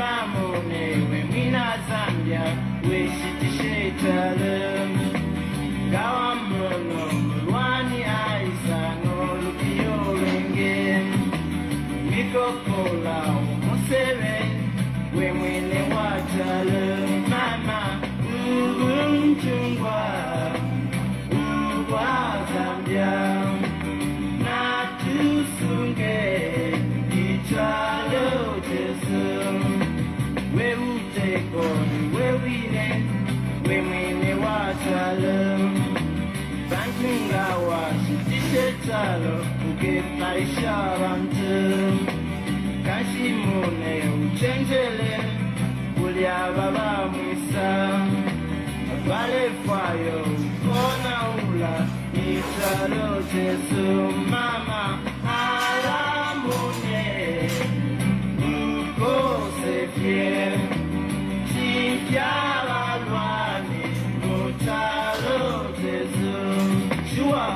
Numbamone we mina Zambia we shitishetale Gawamono Mulwani Aisa no Lupio Renge Mikokola Museve we mwene watale Mama Chungwa Ugwa Zambia Na tusunge Ichalo Jesu We uteko we wine We mwene watale Bankinga wa Shitishetalo Uke maisha wantu Kashimune uchenjele Ulia baba mwisa Vale fayo, kona ula, italo Jesu mama, alamune, ukose fie, chifya lalwani, utalo Jesu, shua.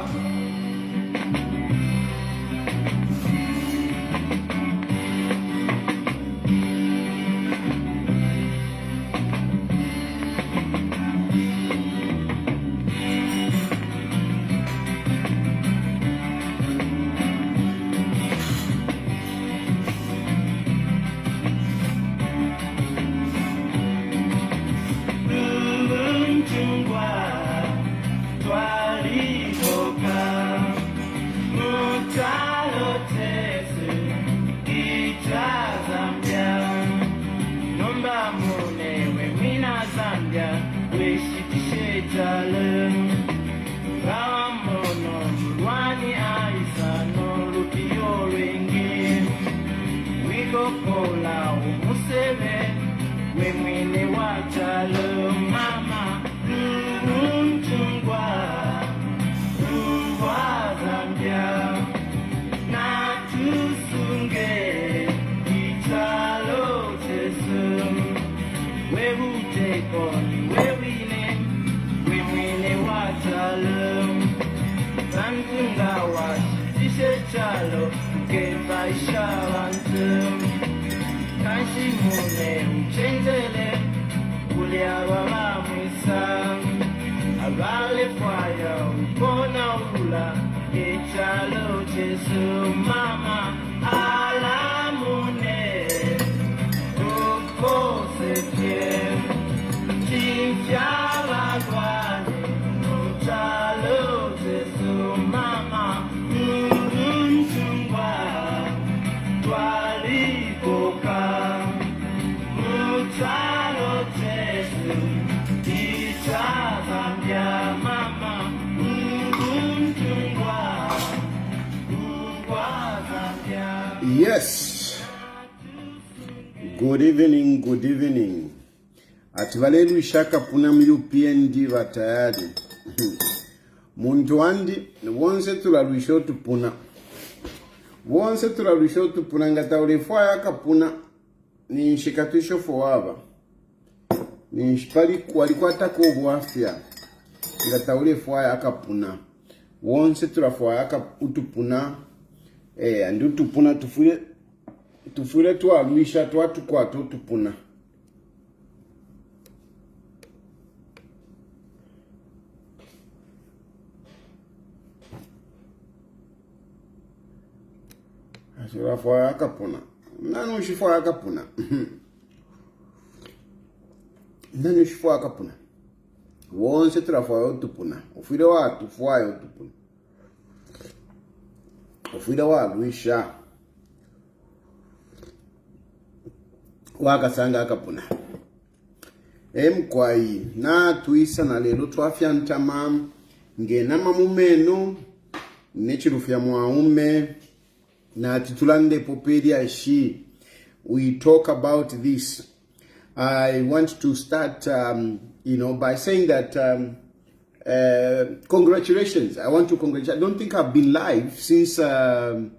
Mama, Chungwa, Ugwa Zambia, Na tusunge, Italo Jesu, we uteko, we wine, we mwene watalo, Bankunga wa Shitishetalo, Uke maisha wantu, Kashimune uchenjele Ulia baba mwisa Avale faya upona ula Echalo Jesu mama Alamune Ukose fie Chifya lagwane Uchalo Jesu mama Chungwa Twali boka Uchalo Jesu Icha Zambia mama Chungwa Ugwa Zambia. Yes. Good evening, good evening. Ativalelu ishaka puna UPND va Tayali. Muntu wandi wonse tulalusho tupuna. Wonse tulalusho tupuna ngata ulefwa yaka puna. Ni nshikatisho forever. Ni nshipali walikuwa tako ubuafya. Ngata ulefwa yaka puna. Wonse tulafwa yaka utupuna. Andu tupuna tufure tualuisha tuatu kwa tupuna. Ashirafwa yaka puna. Nani ushifwa yaka puna. Nani ushifwa yaka puna. Wonse tulafwa yotupuna. Ufire watu fwa yotupuna. Ufire waluisha. Wakasanga akapuna. Mkwai na tuisa na lelo twafya ntama ngena mamumeno nechilufya mwaume na titulande popedia shi. We talk about this. I want to start by saying that congratulations. I want to congratulate. I don't think I've been live since the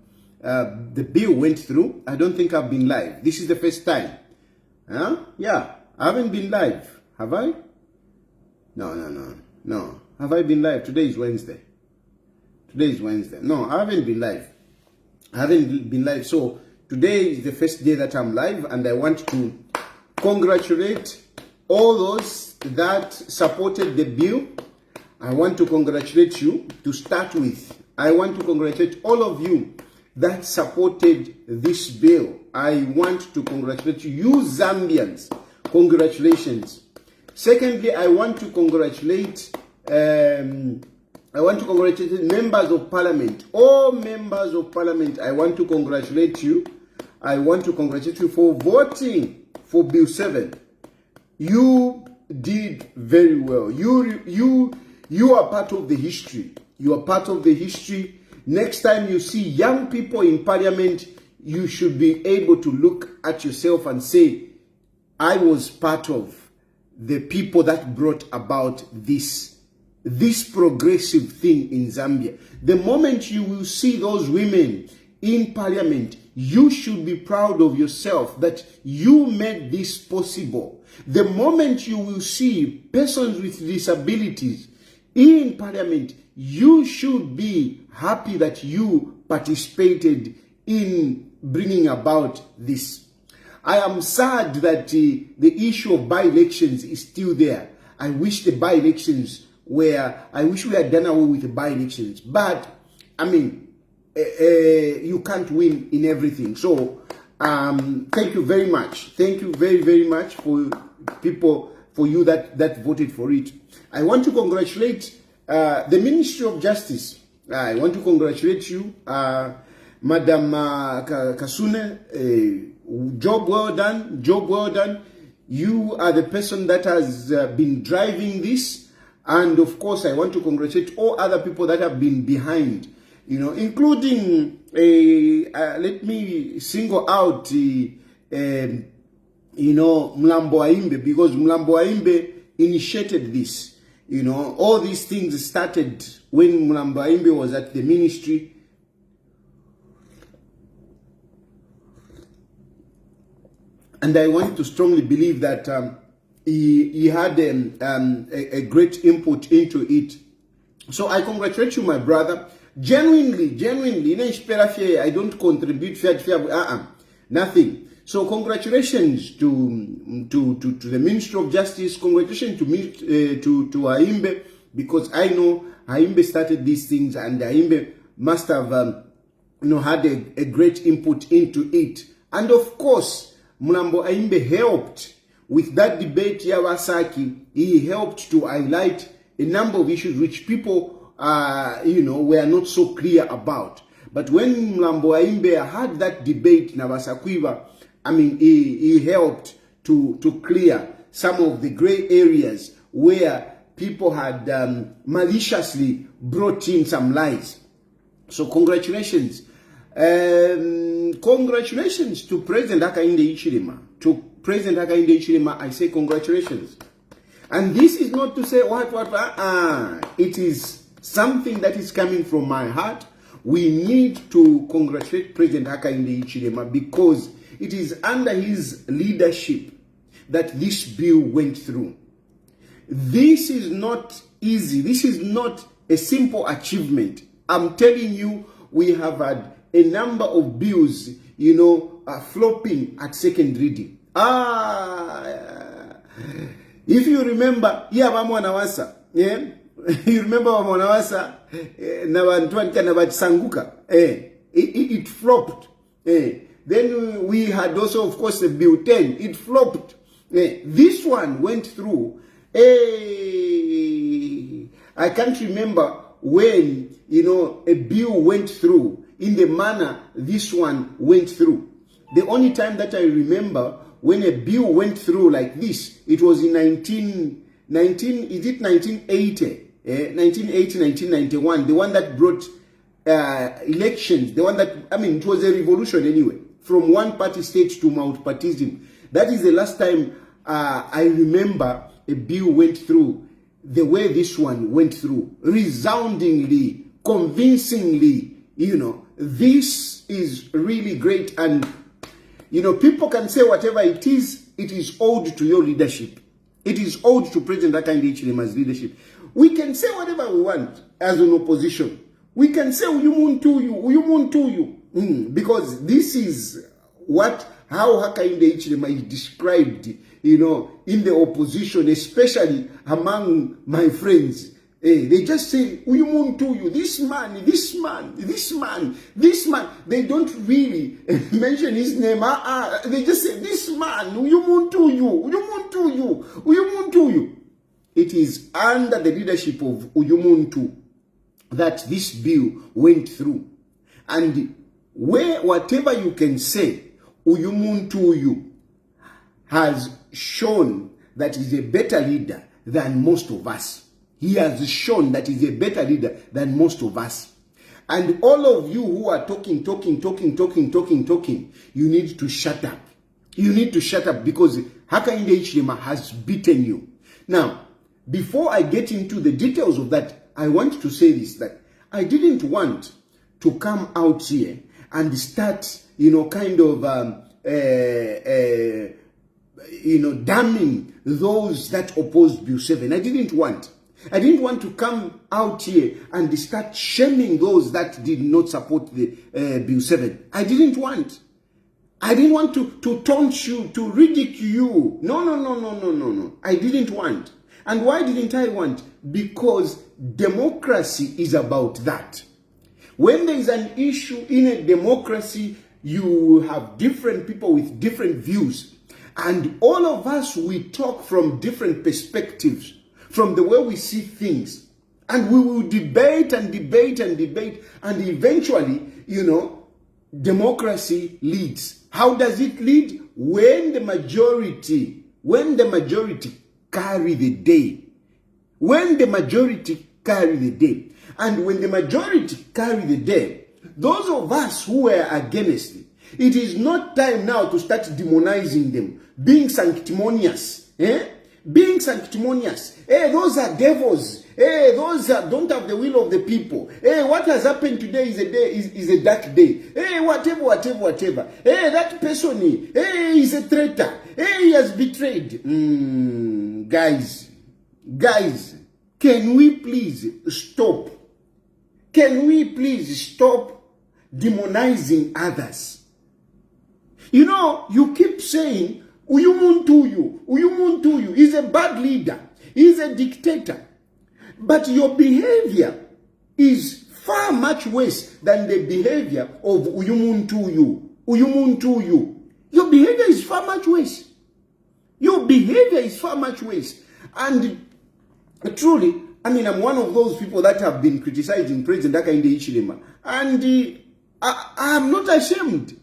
bill went through. I don't think I've been live. This is the first time. Yeah, I haven't been live. Have I? No. Have I been live? Today is Wednesday. No, I haven't been live. So today is the first day that I'm live, and I want to congratulate all those that supported the bill. I want to congratulate you to start with. I want to congratulate all of you that supported this bill. I want to congratulate you Zambians. Congratulations. Secondly, I want to congratulate members of parliament. All members of parliament, I want to congratulate you. I want to congratulate you for voting for Bill 7. You did very well. You are part of the history. You are part of the history. Next time you see young people in parliament, you should be able to look at yourself and say, I was part of the people that brought about this progressive thing in Zambia. The moment you will see those women in parliament, you should be proud of yourself that you made this possible. The moment you will see persons with disabilities in parliament, you should be happy that you participated in bringing about this. I am sad that the issue of by-elections is still there. I wish the by-elections I wish we had done away with the by-elections. But, I mean, you can't win in everything. So, thank you very much. Thank you very, very much for you that voted for it. I want to congratulate the Ministry of Justice. I want to congratulate you, Madam Kasune. Job well done. Job well done. You are the person that has been driving this. And of course, I want to congratulate all other people that have been behind, including, let me single out, Mlambo Aimbe, because Mlambo Aimbe initiated this. All these things started when Mlambo Aimbe was at the ministry. And I want to strongly believe that he had a great input into it. So I congratulate you, my brother. Genuinely, I don't contribute nothing. So congratulations to the Ministry of Justice. Congratulations to Aimbe, because I know Aimbe started these things, and Aimbe must have had a great input into it. And of course, Mlambo Aimbe helped with that debate, Yawasaki. He helped to highlight a number of issues which people, were not so clear about. But when Mlambo Aimbe had that debate, Nabasakwiba, he helped to clear some of the gray areas where people had maliciously brought in some lies. So congratulations. Congratulations to President Hakainde Hichilema. To President Hakainde Hichilema, I say congratulations. And this is not to say it is something that is coming from my heart. We need to congratulate President Hakainde Hichilema because it is under his leadership that this bill went through. This is not easy. This is not a simple achievement. I'm telling you, we have had a number of bills, flopping at second reading. If you remember, you remember Wamonawasa, it flopped. Then we had also, of course, the Bill 10. It flopped. This one went through. I can't remember when, a bill went through in the manner this one went through. The only time that I remember when a bill went through like this, it was in 1980, 1991, the one that brought elections, the one that, it was a revolution anyway, from one party state to multipartyism. That is the last time I remember a bill went through the way this one went through, resoundingly, convincingly. This is really great. And people can say whatever it is owed to your leadership. It is owed to President Hakainde Hichilema's leadership. We can say whatever we want as an opposition. We can say uyumuntu you, because this is what how Hakainde Hichilema is described, you know, in the opposition, especially among my friends. They just say, Uyumuntu, this man. They don't really mention his name. They just say, this man, Uyumuntu. It is under the leadership of Uyumuntu that this bill went through. And whatever you can say, Uyumuntu has shown that he's a better leader than most of us. He has shown that he's a better leader than most of us. And all of you who are talking, you need to shut up. You need to shut up because Hakainde Hichilema has beaten you. Now, before I get into the details of that, I want to say this, that I didn't want to come out here and start, you know, kind of, damning those that opposed Bill 7. I didn't want to come out here and start shaming those that did not support the Bill 7. I didn't want to taunt you, to ridicule you. No. I didn't want. And why didn't I want? Because democracy is about that. When there is an issue in a democracy, you have different people with different views. And all of us, we talk from different perspectives, from the way we see things. And we will debate, and eventually, you know, democracy leads. How does it lead? When the majority carry the day. When the majority carry the day. And when the majority carry the day, those of us who were against it is not time now to start demonizing them, being sanctimonious. Being sanctimonious. Those are devils. Those don't have the will of the people. What has happened today is a dark day. Whatever. That person is a traitor. He has betrayed. Guys, can we please stop? Can we please stop demonizing others? You know, you keep saying, Uyumuntu is a bad leader. He's a dictator. But your behavior is far much worse than the behavior of Uyumuntu. Your behavior is far much worse. And truly, I mean, I'm one of those people that have been criticizing President Hakainde Hichilema. And I'm not ashamed.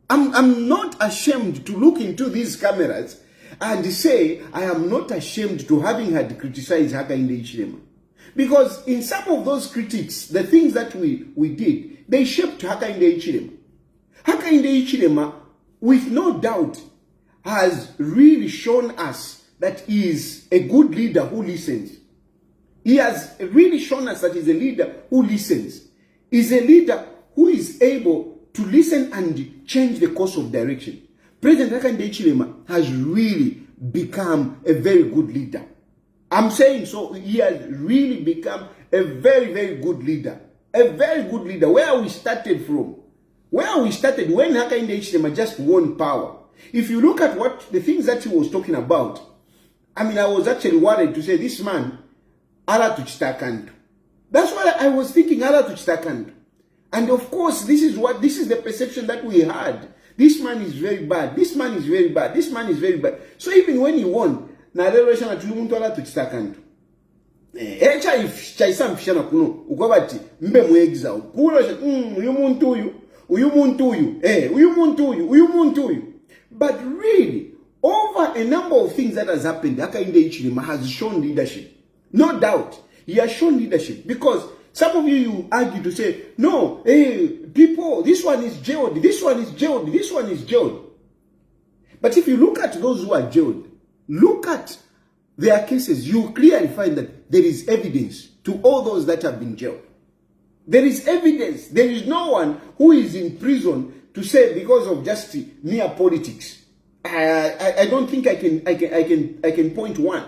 I'm not ashamed to look into these cameras and say I am not ashamed to having had criticized Hakainde Hichilema. Because in some of those critiques, the things that we did, they shaped Hakainde Hichilema. Hakainde Hichilema, with no doubt, has really shown us that he is a good leader who listens. He has really shown us that he's a leader who listens. He's a leader who is able to listen and change the course of direction. President Hakainde Hichilema has really become a very good leader. I'm saying so. He has really become a very, very good leader. A very good leader. Where we started from. Where we started when Hakainde Hichilema just won power. If you look at what the things that he was talking about, I mean, I was actually worried to say, this man, ala tuchitakandu. That's what I was thinking, ala tuchitakandu. And of course, this is the perception that we had. This man is very bad. This man is very bad. This man is very bad. So even when he won, na relation at umuntu ala tuchitakandu. Chaisa mfishana kuno ukobati mbe muegiza kulo uyumuntu uyu. But really, over a number of things that has happened, Hakainde Hichilema has shown leadership. No doubt, he has shown leadership. Because some of you argue to say, no, people, this one is jailed, this one is jailed. But if you look at those who are jailed, look at their cases, you clearly find that there is evidence to all those that have been jailed. There is evidence. There is no one who is in prison to say because of just mere politics. I don't think I can point one.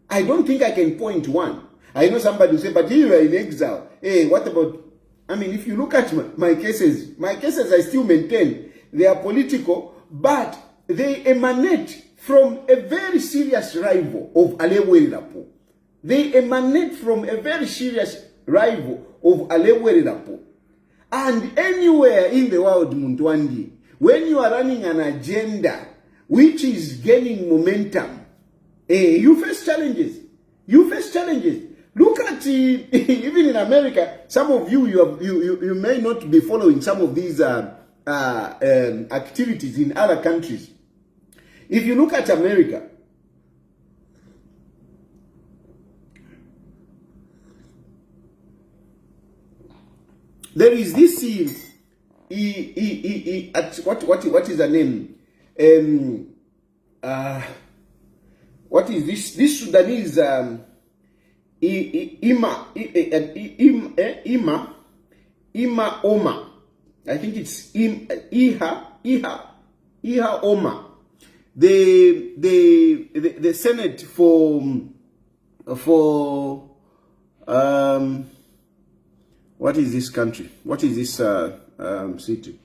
I don't think I can point one. I know somebody will say, but you are in exile. Hey, what about? I mean, if you look at my cases, I still maintain they are political, but they emanate from a very serious rival of Alewelelapo. They emanate from a very serious rival of Alewelelapo. And anywhere in the world, Muntwandi, when you are running an agenda which is gaining momentum, you face challenges. You face challenges. Look at even in America, some of you may not be following some of these activities in other countries. If you look at America, there is this what is the name? What is this? This Sudanese Ima Oma. I think it's Iha Oma. The Senate for what is this country? What is this city?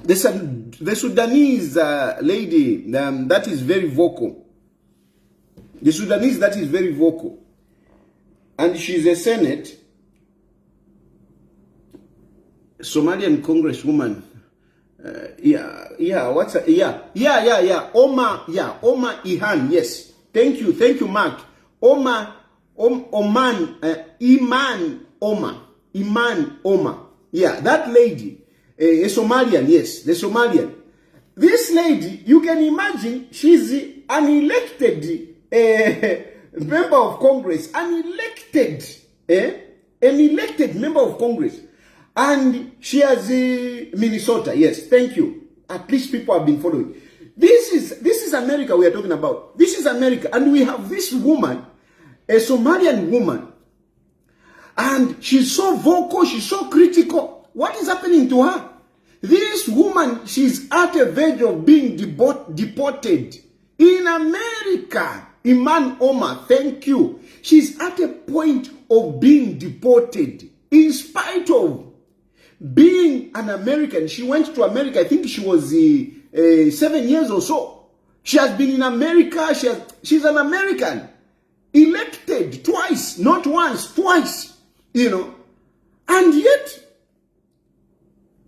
The Sudanese lady that is very vocal. The Sudanese that is very vocal. And she's a Senate. Somalian Congresswoman. Oma Ihan. Yes. Thank you, Mark. Iman Oma. Yeah, that lady. A Somalian, yes, the Somalian. This lady, you can imagine, she's an elected member of Congress, an elected member of Congress, and she has Minnesota. Yes, thank you. At least people have been following. This is America we are talking about. This is America, and we have this woman, a Somalian woman, and she's so vocal, she's so critical. What is happening to her? This woman, she's at a verge of being deported. In America, Iman Oma, thank you. She's at a point of being deported. In spite of being an American, she went to America, I think she was 7 years or so. She has been in America, she's an American. Elected twice, not once, twice, And yet,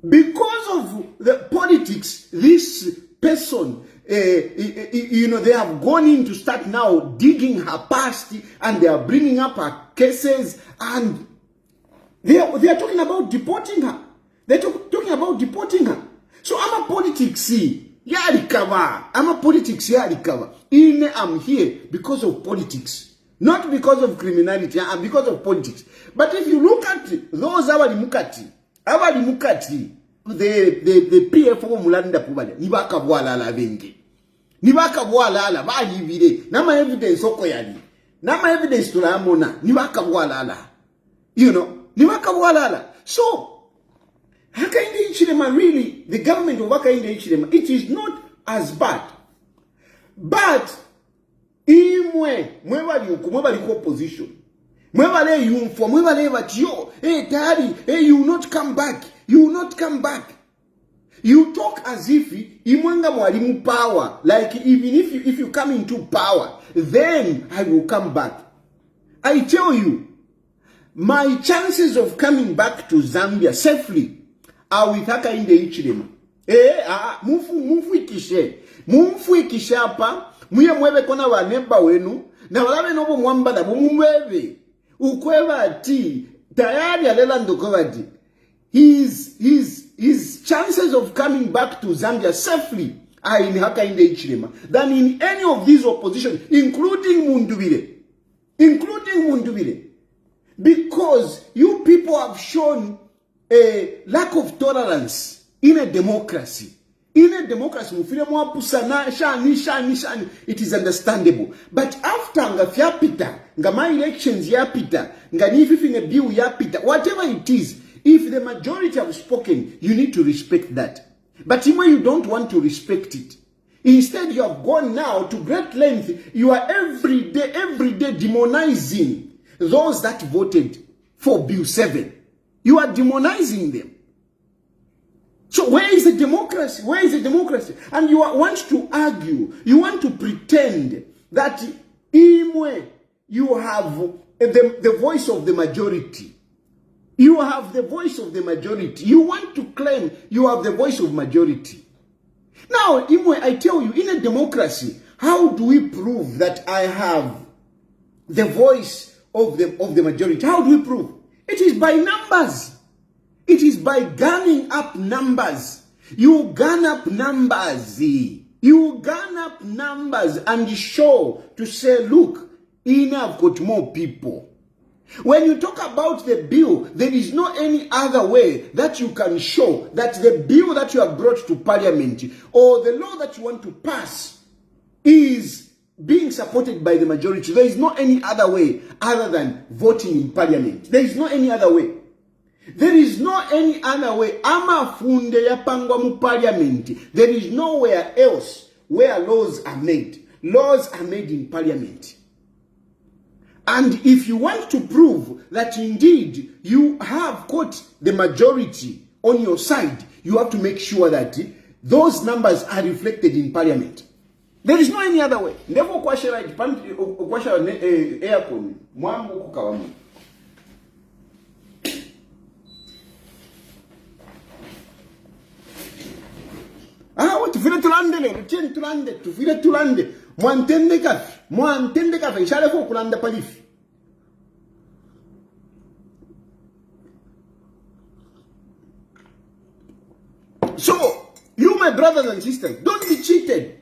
because of the politics, this person, they have gone in to start now digging her past, and they are bringing up her cases, and they are talking about deporting her. They're talking about deporting her. So I'm a politics, recover. I'm a politics, recover. I'm here because of politics. Not because of criminality, because of politics. But if you look at those Abalimukati, the PFO mulanda kubale, nibaka bwalala bengi. Nibaka bwalala, bali vide, nama evidence oko yali. Nama evidence tulamona, nibaka bwalala. Nibaka bwalala. So, Hakainde Hichilema really, the government of Hakainde Hichilema, it is not as bad. But, mwebali opposition. Mwebale yumfo, mwebale batyo, Tayali, you will not come back. You will not come back. You talk as if imwanga mwalimu power, like even if you come into power, then I will come back. I tell you, my chances of coming back to Zambia safely are with Hakainde Hichilema. Mumfu ikishe hapa, muye mwebe kona wanemba wenu, na walawe nobo mwambada mumwebe. Ukweba ati, Tayali alela ndokobadi. His chances of coming back to Zambia safely are in Hakainde Hichilema than in any of these opposition, including Mundubile. Because you people have shown a lack of tolerance in a democracy. In a democracy, it is understandable. But after nga my elections yapita, nga nififinge bill yapita, whatever it is, if the majority have spoken, you need to respect that. But when you don't want to respect it, instead you have gone now to great length, you are every day demonizing those that voted for Bill 7. You are demonizing them. So where is the democracy? Where is the democracy? And you want to argue, you want to pretend that Imwe, you have the voice of the majority. You have the voice of the majority. You want to claim you have the voice of majority. Now, Imwe, I tell you, in a democracy, how do we prove that I have the voice of the majority? How do we prove? It is by numbers. It is by gunning up numbers. You gun up numbers. You gun up numbers and show to say, look, I've got more people. When you talk about the bill, there is no any other way that you can show that the bill that you have brought to parliament or the law that you want to pass is being supported by the majority. There is no any other way other than voting in parliament. There is no any other way. There is no any other way. Amafunde yapangwa mu parliament. There is nowhere else where laws are made. Laws are made in parliament. And if you want to prove that indeed you have got the majority on your side, you have to make sure that those numbers are reflected in parliament. There is no any other way. Never kwashe right kwashe aircon mwangu kukawamu. Tufile tulande le, rutien tulande, tufile tulande. Mwantende kafe, ishale kwa kulanda palifi. So, you my brothers and sisters, don't be cheated.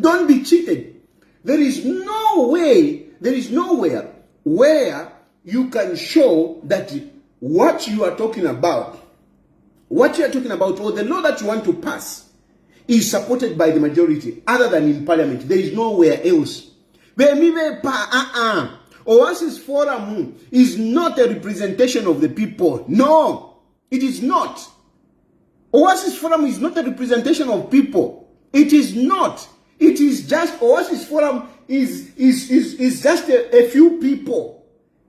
Don't be cheated. There is no way, there is nowhere where you can show that what you are talking about, or the law that you want to pass, is supported by the majority other than in parliament. There is nowhere else. Oasis Forum is not a representation of the people. No, it is not. Oasis Forum is not a representation of people. It is not. It is just, Oasis Forum is just a few people.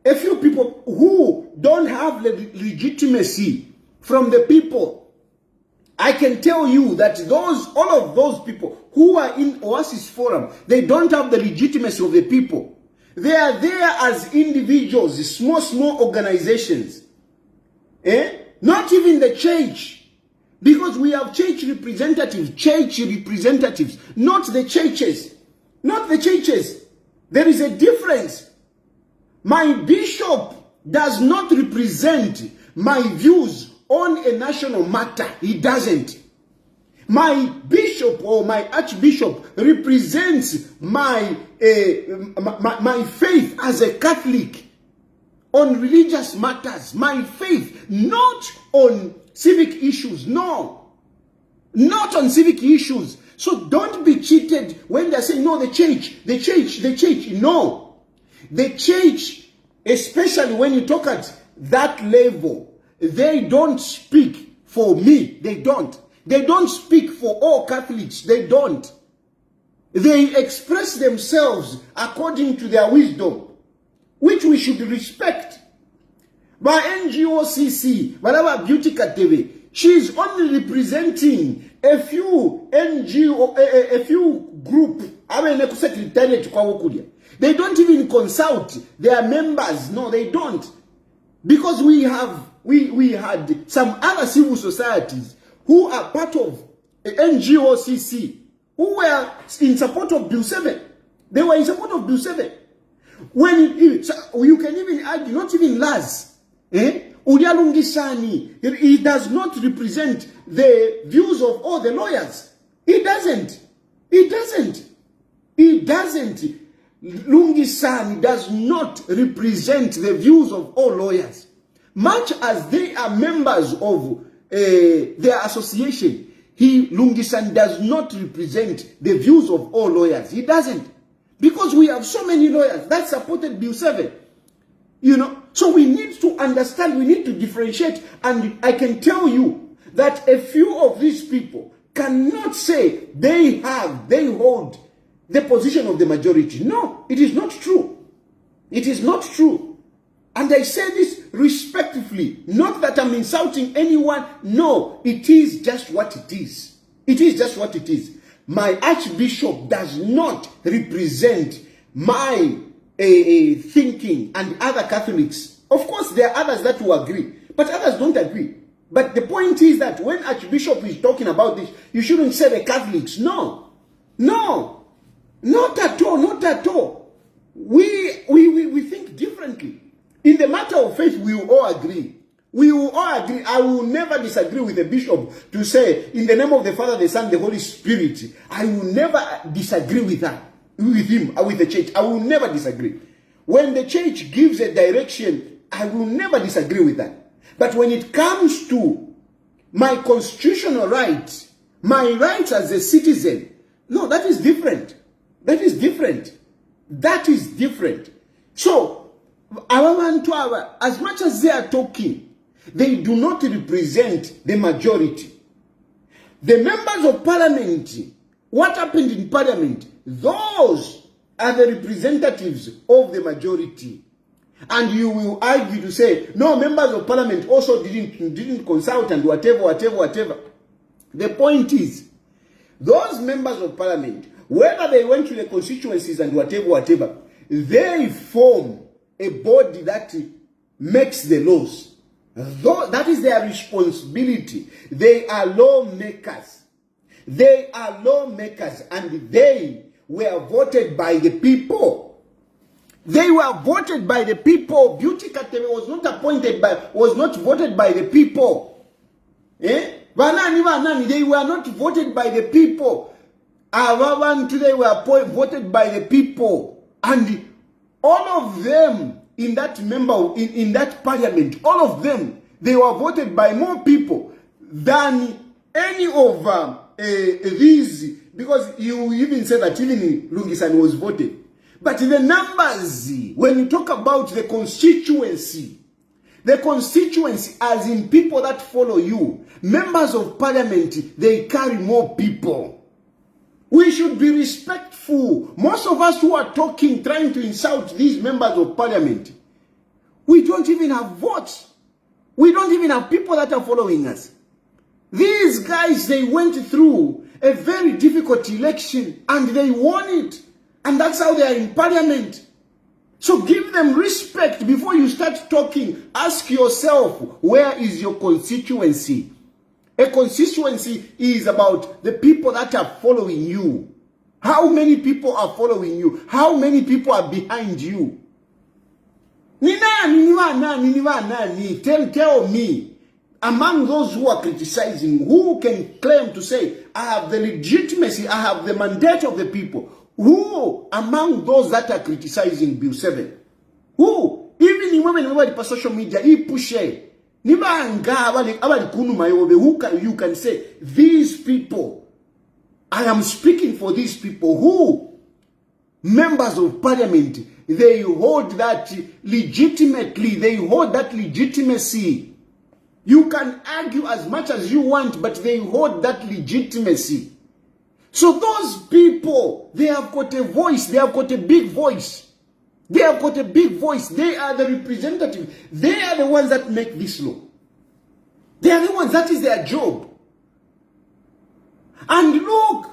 A few people who don't have the legitimacy from the people. I can tell you that all of those people who are in Oasis Forum, they don't have the legitimacy of the people. They are there as individuals, small organizations. Not even the church. Because we have church representatives, not the churches. Not the churches. There is a difference. My bishop does not represent my views on a national matter. He doesn't. My bishop or my archbishop represents my faith as a Catholic on religious matters. My faith, not on civic issues. No. Not on civic issues. So don't be cheated when they're saying, no, the church. No. The church, especially when you talk at that level, they don't speak for me. They don't. They don't speak for all Catholics. They don't. They express themselves according to their wisdom, which we should respect. By NGOCC, whatever Beauty Kateve, she is only representing a few NGO, a few group. They don't even consult their members. No, they don't. Because we had some other civil societies who are part of NGOCC, who were in support of Bill 7. They were in support of Bill 7. You can even argue, not even Laz. Uyalungisani, he does not represent the views of all the lawyers. He doesn't. Lungisani does not represent the views of all lawyers. Much as they are members of their association, Lungisani does not represent the views of all lawyers. He doesn't. Because we have so many lawyers that supported Bill 7. So we need to understand, we need to differentiate. And I can tell you that a few of these people cannot say they hold the position of the majority. No, it is not true. It is not true. And I say this respectfully, not that I'm insulting anyone. No, it is just what it is. It is just what it is. My Archbishop does not represent my thinking and other Catholics. Of course, there are others that will agree, but others don't agree. But the point is that when Archbishop is talking about this, you shouldn't say the Catholics. No, no, not at all, not at all. We think differently. In the matter of faith, we will all agree. We will all agree. I will never disagree with the bishop to say, in the name of the Father, the Son, the Holy Spirit. I will never disagree with that, with him, or with the church. I will never disagree. When the church gives a direction, I will never disagree with that. But when it comes to my constitutional rights, my rights as a citizen, no, that is different. That is different. That is different. So, as much as they are talking, they do not represent the majority. The members of parliament, what happened in parliament, those are the representatives of the majority. And you will argue to say, no, members of parliament also didn't consult and whatever. The point is, those members of parliament, whether they went to the constituencies and whatever, they form a body that makes the laws. That is their responsibility. They are lawmakers. They are lawmakers, and they were voted by the people. They were voted by the people. Beauty Katebe was not voted by the people. They were not voted by the people. They were voted by the people. And all of them in that parliament, all of them, they were voted by more people than any of these, because you even say that even Lungisan was voted. But the numbers, when you talk about the constituency as in people that follow you, members of parliament, they carry more people. We should be respectful. Most of us who are talking, trying to insult these members of parliament, we don't even have votes. We don't even have people that are following us. These guys, they went through a very difficult election and they won it. And that's how they are in parliament. So give them respect before you start talking. Ask yourself, where is your constituency? A constituency is about the people that are following you. How many people are following you? How many people are behind you? Tell me, among those who are criticizing, who can claim to say, I have the legitimacy, I have the mandate of the people? Who among those that are criticizing Bill 7? Who? Even when we were social media, you can say, these people, I am speaking for these people. Who? Members of parliament, they hold that legitimately, they hold that legitimacy. You can argue as much as you want, but they hold that legitimacy. So those people, they have got a voice, they have got a big voice. They have got a big voice. They are the representatives. They are the ones that make this law. They are the ones, that is their job. And look,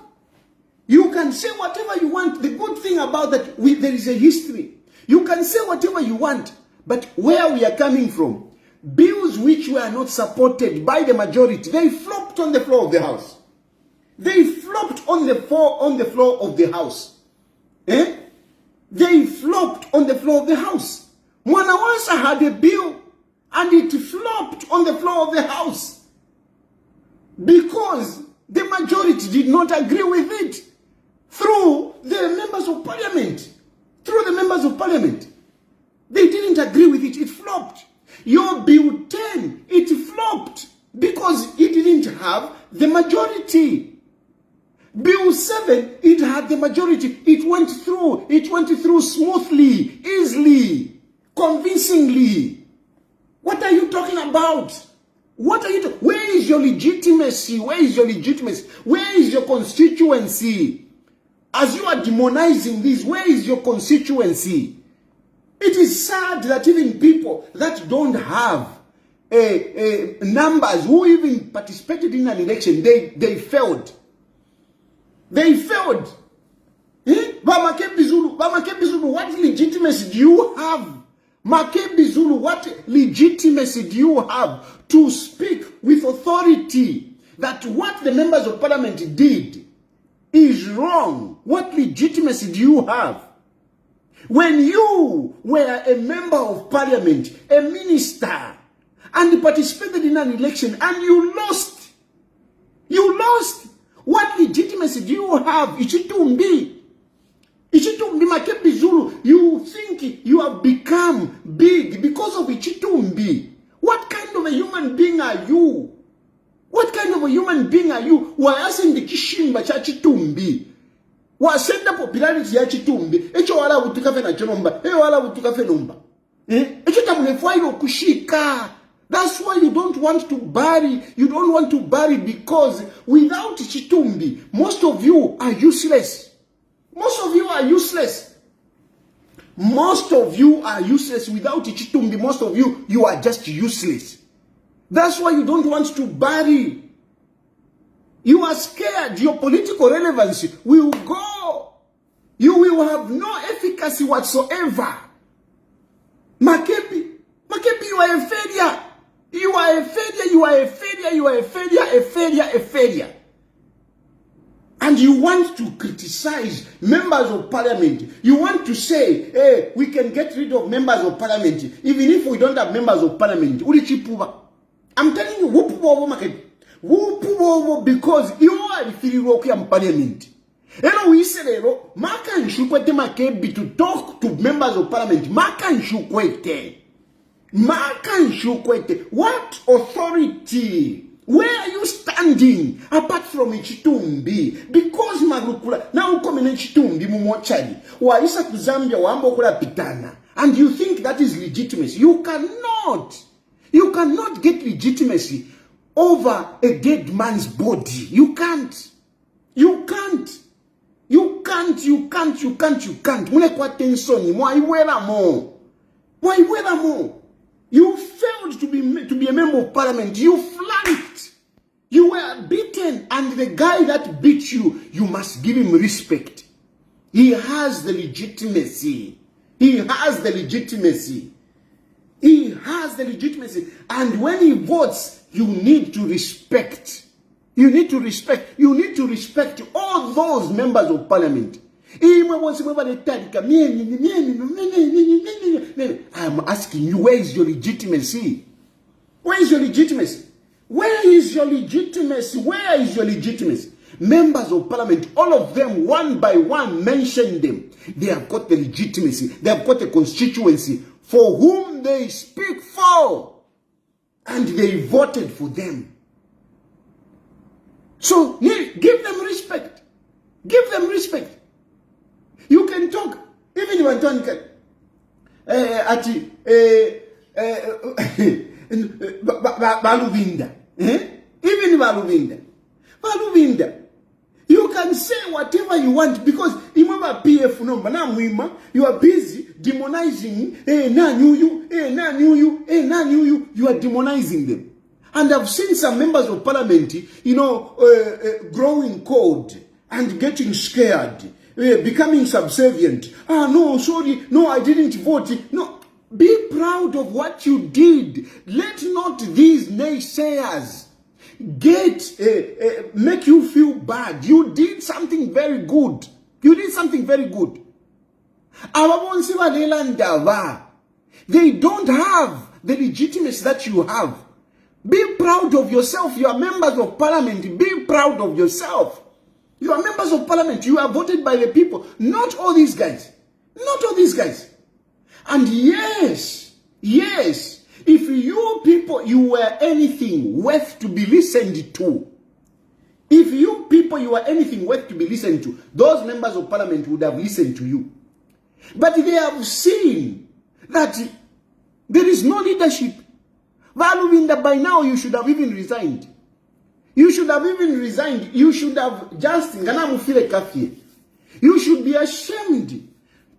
you can say whatever you want. The good thing about that, there is a history. You can say whatever you want, but where we are coming from, bills which were not supported by the majority, they flopped on the floor of the House. They flopped on the floor of the House. They flopped on the floor of the House. Mwanawansa had a bill and it flopped on the floor of the House because the majority did not agree with it through the members of parliament. Through the members of parliament. They didn't agree with it. It flopped. Your bill 10, it flopped because it didn't have the majority. Bill 7, it had the majority. It went through smoothly, easily, convincingly. What are you talking about? What are you talking? Where is your legitimacy? Where is your legitimacy? Where is your constituency? As you are demonizing this, where is your constituency? It is sad that even people that don't have numbers who even participated in an election, they failed. They failed. Makebi Zulu, what legitimacy do you have? Makebi Zulu, what legitimacy do you have to speak with authority that what the members of parliament did is wrong? What legitimacy do you have? When you were a member of parliament, a minister, and participated in an election and you lost. What legitimacy do you have? Ichitumbi Makebi Zulu, you think you have become big because of Ichitumbi. What kind of a human being are you? What kind of a human being are you? Wayasende kishimba cha Chitumbi. Wasenda popularity ya Chitumbi. Echo wala butuka fe na chonomba. Wala butuka fe nomba. Echo tamulefwa ilo kushika. That's why you don't want to bury. You don't want to bury because without Chitumbi, most of you are useless. Most of you are useless. Most of you are useless. Without Chitumbi, most of you are just useless. That's why you don't want to bury. You are scared. Your political relevancy will go. You will have no efficacy whatsoever. Makebi, you are a failure. You are a failure. You are a failure. You are a failure. A failure. A failure. And you want to criticize members of parliament. You want to say, hey, we can get rid of members of parliament even if we don't have members of parliament. I'm telling you, because you are in parliament. Hello, we say, Makan Shukwete Makebi to talk to members of parliament. Makan Shukwete. What authority? Where are you standing apart from Chitumbi? Because Magukula now come in Chitumbi Mumochadi. Waisa to Zambia Wambokula Pitana. And you think that is legitimacy. You cannot get legitimacy over a dead man's body. You can't. Mune kwa tensoni, Why more? You failed to be a member of parliament. You flunked. You were beaten, and the guy that beat you, you must give him respect. He has the legitimacy. And when he votes, you need to respect. You need to respect all those members of parliament. I'm asking you, where is your legitimacy? Members of parliament, all of them, one by one, mention them. They have got the legitimacy. They have got a constituency for whom they speak for. And they voted for them. So, give them respect. You can talk, even if you want to Baluvinda. Even Baluvinda. You can say whatever you want because you are busy demonizing you are demonizing them. And I've seen some members of parliament, growing cold and getting scared. Becoming subservient. No, sorry. No, I didn't vote. No. Be proud of what you did. Let not these naysayers make you feel bad. You did something very good. They don't have the legitimacy that you have. Be proud of yourself. You are members of parliament. Be proud of yourself. You are members of parliament. You are voted by the people. Not all these guys. And yes, if you people, you were anything worth to be listened to, those members of parliament would have listened to you. But they have seen that there is no leadership. Valuinda, by now you should have even resigned. You should have just, you should be ashamed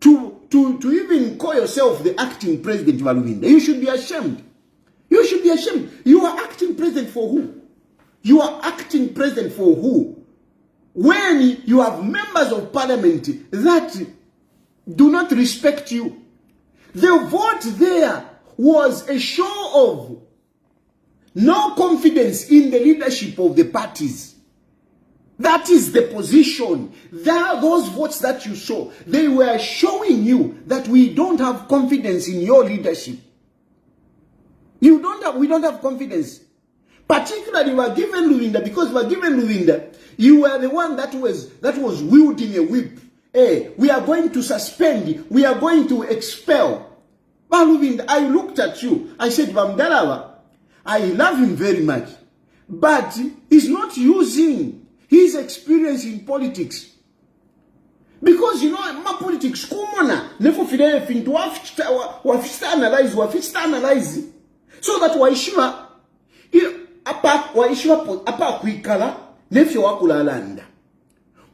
to even call yourself the acting president of Luvinda. You should be ashamed. You should be ashamed. You are acting president for who? You are acting president for who? When you have members of parliament that do not respect you. The vote there was a show of no confidence in the leadership of the parties. That is the position. Those votes that you saw, they were showing you that we don't have confidence in your leadership. We don't have confidence. Particularly, we were given Luvinda, because we were given Luvinda, you were the one that was wielding a whip. Hey, we are going to suspend, we are going to expel. But Luvinda, I looked at you, I said, Bamdalawa, I love him very much, but he's not using his experience in politics. Because, you know, my politics, kumona, nefo fidele fintu, wafista analyze, so that waishiwa, apa kuikala, nefyo wakula landa.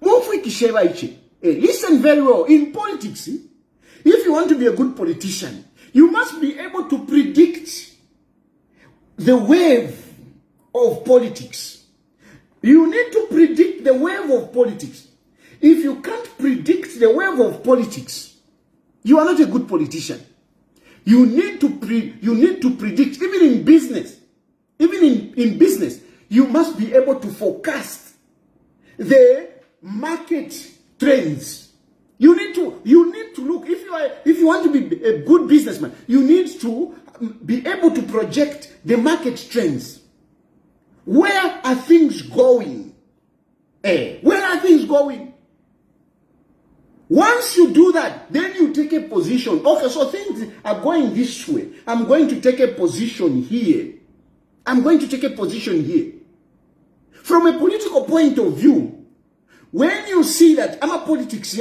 Mwafu ikisheva ichi. Listen very well. In politics, if you want to be a good politician, you must be able to predict the wave of politics. You need to predict the wave of politics. If you can't predict the wave of politics, you are not a good politician. You need to predict, even in business. Even in business, you must be able to forecast the market trends. You need to look, if you want to be a good businessman, you need to be able to project the market trends. Where are things going? Where are things going? Once you do that, then you take a position. Okay, so things are going this way. I'm going to take a position here. I'm going to take a position here. From a political point of view, when you see that ama politics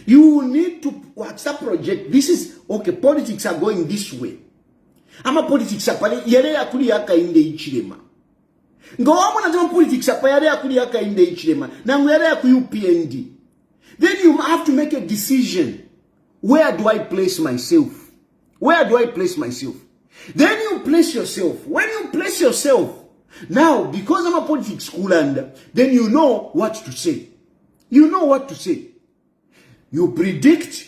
you need to WhatsApp project. This is okay. Politics are going this way. Ama politics apale yale yakuli yaka inde ichilema. Ngo wamo na politics apale yale yakuli yaka inde ichilema. Na yale yaku UPND. Then you have to make a decision. Where do I place myself? Where do I place myself? Then you place yourself. When you place yourself, now, because I'm a politics school, and then you know what to say. You know what to say. You predict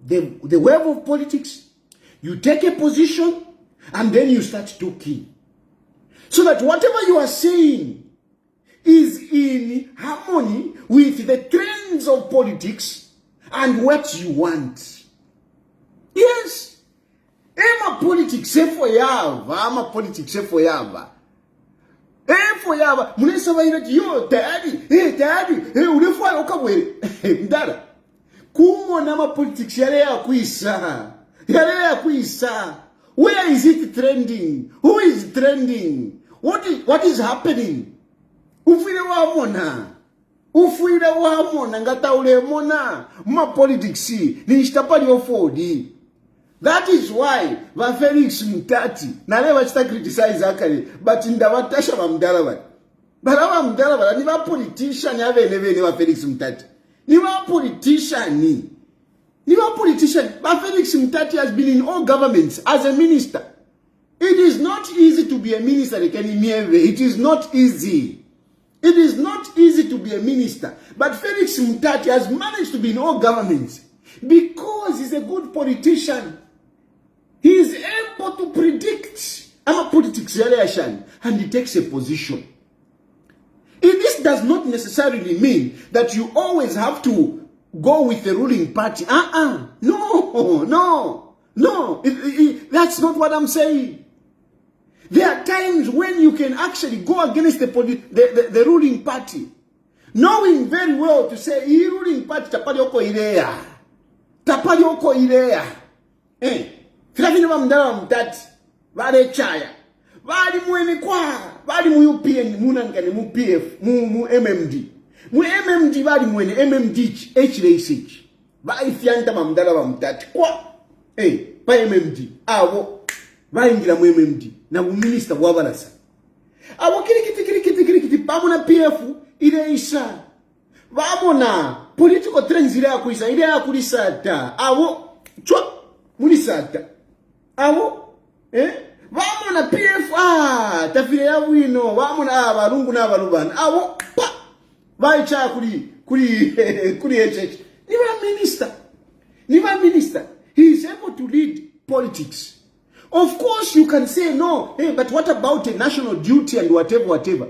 the wave of politics. You take a position, and then you start talking. So that whatever you are saying is in harmony with the trends of politics and what you want. Yes. I'm a politics for yava. I'm a politics for yava. For yava. Munesa vaina yo Tayali. Ulefwa okabwe. Ndara. Kumo na ma politics yale ya kuisa. Yale ya kuisa. Where is it trending? Who is trending? What is happening? Ufile wa mona ngata ule mona. Ma politics ni ishtapali ofodi. That is why Felix Mutati na leo wachita criticize akali, but ndawatasha bamdala bali ni ba politician yavelevele wa Felix Mutati. Ni ba politician. But Felix Mutati has been in all governments as a minister. It is not easy to be a minister. It is not easy. It is not easy to be a minister. But Felix Mutati has managed to be in all governments because he's a good politician. He is able to predict our politics and he takes a position. This does not necessarily mean that you always have to go with the ruling party. No. That's not what I'm saying. There are times when you can actually go against the ruling party, knowing very well to say, "He ruling party tapali oko ilea." Filafina bamdala mtati bale chaya bali mu UPN munangane mu PF mu MMD bali mwene MMD HLH bali fianta bamdala bamtati kwa pa MMD abo bayingira mu MMD na mu minister bwabalasa abo kirikiti pamu na PF ile isa vamona political trends ile yakulisata avo chwa mulisata avo vamona PF tafire yavwino vamona varungu navaruvana avo pa vaicha kuri HH niva minister he is able to lead politics. Of course you can say no, but what about a national duty and whatever.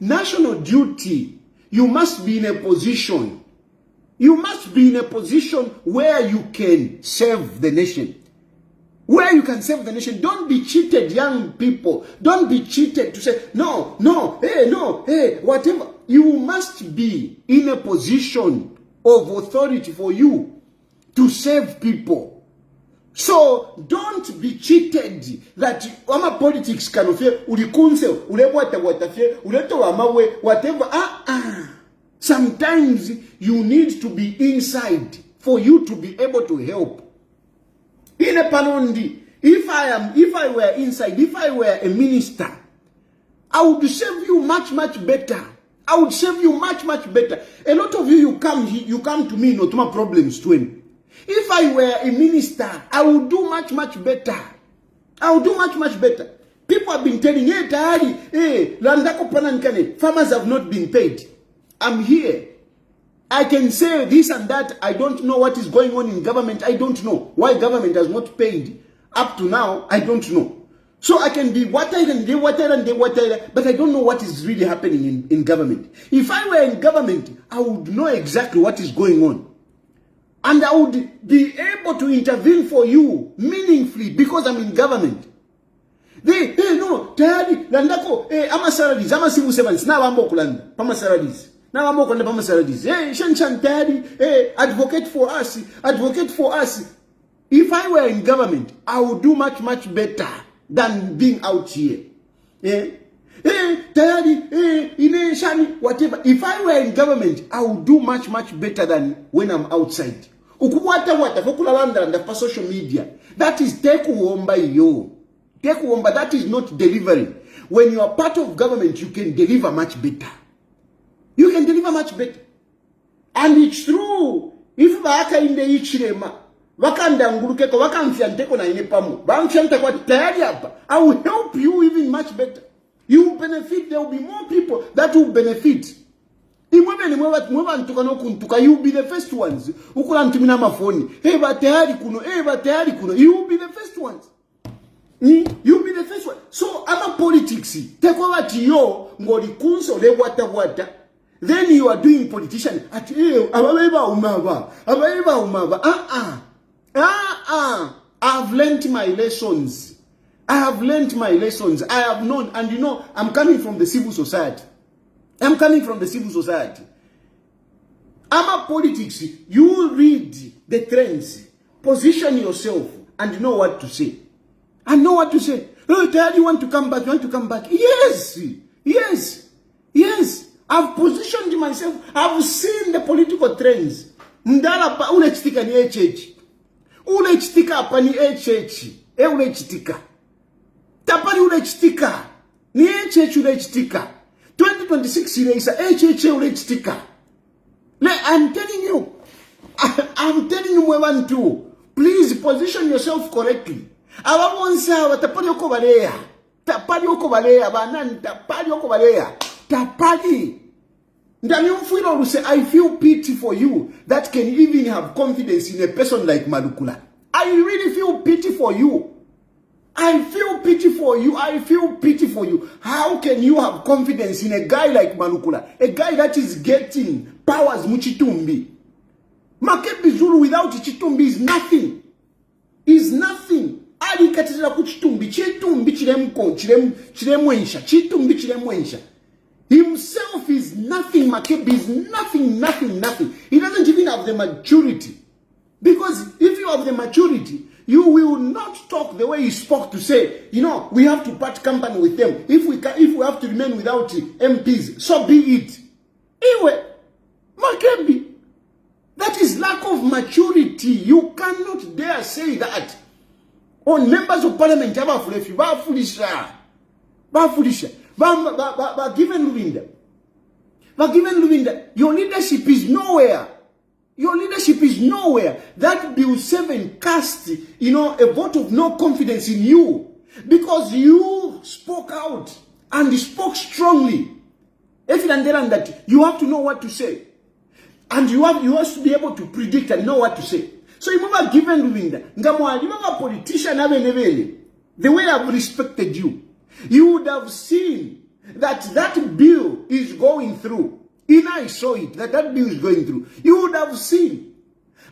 National duty, you must be in a position where you can serve the nation. Don't be cheated, young people. Don't be cheated to say, no, whatever. You must be in a position of authority for you to serve people. So don't be cheated that politics can offer ulikunse whatever. Sometimes you need to be inside for you to be able to help. In a panondi, if I were inside, if I were a minister, I would serve you much better. I would serve you much better. A lot of you come to me not my problems to him. If I were a minister, I would do much better. I would do much better. People have been telling, hey, Tayali, Landako Panankane, farmers have not been paid. I'm here. I can say this and that. I don't know what is going on in government. I don't know why government has not paid up to now. I don't know. So I can be whatever, but I don't know what is really happening in government. If I were in government, I would know exactly what is going on. And I would be able to intervene for you meaningfully because I'm in government. No, Tayali, Landako, ama salaries, ama civil servants, now I'm Okulanda, Pama salaries. Now I'm Okulanda, Pama salaries. Shanshan Tayali, advocate for us. If I were in government, I would do much better than being out here. Tayali, Shani, whatever. If I were in government, I would do much better than when I'm outside. For social media. That is tekuomba yo. Tekuomba, that is not delivering. When you are part of government, you can deliver much better. You can deliver much better. And it's true. If waka in the ichirema, wakanda ngurukeko, wakamfianteko na inepamu, bamfianteko tayari hapa, I will help you even much better. You will benefit. There will be more people that will benefit. You will be the first ones. Hey, you will be the first ones. You will be the first one. So, I'm a politics. Take over to you, then you are doing politician. I've learned my lessons. I have known, and you know, I'm coming from the civil society. I'm a politics. You read the trends, position yourself, and know what to say. Oh, Tayali, you want to come back? Yes. I've positioned myself. I've seen the political trends. Mdala pa ulechitika ni HH. Ulechitika pa ni HH. Ulechitika. Tapari ulechitika. Ni HH ulechitika. 2026 ilaisa HH ulechitika. I'm telling you mwevantu. Please position yourself correctly. Awabonsa watapari oko balea. Tapari. I feel pity for you that can even have confidence in a person like Malukula. I really feel pity for you. I feel pity for you. How can you have confidence in a guy like Malukula? A guy that is getting powers muchitumbi. Makebi Zulu without Chitumbi is nothing. Ali katira kuchitumbi. Chitumbi. Himself is nothing. Makebi is nothing. He doesn't even have the maturity. Because if you have the maturity, you will not talk the way he spoke to say, you know, we have to part company with them. If we have to remain without MPs, so be it. Anyway, Makebi, that is lack of maturity. You cannot dare say that. On members of parliament, given Lurinda. But given Luvinda, your leadership is nowhere. Your leadership is nowhere. That Bill 7 cast, a vote of no confidence in you. Because you spoke out and spoke strongly. If you understand that, you have to know what to say. And you have to be able to predict and know what to say. So you remember given Luvinda, a politician, the way I've respected you, you would have seen that bill is going through. And I saw it, that bill is going through. You would have seen.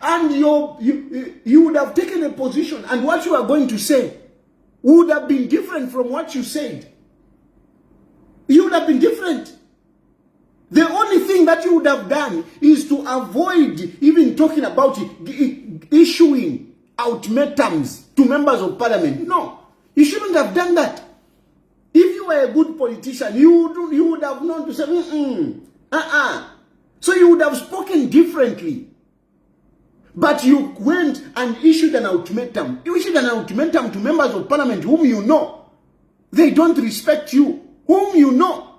And you would have taken a position, and what you are going to say would have been different from what you said. You would have been different. The only thing that you would have done is to avoid even talking about issuing ultimatums to members of parliament. No, you shouldn't have done that. If you were a good politician, you would have known to say, So you would have spoken differently. But you went and issued an ultimatum. You issued an ultimatum to members of parliament whom you know. They don't respect you. Whom you know.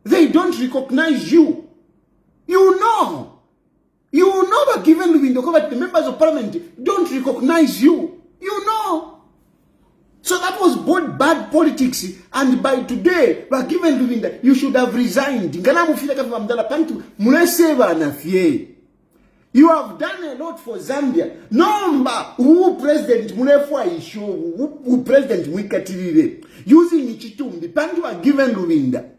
They don't recognize you. You know. You know that given the members of parliament don't recognize you. You know. So that was both bad politics, and by today, but given Luvinda, you should have resigned. You have done a lot for Zambia. Number who president Mulefwa Isho, who president Mwikatirire, using Chitumbi, Pandu are given Luvinda.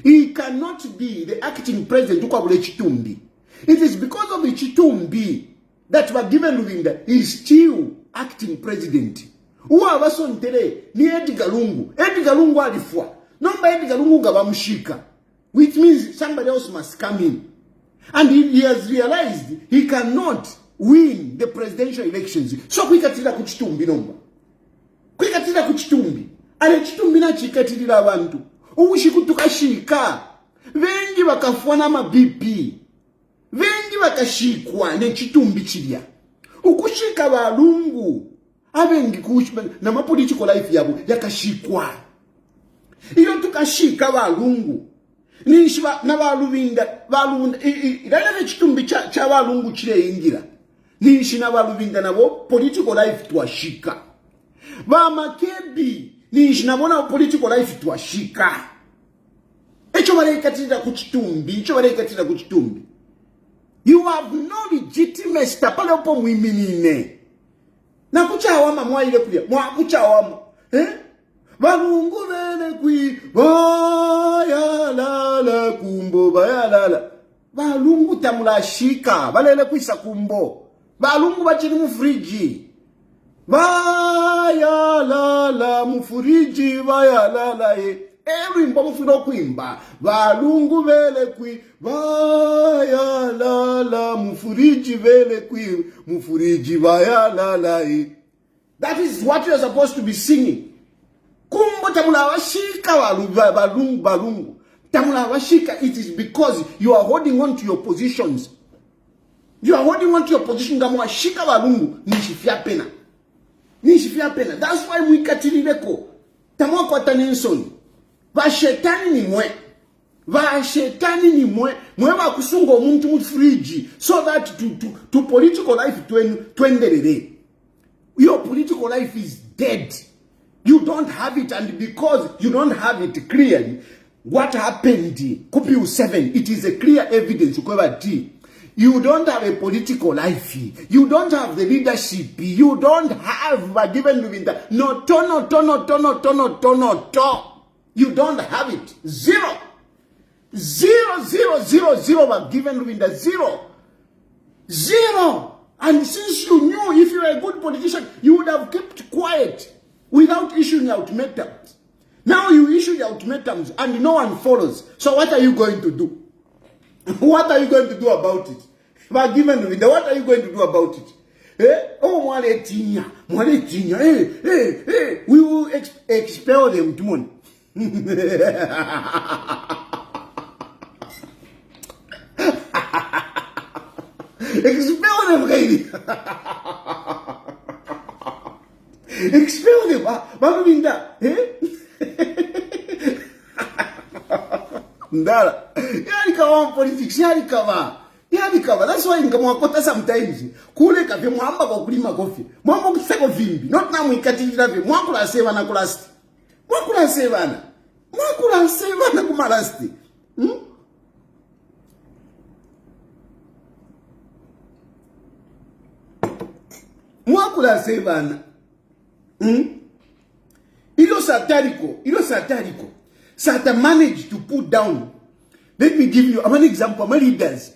He cannot be the acting president Ukabule Chitumbi. It is because of the Chitumbi that were given Luvinda is still acting president. Uwa wason tere ni Edgar Lungu. Edgar Lungu alifwa. Number Edgar Lungu gabamushika. Which means somebody else must come in. And he has realized he cannot win the presidential elections. So kwikatira kuchitumbi nomba. Kwikatira kuchitumbi. Ale chitumbi na chikatirira abantu. Uwishi kutukashika. Vengi wakafwana ma BP. Vengi wakashikwa ne chitumbi chilia. Ukushika walungu. Abengi kushika na ma political life yabo yakashikwa. Iyo tukashika walungu. Nishiba na balubinda ilale chitumbi cha balungu chile ingira. Nishi na balubinda nabo political life twashika. Ba makebi nishi nabona political life twashika. Echo barekatira ku chitumbi. You have no legitimacy tapale opo muiminine. Na kuchawama mwaile kulia. Kuchawama. Balungu vele kwi bayalala kumbo bayalala. Balungu tamulashika balele kwisa kumbo. Balungu bachini mufriji. Bayalala mufriji bayalala every mbo mufiro kwimba. Balungu vele kwi bayalala mufriji vele kwi mufriji bayalala That is what you are supposed to be singing. Kumbo tamula washika balungu. Tamula washika, it is because you are holding on to your positions. You are holding on to your position. Tamula washika balungu nishifia pena. That's why we katirireko. Tamwa kwa tanensoni. Vashetani ni mwe. Mwe wa kusungo muntu mufriji. So that to political life tuendelele. Your political life is dead. You don't have it, and because you don't have it clearly, what happened? Kupiu 7, it is a clear evidence. You don't have a political life. You don't have the leadership. You don't have a given Luvinda. No. You don't have it. Zero. Given Luvinda. Zero. And since you knew if you were a good politician, you would have kept quiet without issuing ultimatums. Now you issue the ultimatums and no one follows. So what are you going to do? What are you going to do about it? What are you going to do about it? We will expel them tomorrow. Expel them, lady. Expel them. Ndala. Yalikawa politics, yalikawa. That's why ngamwakota sometimes. Kule kafe mwamba kwa kulima kofi. Mwamba kuseko vimbi. Not na mwikatijira vimbi. Mwakula seva na kulasti. Mwakula seva na. Mwakula seva na kumalasti. Mwakula seva na. Ilo satirical. Sata managed to put down. Let me give you an example. My leaders.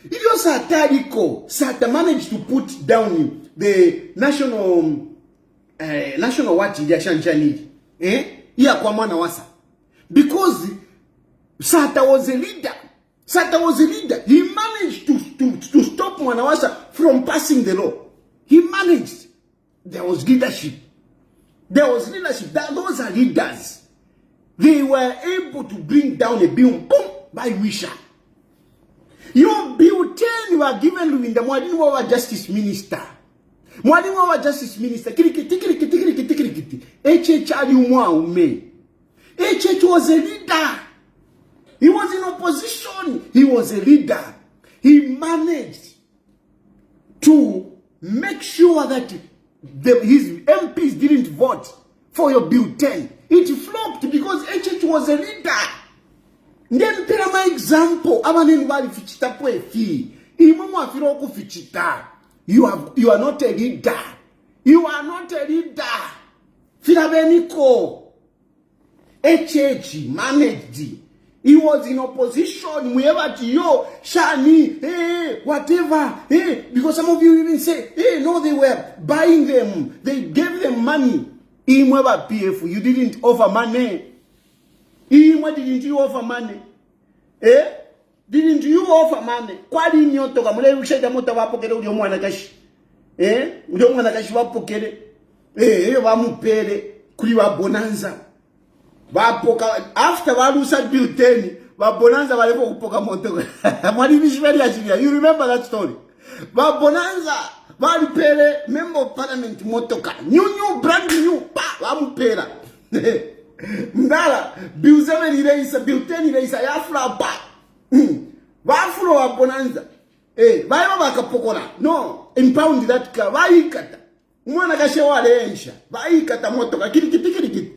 Ilo satirical. Sata managed to put down the national what Shanchani. Iya kwa mwana wasa. Because Sata was a leader. He managed to stop Mwanawasa from passing the law. He managed. There was leadership. Those are leaders. They were able to bring down a bill, boom, by Wisha. Your bill 10 you are given in the Mwalimu Justice Minister. Kirikiti. HH was a leader. He was in opposition. He was a leader. He managed to make sure that his MPs didn't vote for your bill 10. It flopped because HH was a leader. Then tell my example. You are not a leader. Filabeniko. HH managed. He was in opposition. Wherever yo, Shani, hey, whatever, hey, because some of you even say, hey, no, they were buying them. They gave them money. Imweba PF, you didn't offer money. Didn't you offer money? Didn't you offer money? Kwa dini yotoka mule usheda moto wapokele uli omwana kashi. Uli omwana kashi wapokele. Wamupele kuli wa bonanza. After walusa bill 10, bonanza walevo kupoka moto. You remember that story? Bonanza walipele member of parliament motoka. New brand new pa wamupela. Mdala bill 7 ileisa, bill 10 ileisa yafula pa. Wafulo wa bonanza. Bayo bakapokola. No, impound that car. Waikata. Mwana kashe wale ensha. Waikata motoka. Kirikiti.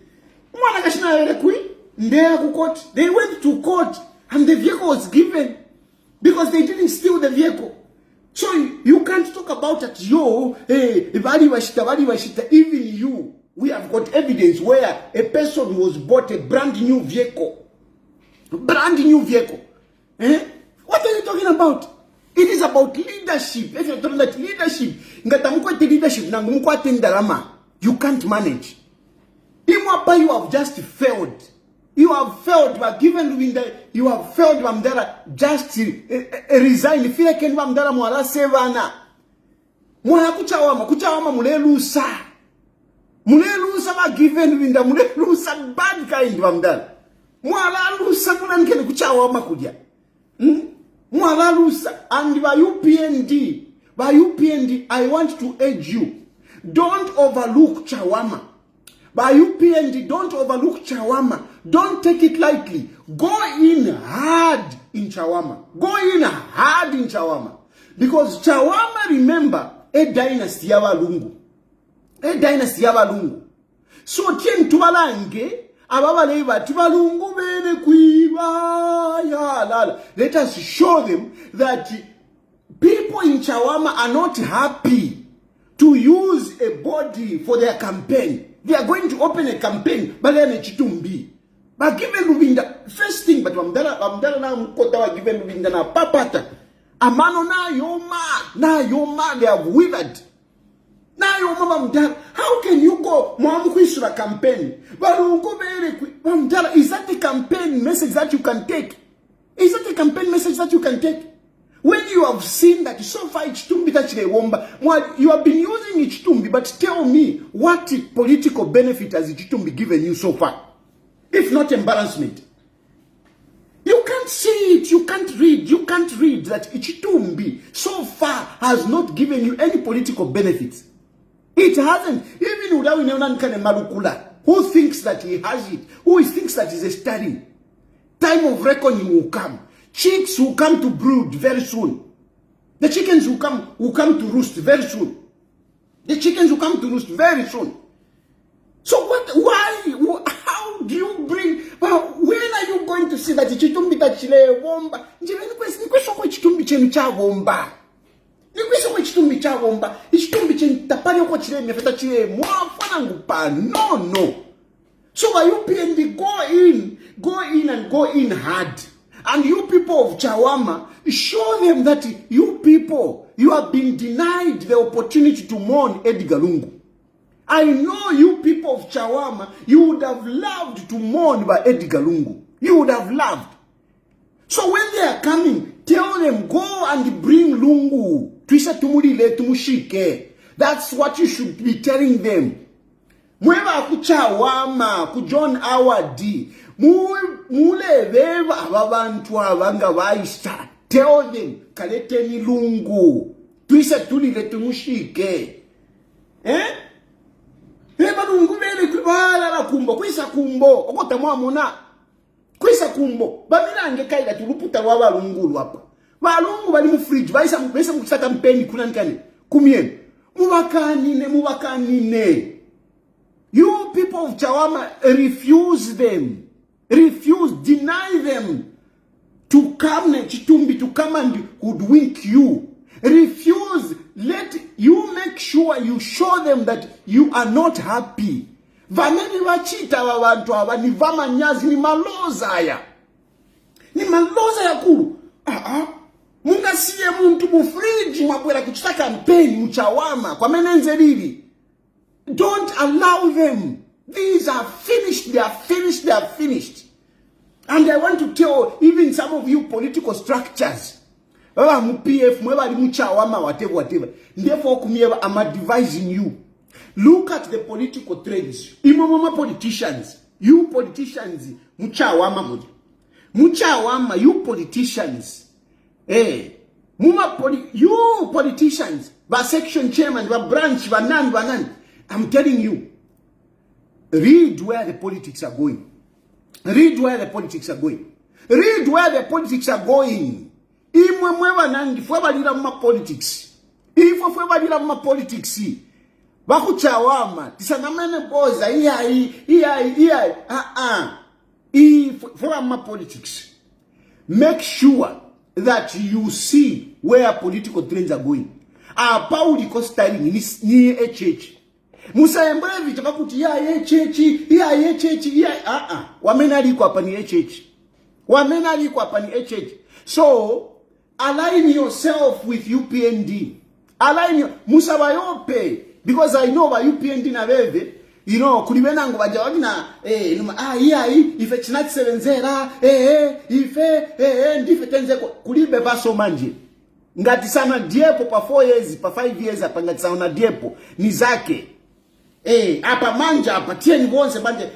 They went to court and the vehicle was given because they didn't steal the vehicle. So you can't talk about that. Even you, we have got evidence where a person was bought a brand new vehicle. What are you talking about? It is about leadership. If you're talking about leadership, you can't manage. You have just failed. You have failed. You are given you have failed. Just resign. Feel like mwala sevana. Mwana kuchawama mulelusa. Mulelusa ba given mulelusa bad kind wamdala. Mwala lusa kuna nkene kuchawama kuja. Mwala lusa. And by UPND, I want to urge you. Don't overlook Chawama. By UPND, don't overlook Chawama. Don't take it lightly. Go in hard in Chawama. Because Chawama, remember, a dynasty yaba lungu. So tien tuwalange, ababaleba tubalungu bene kuiba ya lala. Let us show them that people in Chawama are not happy to use a body for their campaign. They are going to open a campaign. But given Lubinda, first thing, but Wamdala na mkota wa given Lubinda na papata. Amano na yoma, they have withered. Na yoma Wamdala. How can you go Mwamkwishura campaign? Wamdala, is that a campaign message that you can take? When you have seen that so far Chitumbi tachile womba, you have been using Chitumbi, but tell me what political benefit has Chitumbi given you so far? If not embarrassment. You can't see it, you can't read that Chitumbi so far has not given you any political benefits. It hasn't. Even Udawi Neonankane Marukula, who thinks that he has it, who thinks that he's a studying. Time of reckoning will come. Chicks will come to brood very soon. The chickens will come to roost very soon. The chickens will come to roost very soon. So why, how do you bring, well, when are you going to see that chitumbi tachile womba? Nikweso kwa chitumbi chenu cha womba. Nikweso kwa chitumbi cha womba. Chitumbi chenu tapari kwa chile mefeta chile mwafana ngupa. No. So why you PND go in and go in hard. And you people of Chawama, show them that you people, you have been denied the opportunity to mourn Edgar Lungu. I know you people of Chawama, you would have loved to mourn by Edgar Lungu. You would have loved. So when they are coming, tell them, go and bring Lungu. Twisa tumulile tumushike. That's what you should be telling them. Mweba kuchawama, kujohn awadi. Mule veva ababantu abanga waista. Tell them, kaleteni Lungu. Twisa tulile tumushike. Eba Lungu vele kubala la kumbo. Kwisa kumbo. Okota mwana. Kwisa kumbo. Bamina angekaida tuluputa waba Lungu wapa. Balungu bali mu fridge. Baisa mukisaka mpeni kunanikane. Kumien. Mubakanine. You people of Chawama, refuse them. Deny them to come and hoodwink you. Refuse. You make sure you show them that you are not happy. Vameni wachita wabantu aba ni vama nyazi ni maloza ya. Ni maloza ya kuru. Munga siye muntu mufriji mwakwela kuchita kampeni mchawama kwa menenze lili. Don't allow them. These are finished. They are finished. And I want to tell even some of you political structures. Whatever. Therefore, I'm advising you. Look at the political trends. Politicians. You politicians. Muchawama, you politicians. You politicians. Section chairman, branch, banan. I'm telling you, read where the politics are going. Imwe mwewa nangi fwe balira mma politics. Ifo fwe balira mma politics. Bakuchawama tisanamene boza iyai. Fwe mma politics. Make sure that you see where political trends are going. Pauli ko styling ni HH. Musa embrevi takakuti ya HH. Wamena liko hapa ni HH. So align yourself with UPND. Musa bayope, because I know by UPND na bebe, you know, kulibena ngo baja wagina ife chinati 70 ndife tenze kulibe baso manje. Ngati sana diepo pa 4 years, pa 5 years hapa ngati sana diepo ni zake. Hapa manja hapa tieni bonse banje,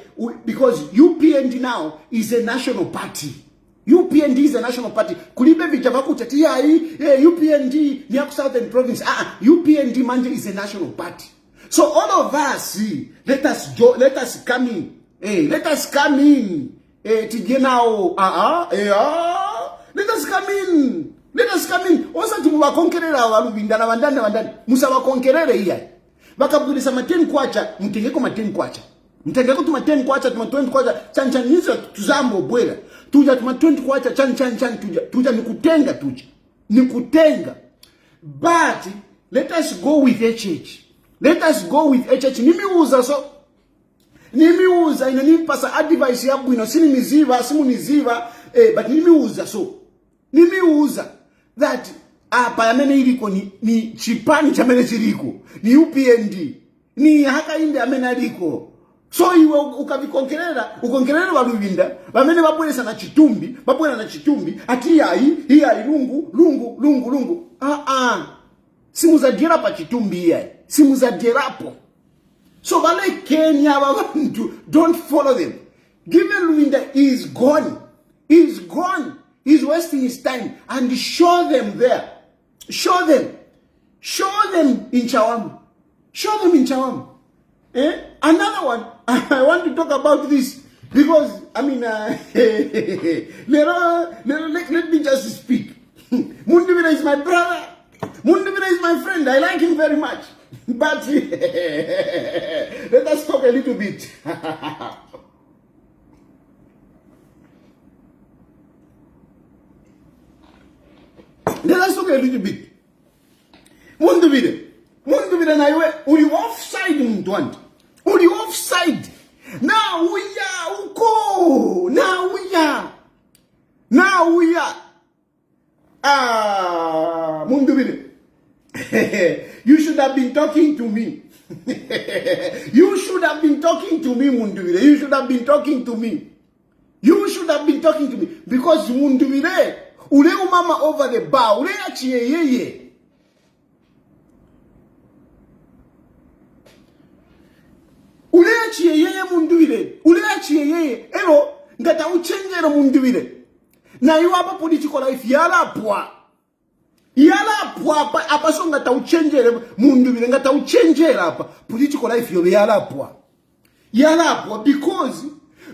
because UPND now is a national party. UPND is a national party. Kulibe vijava kutetia UPND ni ya Southern province. UPND manje is a national party. So all of us, let us come in. Let us come in. Let us come in. Osa tumuwa konkerera walubindana wandane. Musa wa konkerere iya. Baka budisa mateni kwacha, mtengeko mateni kwacha. Mtengeko tumateni kwacha, tumatweni kwacha, chanchanizo tuzambo bwela. Tuja tumatweni kwacha, chan tuja nikutenga. But let us go with HH. Nimiuza inanipasa advice yabu sini miziva, simu niziva, but nimiuza that hapa yamene iliko ni chipani chamene chiliko, ni UPND, ni haka inde yamene aliko. So iwe ukonkerera walubinda, wamene babwelesa na chitumbi, ati hii lungu. Simu za dirapo chitumbi yai. Simu za dirapo. So wale Kenya wabantu, don't follow them. Given Luwinda is gone. He's wasting his time, and show them there. Show them in Chawama. Another one, I want to talk about this because let me just speak. Mundubire is my brother. Mundubire is my friend. I like him very much. But let us talk a little bit. Let us talk a little bit. Mundubire na iwe uli offside mtwandi. Uli offside. Now we are uko. Now we are. Mundubire. You should have been talking to me. You should have been talking to me, Mundubire. You should have been talking to me. You should have been talking to me. Because Mundubire, ule umama over the bar, ule achie yeye. Ule achie yeye Mundubire. Ule achie yeye. Ero, ngata uchengero Mundubire. Na yu hapa political life yala pwa. Yala pwa apa so ngata uchengere Mundubire ngata uchengera apa political life yo yala pwa because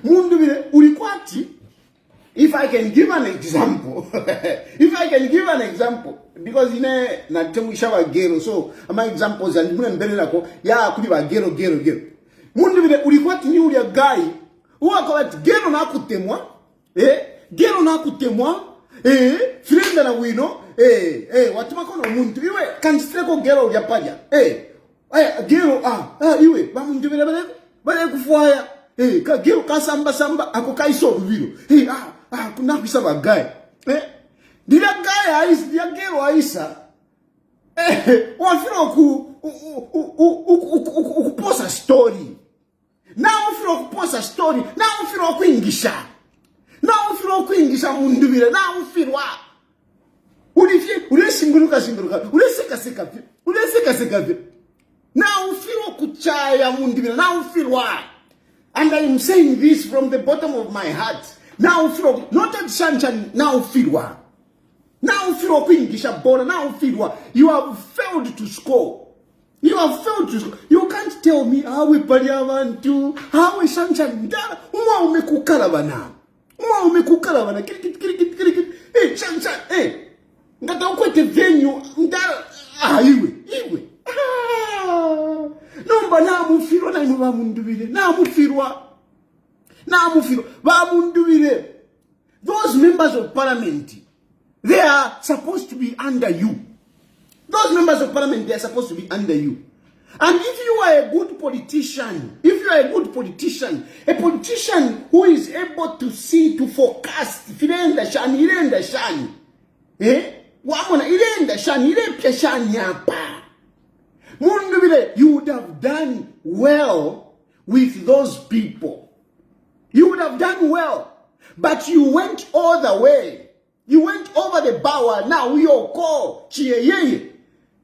Mundubire ulikwati. If I can give an example because ine na temusha wa gero, so ama examples and mune mbele nako ya kuli ba gero Mundubire ulikwati ni uli guy uwa kwa gero na kutemwa gero na kutemwa friend na wino watuma kono muntu iwe kanstreko gero ya paja gero iwe ba Mundubire bale kufuaya ka gero kasamba ako kaiso rubiro kuna kusaba guy dila guy ais dia gero aisa wafiro ku posa story na ufiro ku posa story na ufiro kuingisha Mundubire na ufirwa ule singuruka ule seka na ufiro kuchaya Mundubire na ufirwa. And I am saying this from the bottom of my heart. Now ufiro not at Shanchan now ufirwa. Now ufiro kuingisha bola now ufirwa. You have failed to score. You can't tell me how we paliavantu, how we Shanchan da umwa umekukala bana. Kirikit. Shanchan ngata ukwete venue ndara iwe. Nomba na mufirwa na inu ba Mundubire. Na mufirwa. Ba Mundubire. Those members of parliament, they are supposed to be under you. Those members of parliament, they are supposed to be under you. And if you are a good politician, a politician who is able to see, to forecast, ilenda shani. Wamona ilenda shani, ile shani hapa. Mundubire, you would have done well with those people. You would have done well. But you went all the way. You went over the bar. Now we all call chiyeye.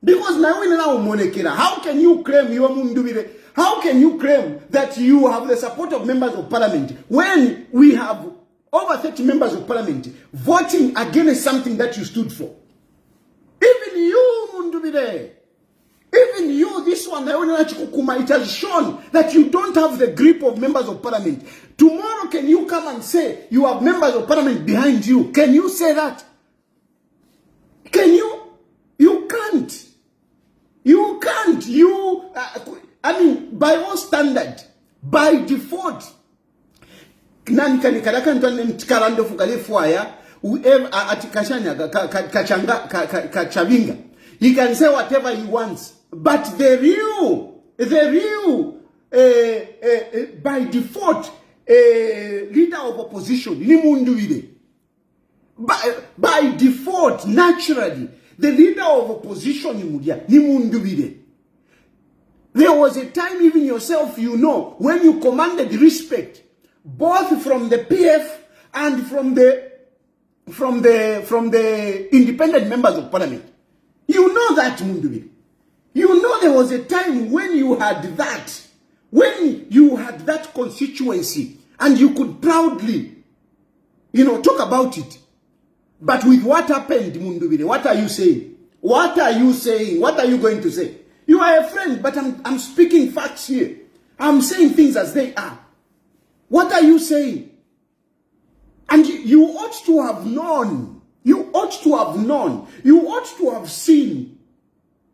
Because now we now monekera. How can you claim you are Mundubire? How can you claim that you have the support of members of parliament when we have over 30 members of parliament voting against something that you stood for? Even you, Mundubire. Even you, this one, it has shown that you don't have the grip of members of parliament. Tomorrow, can you come and say you have members of parliament behind you? Can you say that? Can you? You can't. You can't. By all standard, by default, he can say whatever he wants. But the real, by default, leader of opposition, ni Mundubire. By default, naturally, the leader of opposition ni Mundubire. There was a time, even yourself, when you commanded respect, both from the PF and from the independent members of parliament. You know that, Mundubire. You know there was a time when you had that. When you had that constituency. And you could proudly, talk about it. But with what happened, Mundubire, what are you saying? What are you saying? What are you going to say? You are a friend, but I'm speaking facts here. I'm saying things as they are. What are you saying? And you ought to have known. You ought to have known. You ought to have seen.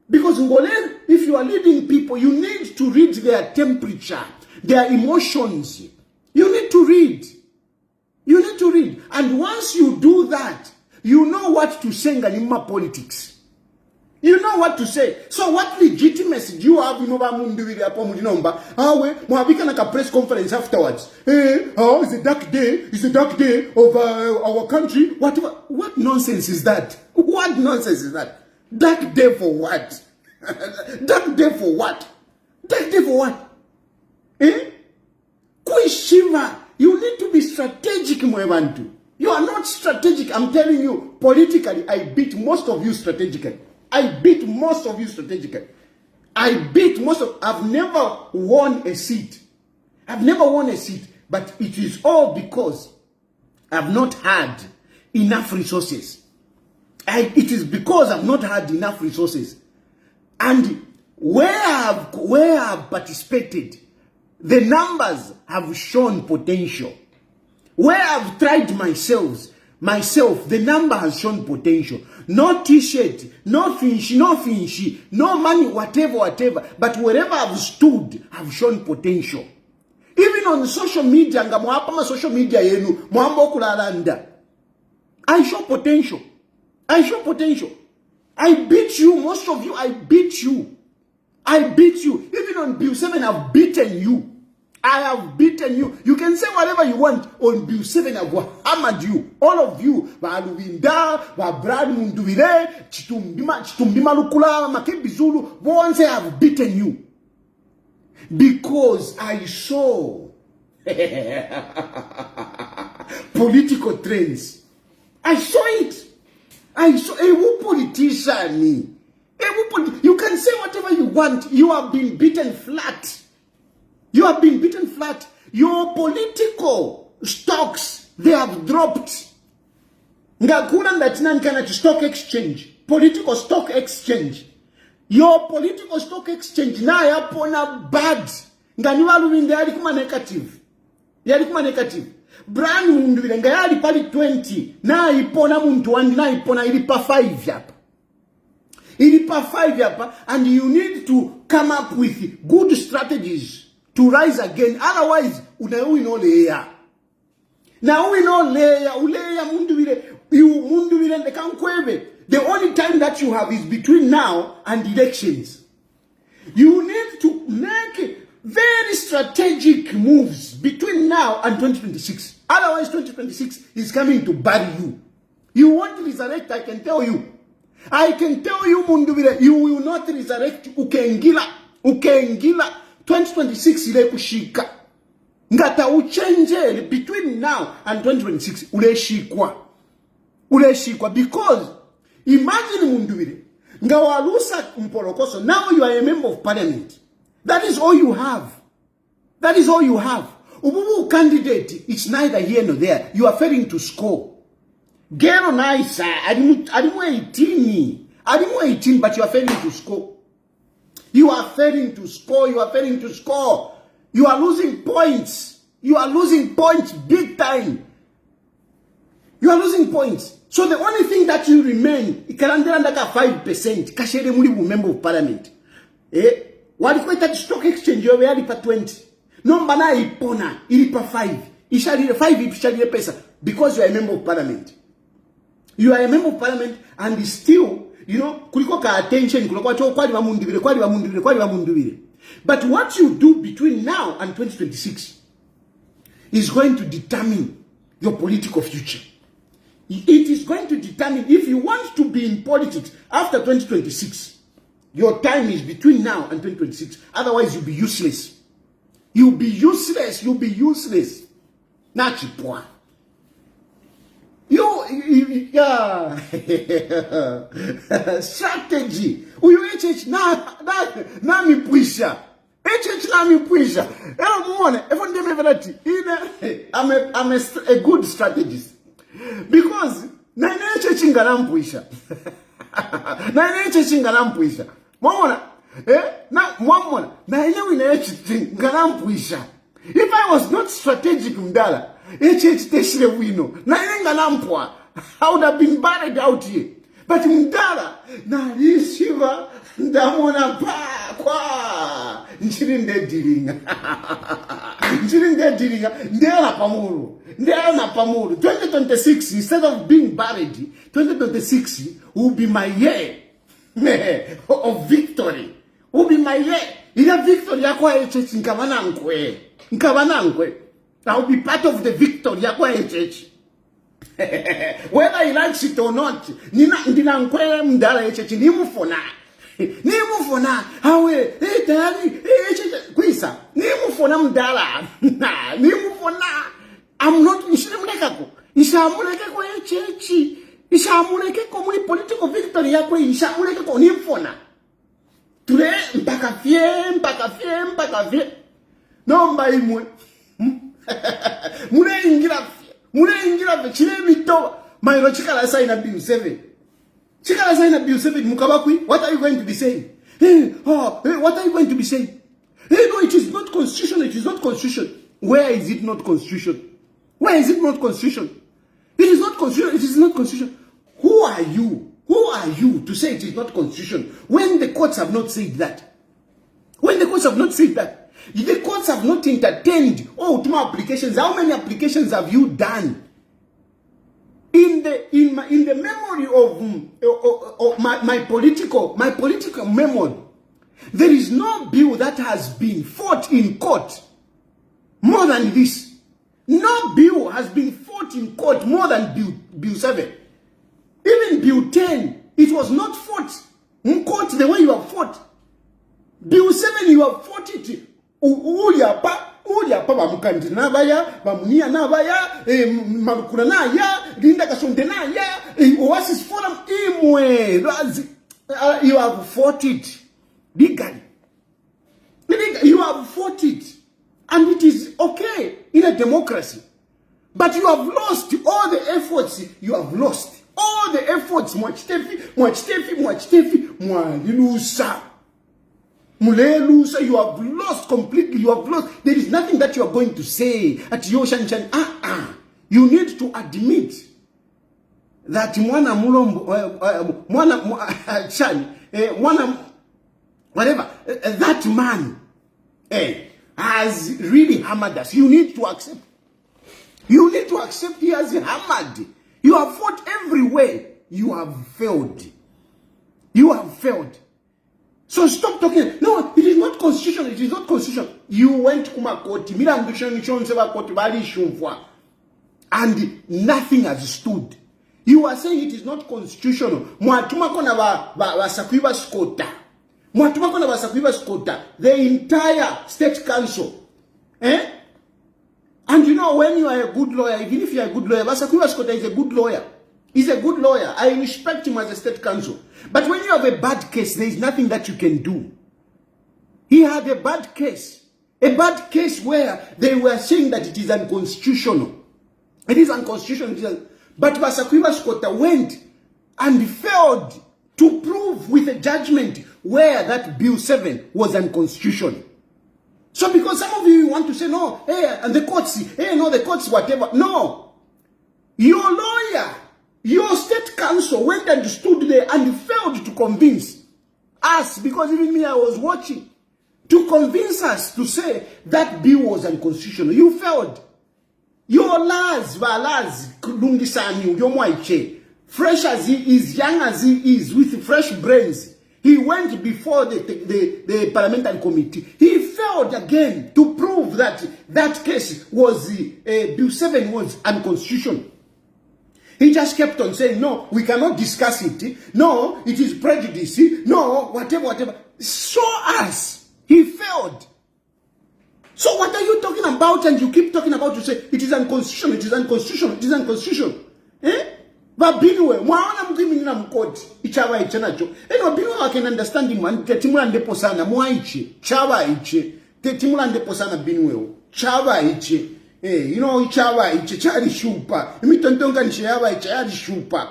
Because if you are leading people, you need to read their temperature, their emotions. You need to read. You need to read. And once you do that, you know what to say in Ganima politics. You know what to say. So what legitimacy do you have in Nova Mundu Mudinomba? Muhabika like a press conference afterwards. It's a dark day. It's a dark day of our country. What nonsense is that? What nonsense is that? Dark day for what? Dark day for what? Dark day for what? Kuishiva. You need to be strategic, Mwebantu. You are not strategic. I'm telling you, politically, I beat most of you strategically. I've never won a seat. But it is all because I've not had enough resources. It is because I've not had enough resources. And where I've participated, the numbers have shown potential. Where I've tried myself, the number has shown potential. No t-shirt, no finchy, no money, whatever. But wherever I've stood, I've shown potential. Even on social media, I show potential. I beat you, most of you, I beat you. Even on Bill 7, I've beaten you. I have beaten you. You can say whatever you want on Bill 7. I've hammered you. All of you. Once I have beaten you. Because I saw political trends. I saw it. I saw a politician. You can say whatever you want. You have been beaten flat. Your political stocks, they have dropped. Ngakuna ndatina nkana stock exchange. Political stock exchange. Your political stock exchange na yapona bad. Nganiwalu winde yali kuma negative. Brand mundu wile nga yali pali 20. Na ipona muntu wandi na ipona ilipa 5 yapa. And you need to come up with good strategies to rise again. Otherwise, uleya. Now we know uleya mundu wile ndekankwebe. The only time that you have is between now and elections. You need to make very strategic moves between now and 2026. Otherwise, 2026 is coming to bury you. You want to resurrect, I can tell you. Mundubile, you will not resurrect ukengila. 2026 ile kushika. Ngata uchenje between now and 2026 uleshikwa because imagine Mundubile ngawalusa mpolokoso. Now you are a member of parliament. That is all you have. Ububu candidate, it's neither here nor there. You are failing to score. Gero nice, adimu 18, but you are failing to score. You are losing points. Big time. You are losing points. So the only thing that you remain, ikalandera 5%, kashere muli member of parliament. Walikuwa stock exchange yowe yalipa 20. Nomba na ipona, ilipa 5. Ishalile 5 ishalile pesa because you are a member of parliament. You are a member of parliament and still, kuliko ka attention, kulikuwa cho kwali mamundubile. But what you do between now and 2026 is going to determine your political future. It is going to determine if you want to be in politics after 2026. Your time is between now and 2026. Otherwise, you'll be useless. Nachipwa. Yeah. Strategy. Uyu HH na mi puisha. HH na mi puisha. I'm a good strategist. Because na HH ngalampuisha. Mwamona, na inewe na HH ngalampuisha. If I was not strategic mdala, Church teshire wino. Na inenga nampwa. I would have been buried out here. But mdala na rishiva ndamona pa kwa nchirinde diringa. Nchirinde diringa ndela pamuru. Ndela na pamuru. 2026, instead of being buried, 2026 will be my year of victory. Will be my year. Ila victory yakwa church nkabanankwe. I will be part of the victory yakwa church. Whether he likes it or not, ndina nkwe mdala church nimufona. Hawe Tayali kwisa nimufona mdala. Nimufona. I'm not nishamulekako. Nishamulekako church. Nishamulekako muri political victory yakwe nishamulekako nimufona. Tule mpaka fie. Nomba imwe. Mule ingira chile mito. Mairo chikala sign bill 7. Chikala sign bill 7 mukabakwi. What are you going to be saying? What are you going to be saying? No, it is not constitution. It is not constitution. Where is it not constitution? Where is it not constitution? It is not constitution. It is not constitution. Who are you? Who are you to say it is not constitution when the courts have not said that? When the courts have not said that, the courts have not entertained ultima applications. How many applications have you done? In the memory of my political memory, there is no bill that has been fought in court more than this. No bill has been fought in court more than bill 7. Even bill 10, it was not fought in court the way you have fought. Bill 7, you have fought it. Uliapa bamukandi nabaya, bamunia nabaya, marukuna naya, linda kasonde naya, Oasis Forum imwe. You have fought it legally. You have fought it, and it is okay in a democracy. But you have lost all the efforts. You have lost all the efforts. Mwalilusa. Mulelusa, you have lost completely. You have lost. There is nothing that you are going to say at Yoshanchan. You need to admit that that man has really hammered us. You need to accept. You need to accept he has hammered. You have fought everywhere. You have failed. You have failed. So stop talking. No, it is not constitution. It is not constitution. You went kumakoti. And nothing has stood. You are saying it is not constitutional. The entire state council. And you know, when you are a good lawyer, even if you are a good lawyer, Basakwiwa Skota is a good lawyer. He's a good lawyer. I respect him as a state council. But when you have a bad case, there is nothing that you can do. He had a bad case. A bad case where they were saying that it is unconstitutional. It is unconstitutional. But Basakwiwa Skota went and failed to prove with a judgment where that Bill 7 was unconstitutional. So because some of you want to say, no, and the courts, no, the courts, whatever. No. Your lawyer, your state council went and stood there and failed to convince us, because even me, I was watching, to convince us to say that bill was unconstitutional. You failed. Your laws, fresh as he is, young as he is, with fresh brains, he went before the parliamentary committee. He failed again to prove that that case was, Bill 7 was unconstitutional. He just kept on saying, no, we cannot discuss it. No, it is prejudice. No, whatever. Show us. He failed. So what are you talking about? And you keep talking about, you say, it is unconstitutional, it is unconstitutional, it is unconstitutional. Babinwe, mwaona mkimi nina mkoti, ichawa iche nacho. Babinwe wake understand him, tetimula ndepo sana, mwaiche, chawa iche, tetimula ndepo sana binwe, chawa iche. You know, chawa iche, chari shupa. Mitontonga nishe yawa iche, yadi shupa.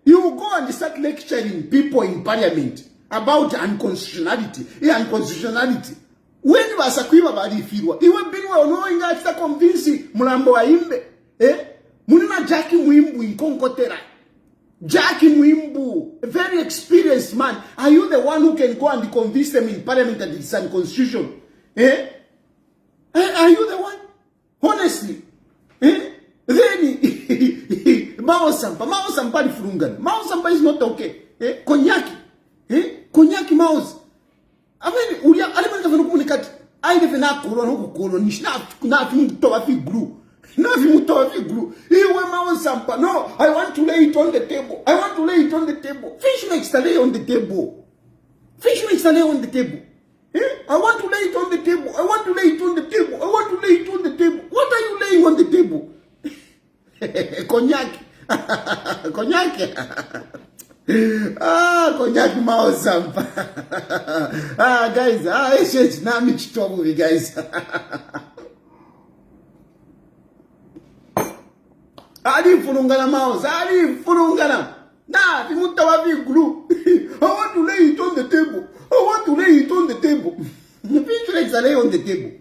You go and start lecturing people in parliament about unconstitutionality. Unconstitutionality. when basakwiba balifirwa iwe binwa onoinga achita convince mulambo wa imbe munina Jackie Mwimbu inkonkotera. Jackie Mwimbu, a very experienced man. Are you the one who can go and convince them in parliament that it's a constitution? Are you the one? Honestly. Then Mao Sampa Furungan. Mao Sampa is not okay. Konyaki. Konyaki Maos. I mean, we are elements of an communicate. I never know Colon, nothing to a glue. Nothing to a glue. No, I want to lay it on the table. I want to lay it on the table. Fish makes the lay on the table. Fish makes the lay on the table. I want to lay it on the table. I want to lay it on the table. I want to lay it on the table. What are you laying on the table? Cognac. Cognac. Cognac Mao Sampa. Guys, it's not much trouble, guys. Ali furungana mouse, Ali furungana. Nah, Timutawavi glue. I want to lay it on the table. I want to lay it on the table. Fish legs are lay on the table.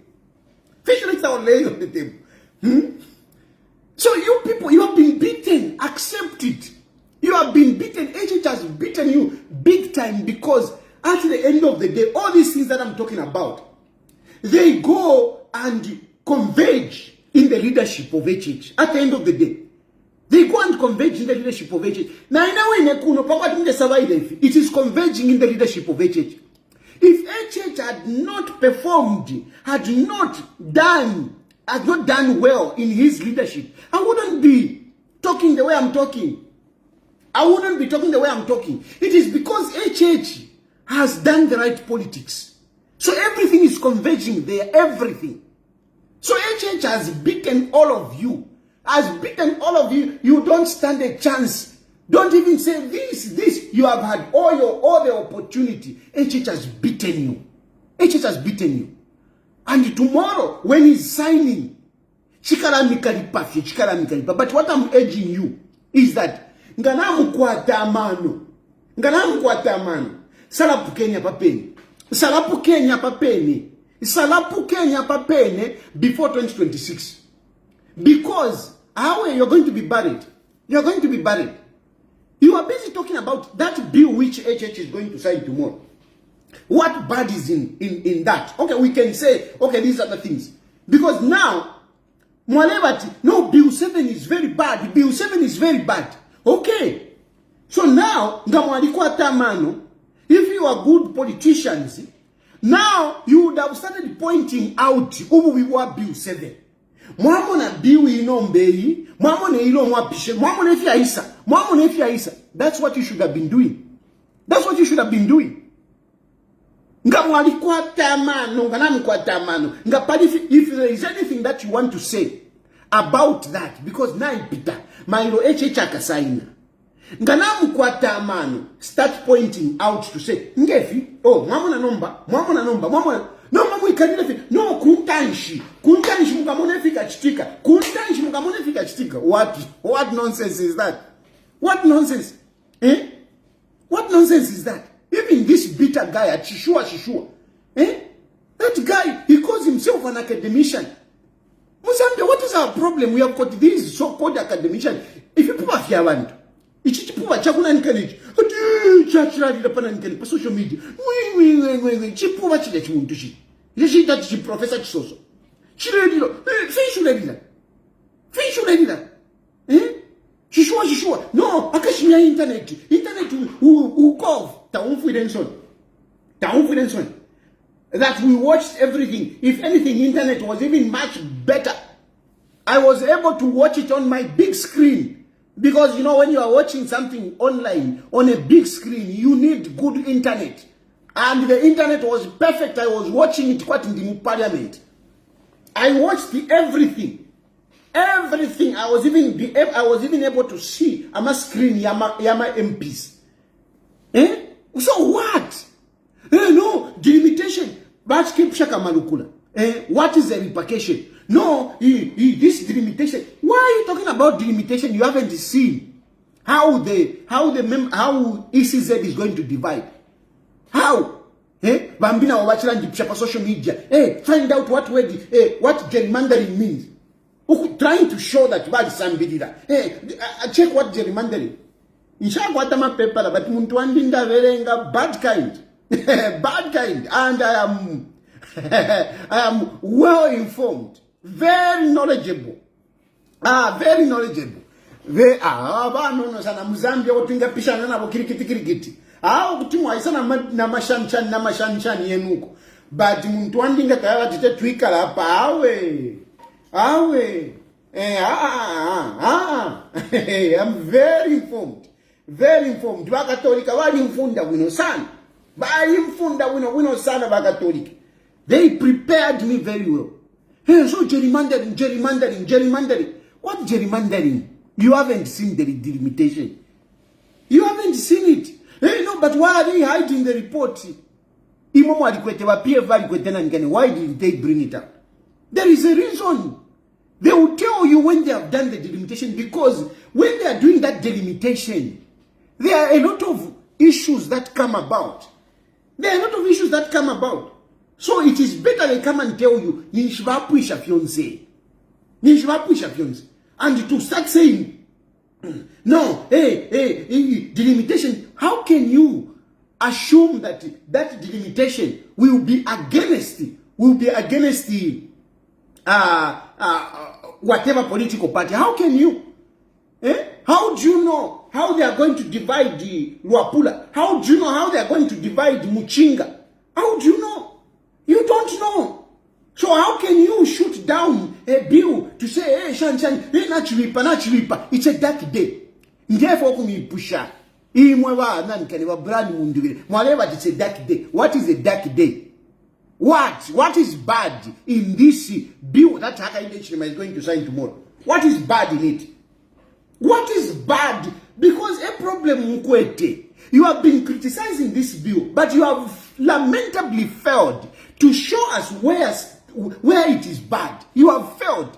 Fish legs are lay on the table. So you people, you have been beaten. Accept it. You have been beaten. HH has beaten you big time because at the end of the day, all these things that I'm talking about, they go and converge in the leadership of HH. At the end of the day, they go and converge in the leadership of HH. Now, it is converging in the leadership of HH. If HH had not performed, had not done well in his leadership, I wouldn't be talking the way I'm talking. I wouldn't be talking the way I'm talking. It is because HH has done the right politics. So everything is converging there, everything. So HH has beaten all of you. Has beaten all of you. You don't stand a chance. Don't even say this. You have had all the opportunity. HH has beaten you. HH has beaten you. And tomorrow, when he's signing, but what I'm urging you is that nganamu kwata mano. Salapu Kenya papeni before 2026. Because how you're going to be buried. You're going to be buried. You are busy talking about that bill which HH is going to sign tomorrow. What bad is in that? Okay, we can say, okay, these are the things. Because now, no, Bill 7 is very bad. Bill 7 is very bad. Okay. So now, if you are good politicians, now you would have started pointing out Bill 7. Mwamona Bill inombei, mwamona ilo mwapishe, mwamona efia isa. That's what you should have been doing. That's what you should have been doing. If there is anything that you want to say about that, because now Peter, Mailo HH akasaina. Start pointing out to say, Ngefi, oh, mwamona nomba. No, mamu ikadile no, kuntanshi mukamone fika chitika. What nonsense is that? What nonsense? What nonsense is that? Even this bitter guy at Shishua. That guy, he calls himself an academician. Muzambe, what is our problem? We have got these so-called academicians. If you put here one, it's people chakuna encourage. Social media. Chipuva chilechimuntushi. Yeshi that she professor chisoso. Chiledilo. Fish Shishua. No, akashimia internet. Internet who call taunfudenson. That we watched everything. If anything, internet was even much better. I was able to watch it on my big screen. Because, when you are watching something online on a big screen, you need good internet. And the internet was perfect. I was watching it quite in the parliament. I watched everything. Everything. I was even able to see on my screen Yama MPs. So what? No, delimitation. What is the repercussion? No, this delimitation. Why are you talking about delimitation? You haven't seen how ECZ is going to divide. How? Bambina wabachira pa social media. Find out what word, what gerrymandering means. Trying to show that bad somebody that. Check what gerrymandering. Inshakwata mapepa but muntu andinda verenga bad kind. Bad kind. And I am well informed, very knowledgeable. Very knowledgeable. No sana Mzambia wotinga pishana nabo kirikiti. Kuti mwaisana na mashanchani yenuko. But muntu andinga kaya tite twikala hapa awe. I'm very informed. Very informed. Bakatolika wali mfunda wino sana. Bali mfunda wino sana bakatolika. They prepared me very well. So gerrymandering. What gerrymandering? You haven't seen the delimitation. You haven't seen it. No, but why are they hiding the report? Why did they bring it up? There is a reason. They will tell you when they have done the delimitation, because when they are doing that delimitation, there are a lot of issues that come about. So it is better they come and tell you, and to start saying, no, delimitation. How can you assume that delimitation will be against the whatever political party? How can you? How do you know how they are going to divide the Luapula? How do you know how they are going to divide Muchinga? How do you know? You don't know. So how can you shoot down a bill to say, hey, Shan, nachilipa. It's a dark day. Therefore, kumipusha. It's a dark day. What is a dark day? What is bad in this bill that Hakainde Chilima is going to sign tomorrow? What is bad in it? What is bad? Because a problem Mukwete. You have been criticizing this bill, but you have lamentably failed to show us where it is bad. You have failed.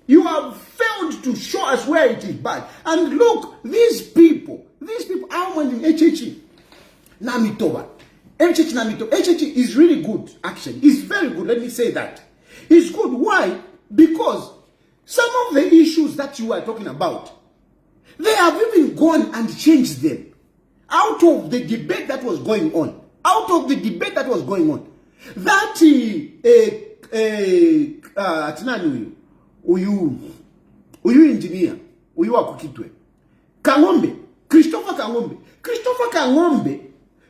You have failed to show us where it is bad. And look, these people, how many HH Namitoba. HH is really good, actually. It's very good, let me say that. It's good. Why? Because some of the issues that you are talking about, they have even gone and changed them. Out of the debate that was going on. That uyu engineer, uyu wakukitwe. Christopher Kangombe,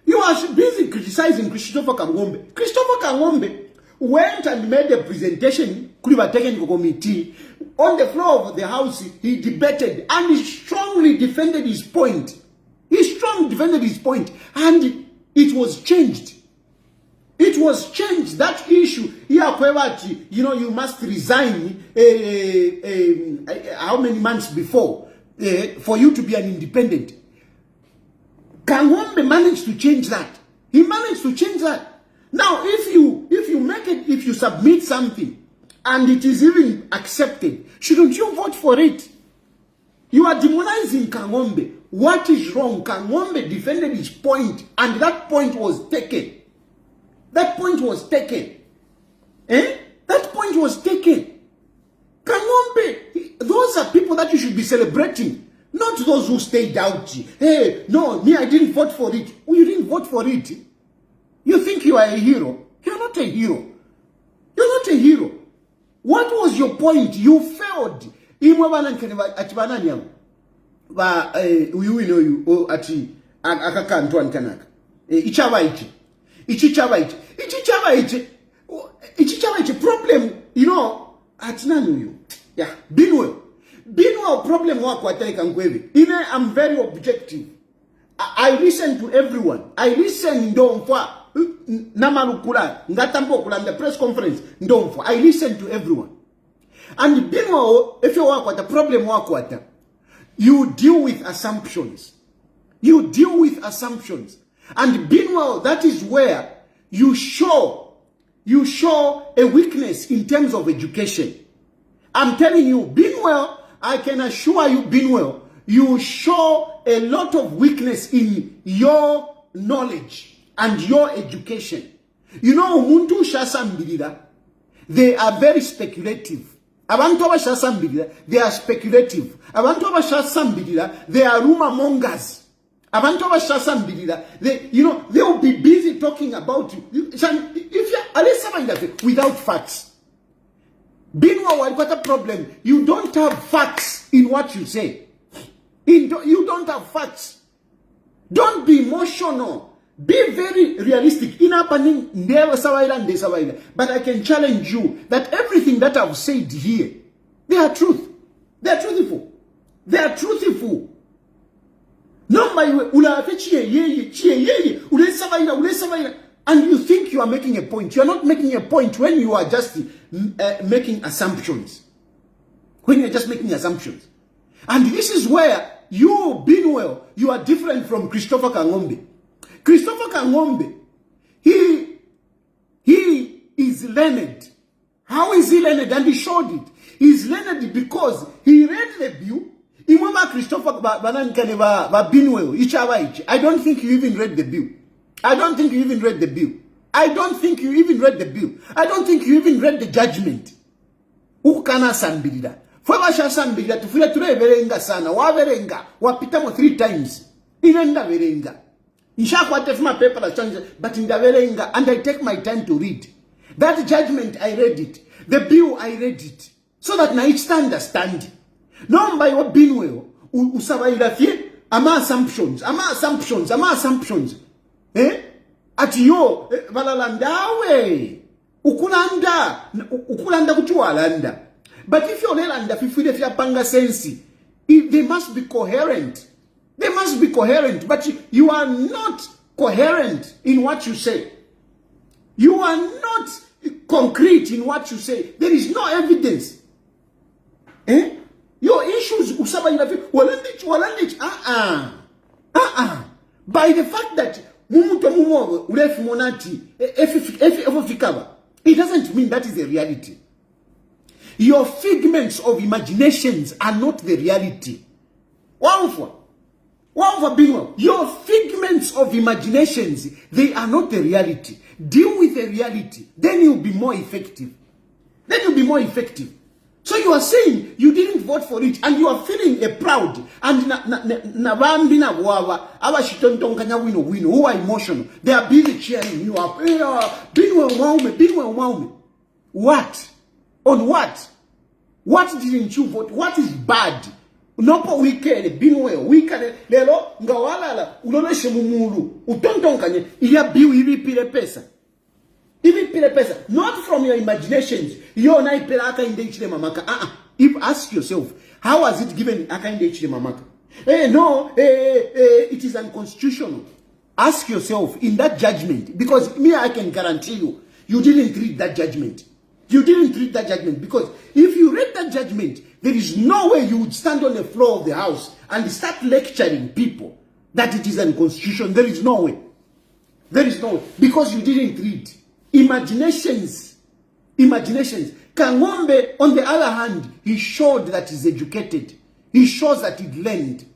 you are busy criticizing Christopher Kangombe. Christopher Kangombe went and made a presentation technical committee on the floor of the house. He debated and he strongly defended his point. And it was changed. That issue. You must resign how many months before for you to be an independent. Kangombe managed to change that. He managed to change that. Now, if you submit something and it is even accepted, shouldn't you vote for it? You are demonizing Kangombe. What is wrong? Kangombe defended his point, and that point was taken. That point was taken. Kangombe, those are people that you should be celebrating, not those who stayed out. Hey, no, me, I didn't vote for it. Oh, you didn't vote for it. You think you are a hero? You're not a hero. What was your point? You failed. Problem, Binwell problem wako ateka nkwevi. I'm very objective. I listen to everyone. I listen ndomfwa namalukula ngatambo kula the press conference ndomfwa. I listen to everyone. And Binwell, if you work with the problem wako ata, you deal with assumptions. And Binwell, that is where you show a weakness in terms of education. I'm telling you, Binwell, I can assure you, Binwell, you show a lot of weakness in your knowledge. and your education. You know, umuntu ushasambirira, they are very speculative. Abantu abashasambirira, they are speculative. Abantu abashasambirira, they are rumor mongers. Abantu abashasambirira, they, you know, they will be busy talking about you. If you without facts. Binwa what a problem. You don't have facts in what you say. You don't have facts. Don't be emotional. Be very realistic. But I can challenge you that everything that I've said here, they are truth. They are truthful. They are truthful. And you think you are making a point. You are not making a point when you are just making assumptions. When you are just making assumptions. And this is where you, Binwell, you are different from Christopher Kangombe. Christopher Kangombe, he is learned. How is he learned? And he showed it. He's learned because he read the bill. Remember Christopher Binwell, I don't think you even read the bill. I don't think you even read the bill. I don't think you even read the bill. I don't think you even read the judgment. Ukana sambirida. Fwabasha sambirida tufile ture verenga sana. Wa verenga. Wapitamo 3 times. Inenda verenga. Nshakwa tefuma paper la change. But inda verenga. And I take my time to read. That judgment, I read it. The bill, I read it. So that na each understand. No mba yo binweo. Usabaila fie. Ama assumptions. Ati yo balalandawe ukulanda kuchwalanda. But if you're lelanda fifide fya panga sensi, they must be coherent. They must be coherent. But you are not coherent in what you say. You are not concrete in what you say. There is no evidence. Your issues usaba inafi walandich by the fact that it doesn't mean that is the reality. Your figments of imaginations are not the reality. Your figments of imaginations, they are not the reality. Deal with the reality. Then you'll be more effective. So you are saying you didn't vote for it and you are feeling proud and who are emotional. They are busy cheering you up. What? On what? What didn't you vote? What is bad? Nopo wicked, binwell, wicked, lelo, ngawala, uloneshe mumulu, utontonkanye, iya biu ibi pile pesa. Not from your imaginations. You're not aka in the mamaka. If ask yourself, how was it given aka in the mamaka? It is unconstitutional. Ask yourself in that judgment, because me, I can guarantee you, you didn't read that judgment. Because if you read that judgment, there is no way you would stand on the floor of the house and start lecturing people that it is unconstitutional. There is no way. Because you didn't read. Imaginations. Kangombe, on the other hand, he showed that he's educated. He shows that he learned.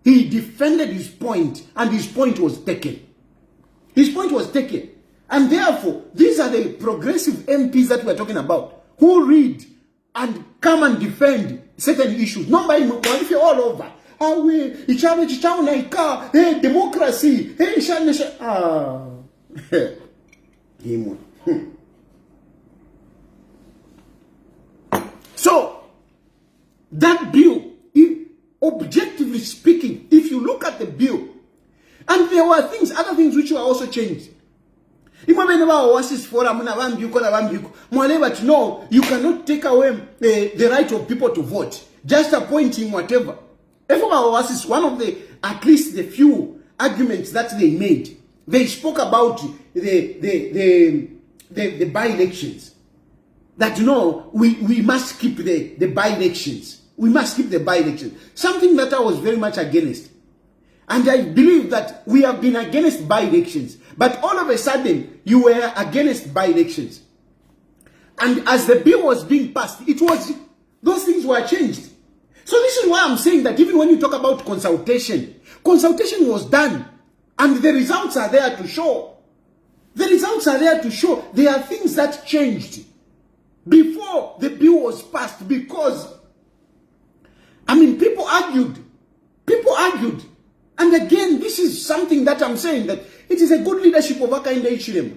He defended his point, and his point was taken. And therefore, these are the progressive MPs that we're talking about, who read and come and defend certain issues. Not by if you're all over. Democracy. So, that bill, objectively speaking, if you look at the bill, and there were other things which were also changed. No, you cannot take away the right of people to vote. Just appointing whatever. One of the, at least the few arguments that they made. They spoke about the by-elections. That we must keep the by-elections. We must keep the by-elections. Something that I was very much against. And I believe that we have been against by-elections. But all of a sudden, you were against by-elections. And as the bill was being passed, those things were changed. So this is why I'm saying that even when you talk about consultation was done. And the results are there to show. The results are there to show there are things that changed before the bill was passed, because, I mean, people argued. And again, this is something that I'm saying, that it is a good leadership of Hakainde Hichilema.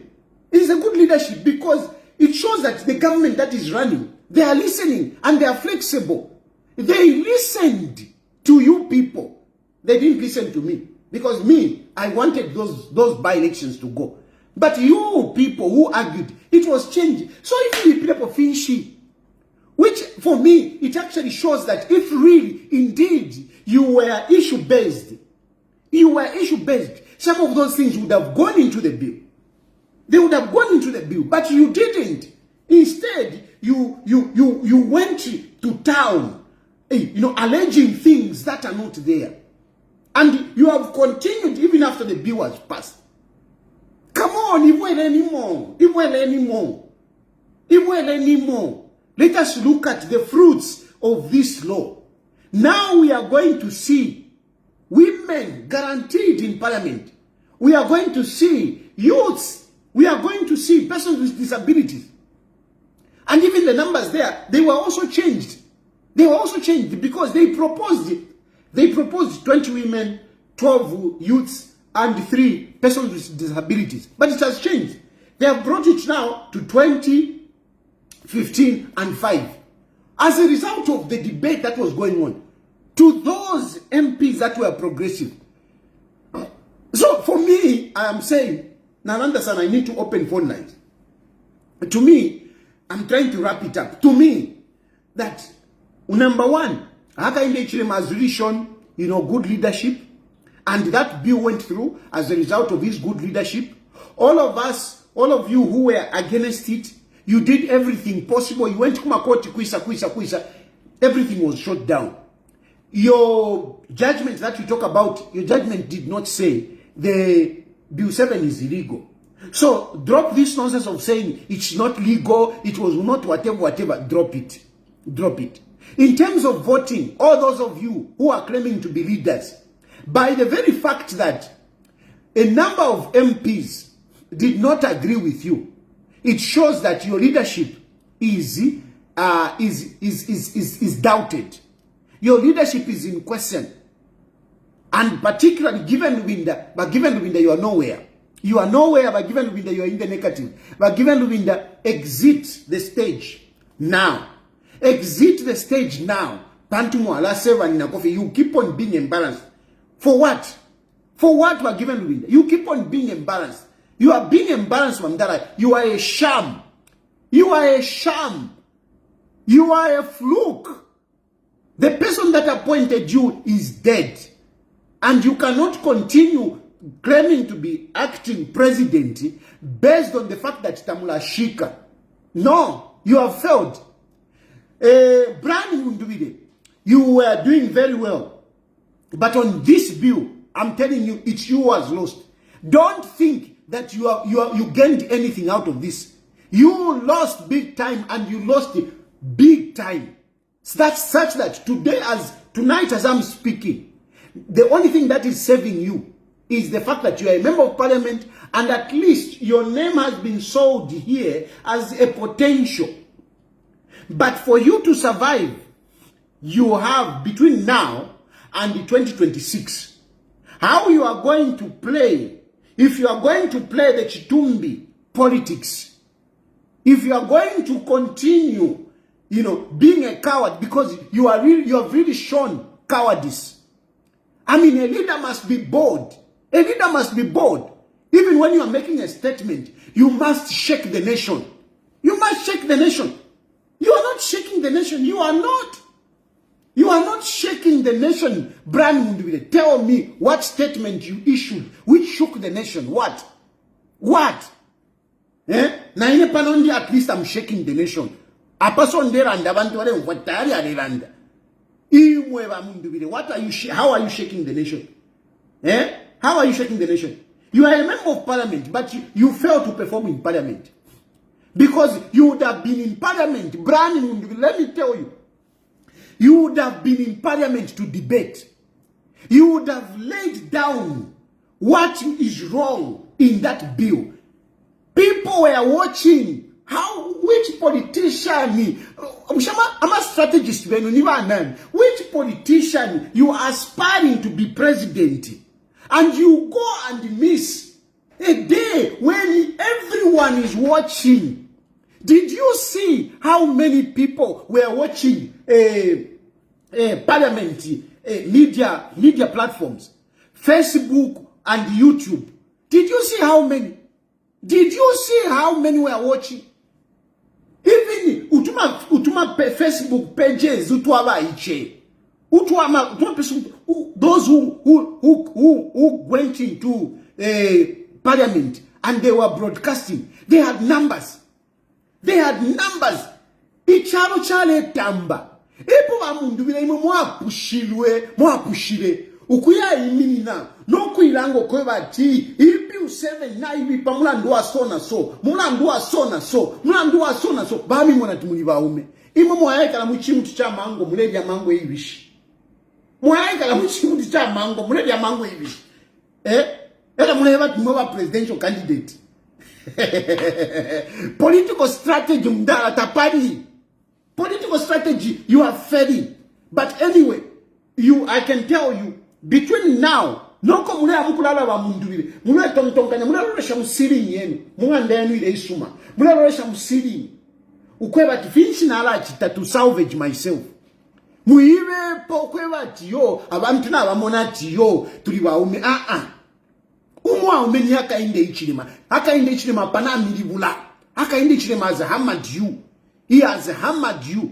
It is a good leadership because it shows that the government that is running, they are listening and they are flexible. They listened to you people. They didn't listen to me, because me, I wanted those by-elections to go. But you people who argued, it was changed. So if you play for Finchi, which for me, it actually shows that if really, indeed, you were issue-based, some of those things would have gone into the bill. They would have gone into the bill, but you didn't. Instead, you went to town, alleging things that are not there. And you have continued even after the bill was passed. Come on, if we're anymore. Let us look at the fruits of this law. Now we are going to see women guaranteed in parliament. We are going to see youths. We are going to see persons with disabilities. And even the numbers there, they were also changed. They were also changed because they proposed it. They proposed 20 women, 12 youths, and 3 persons with disabilities. But it has changed. They have brought it now to 20, 15, and 5. As a result of the debate that was going on, to those MPs that were progressive. So for me, I am saying, Nalanda-san, I need to open phone lines. To me, I'm trying to wrap it up. To me, that number one, Hakainde Hichilema has really shown, good leadership, and that bill went through as a result of his good leadership. All of us, all of you who were against it, you did everything possible. You went to Makoti, Kwisa. Everything was shut down. Your judgment that you talk about, your judgment did not say the Bill 7 is illegal. So drop this nonsense of saying it's not legal, it was not whatever. Drop it. In terms of voting, all those of you who are claiming to be leaders, by the very fact that a number of MPs did not agree with you, it shows that your leadership is doubted. Your leadership is in question. And particularly given Lubinda, you are nowhere. You are nowhere, but given Lubinda, you are in the negative. But given Lubinda, exit the stage now. Exit the stage now. You keep on being embarrassed. For what? For what were given Lubinda? You keep on being embarrassed. You are being embarrassed, Mandara. You are a sham. You are a sham. You are a fluke. The person that appointed you is dead. And you cannot continue claiming to be acting president based on the fact that Tamula Shika. No, you have failed. Brian Mundubide, you were doing very well. But on this bill, I'm telling you, it's you who has lost. Don't think that you gained anything out of this. You lost big time, and you lost big time. That's such that tonight as I'm speaking, the only thing that is saving you is the fact that you are a member of parliament, and at least your name has been sold here as a potential. But for you to survive, you have between now and 2026. How you are going to play, if you are going to play the Chitumbi politics, if you are going to continue, being a coward, because you have really shown cowardice. I mean, a leader must be bold. A leader must be bold. Even when you are making a statement, you must shake the nation. You must shake the nation. You are not shaking the nation. You are not. You are not shaking the nation. Brian Mundubile, tell me what statement you issued which shook the nation. What? Na ine panondi, at least I'm shaking the nation. A person there and abantu wale mfatari aliranda. What are you? How are you shaking the nation? How are you shaking the nation? You are a member of parliament, but you fail to perform in parliament. Because you would have been in parliament, Brian, let me tell you, you would have been in parliament to debate. You would have laid down what is wrong in that bill. People were watching which politician, I'm a strategist, which politician you are aspiring to be president, and you go and miss a day when everyone is watching. Did you see how many people were watching parliament media platforms, Facebook and YouTube? Did you see how many? Did you see how many were watching? Even utuma Facebook pages utwaba iche. Those who went into parliament and they were broadcasting, they had numbers. They had numbers. Icharo chale tamba. Epo amundu bila imo mwapushile. Ukuya imini na. Noku ilango kweba ti. Ipi useme na ibi pa mulanduwa sona so. Mulanduwa sona so. Mulanduwa sona so. Bami mwana tumuli baume. Imo mwaeka la mchimuti cha mango. Muledi ya mango ibishi. Mwaeka la mchimuti cha mango. Muledi ya mango ibishi. Ela muleba tumoba presidential candidate. Political strategy mdala tapari. Political strategy, you are failing. But anyway, I can tell you, between now, noko mule amukulala wa munduwile, mule tongtongkanya, mule roresha musiri yenu, mule ndenu ile isuma, mule roresha musiri. Ukweba tifinshi na ala chita to salvage myself. Muive po ukweba tiyo, abantu na wamona tiyo, tuliwa ume, Umwa umeni haka inde ichilema. Haka inde ichilema pana milibula. Haka inde ichilema has hammered you. He has hammered you.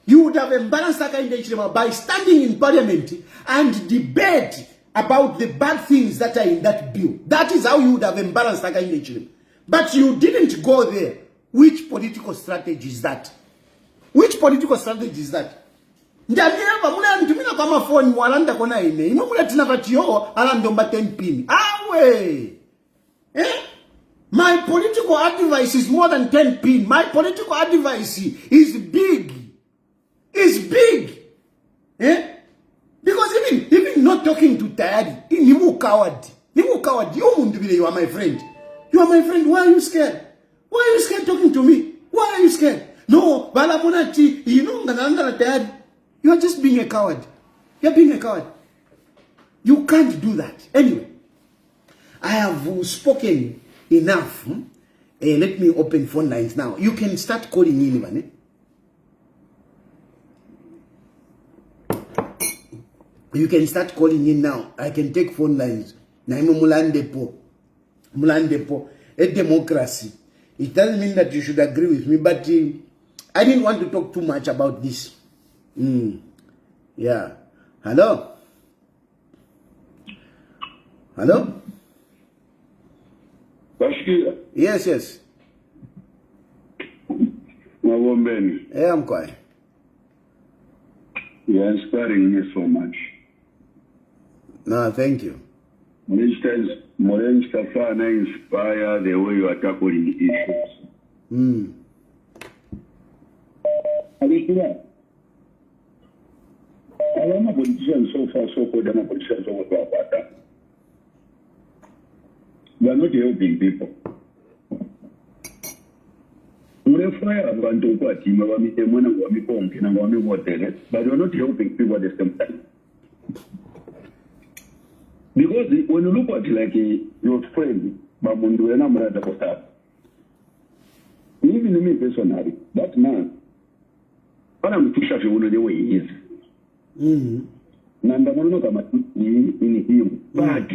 You would have embarrassed haka inde ichilema by standing in parliament and debate about the bad things that are in that bill. That is how you would have embarrassed haka inde ichilema. But you didn't go there. Which political strategy is that? Which political strategy is that? Ndamieva muna ntumina kama phone mwalanda kona ine. Imo muna tinavati yo alandomba 10 pin. Awe! My political advice is more than 10 pin. My political advice is big. It's big. Because even not talking to Tayali, nimu coward. Nimu coward. You are my friend. You are my friend. Why are you scared? Why are you scared talking to me? Why are you scared? No, bala monati, you know ngananda Tayali. You are just being a coward. You are being a coward. You can't do that. Anyway, I have spoken enough. Let me open phone lines now. You can start calling in, Ivan. You can start calling in now. I can take phone lines. Naimo Mulandepo. Mulandepo. A democracy. It doesn't mean that you should agree with me, but I didn't want to talk too much about this. Yeah. Hello? Hello? Yes. Yeah, I'm quiet. You're inspiring me so much. No, thank you. Moren Stefana inspire the way you are tackling issues. I am a politician so far, so good, I'm a politician so good. We are not helping people. But we are not helping people at the same time. Because when you look at it like your friend, even me personally, that man, I am too sure the way he is. In him, but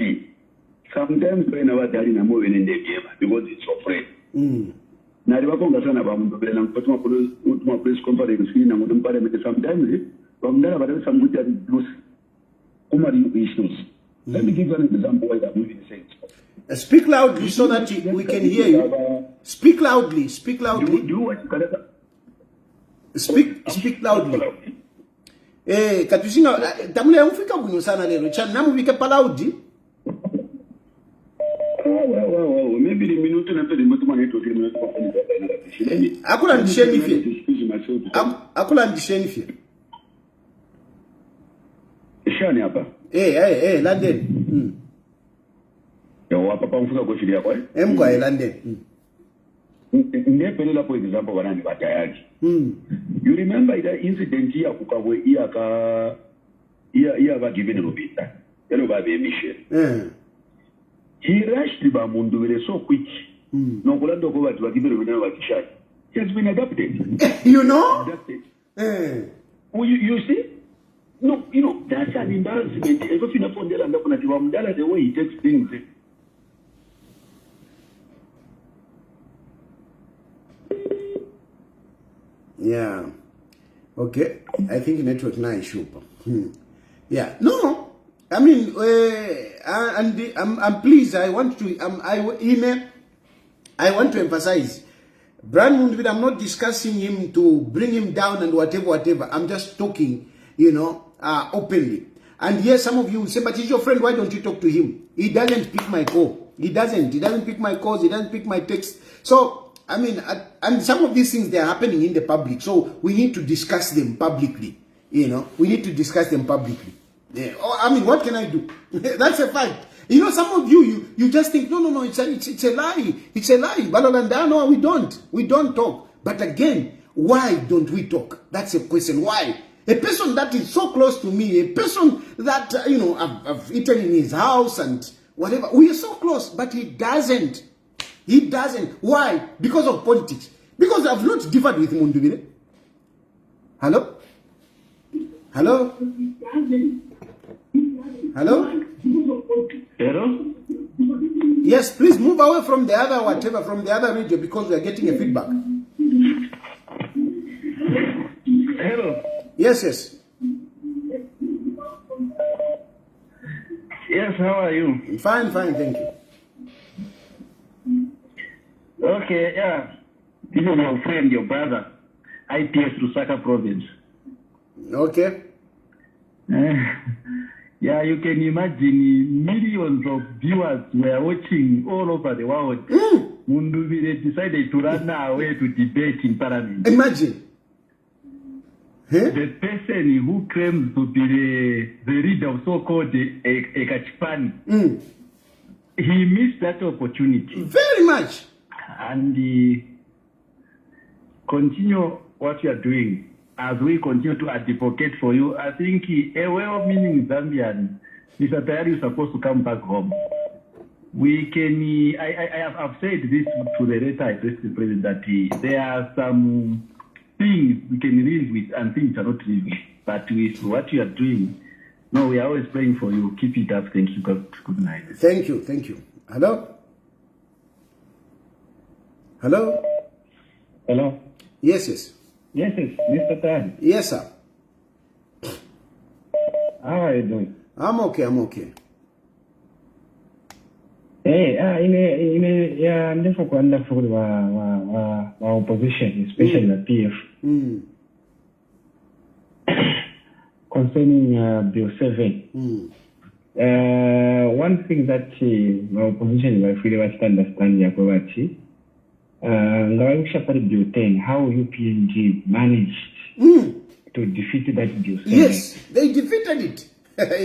sometimes when I was telling him moving in the game because it's so afraid. Now the Wakonga sana ba mtu bela nkotuma press conference na mtu mpare mete sometimes wamdala badala some good news kumari issues. Let me give you an example why I'm moving saying. Speak loudly so that we can hear you. Speak loudly. Speak loudly. Speak loudly. Katushinga tamule umfika bunyo sana lero. Chana namu vike palaudi. Maybe the minute na pedi mtu mwana yetu kile mwana akula ndisheni fie. Akula ndisheni fie. Shani hapa. London. Yo hapa pa mfuka kwa chini yako Mkwa London. Nepelela for example vanani vatayali. You remember the incident here kukabwe iya given Robita. Yellow baby Michelle. He rushed the Bamundu so quick. No Kulando go to given Robita shot. He has been adopted. You know? Adopted. You see? No, you know, that's an embarrassment. Everything upon the land upon the way he takes things. Yeah. Okay. I think network now is super. Yeah. No. I mean, I'm pleased. I want to. I want to emphasize. Brian Mundubile, I'm not discussing him to bring him down and whatever. I'm just talking, openly. And yes, some of you will say, but he's your friend. Why don't you talk to him? He doesn't pick my call. He doesn't pick my calls. He doesn't pick my text. So, I mean, and some of these things, they're happening in the public. So we need to discuss them publicly. We need to discuss them publicly. Yeah. I mean, what can I do? That's a fact. Some of you just think, no, it's a lie. It's a lie. Balolanda, no, we don't. We don't talk. But again, why don't we talk? That's a question. Why? A person that is so close to me, a person that, I've eaten in his house and whatever. We are so close, but he doesn't. He doesn't. Why? Because of politics. Because I've not differed with Mundubile. Hello? Hello? Hello? Hello? Yes, please move away from the other from the other radio because we are getting a feedback. Hello? Yes. Yes, how are you? Fine, thank you. Okay, yeah. This is your friend, your brother, IPS Lusaka province. Okay. Yeah, you can imagine millions of viewers were watching all over the world. Mundubile decided to run away to debate in parliament. Imagine. The person who claims to be the leader of so-called Ekachipani, he missed that opportunity. Very much. And continue what you are doing. As we continue to advocate for you, I think a well-meaning Zambian, Mr. Tayali is supposed to come back home. We can, I've said this to the letter I addressed the president that there are some things we can live with and things are not live with. But with what you are doing, no, we are always praying for you. Keep it up. Thank you. Good night. Thank you. Hello? Hello? Hello? Yes. Yes, Mr. Tan. Yes, sir. How are you doing? I'm okay. Hey, ndifo kuanda for wa opposition, especially the PF. Concerning Bill 7. One thing that my opposition will really want to understand, Yakovachi, Bill 10, how UPNG managed to defeat that Bill 7. Yes, they defeated it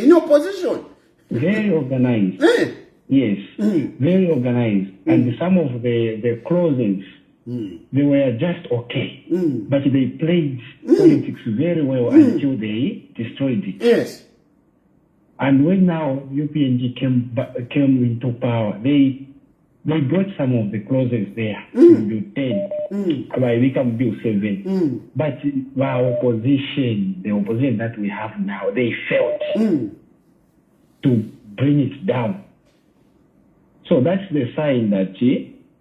in opposition. Very organized. Yes, very organized. And some of the clauses, they were just okay. But they played politics very well until they destroyed it. Yes. And when now UPNG came into power, they brought some of the clauses there to Bill 10, by become Bill 7. But our opposition, the opposition that we have now, they failed to bring it down. So that's the sign that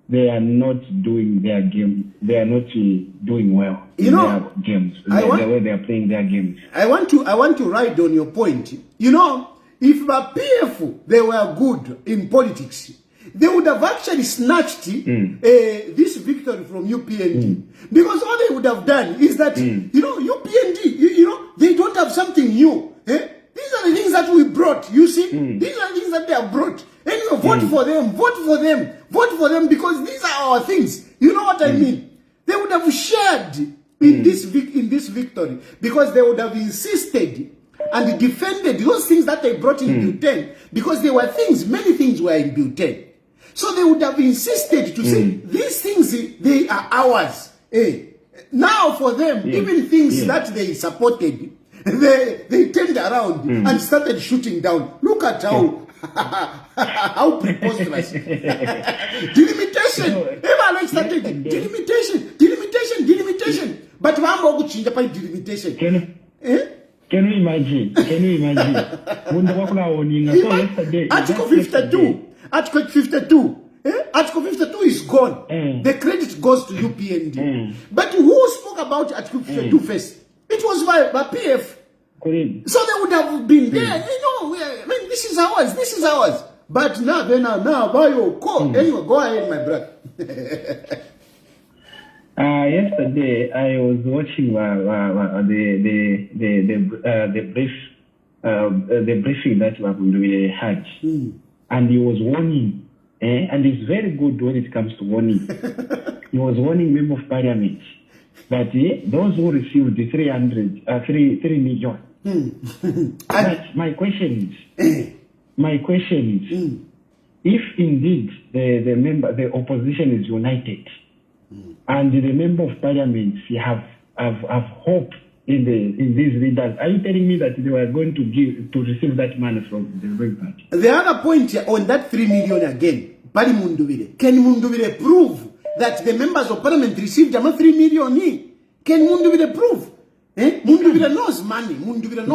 they are not doing their game. They are not doing well in their games. The way they are playing their games. I want to ride on your point. If the PF they were good in politics, they would have actually snatched this victory from UPND. Because all they would have done is that UPND, they don't have something new. These are the things that we brought, you see? These are the things that they have brought. Anyway, vote for them, because these are our things. You know what I mean? They would have shared in this victory because they would have insisted and defended those things that they brought in Bill 10 because there were many things were in Bill 10. So they would have insisted to say, these things, they are ours. Now for them, even things that they supported, they turned around and started shooting down. Look at how how preposterous. Delimitation. Everyone started delimitation. But one more good change by delimitation. Can you imagine? Article 52. Article 52. Article 52 is gone. The credit goes to UPND. But who spoke about Article 52 first? It was by PF. So they would have been there. I mean, this is ours. But now, by your call. Anyway, go ahead, my brother. Yesterday, I was watching the briefing that we had, and he was warning. And it's very good when it comes to warning. He was warning members of parliament that those who received the 3 million. But my question is, if indeed the opposition is united, and the member of parliament have hope in these leaders, are you telling me that they were going to receive that money from the Green Party? The other point on that 3 million again, Bari Munduvire, can Munduvire prove that the members of parliament received 3 million? Can Munduvire prove? Munduvire knows money. Munduvire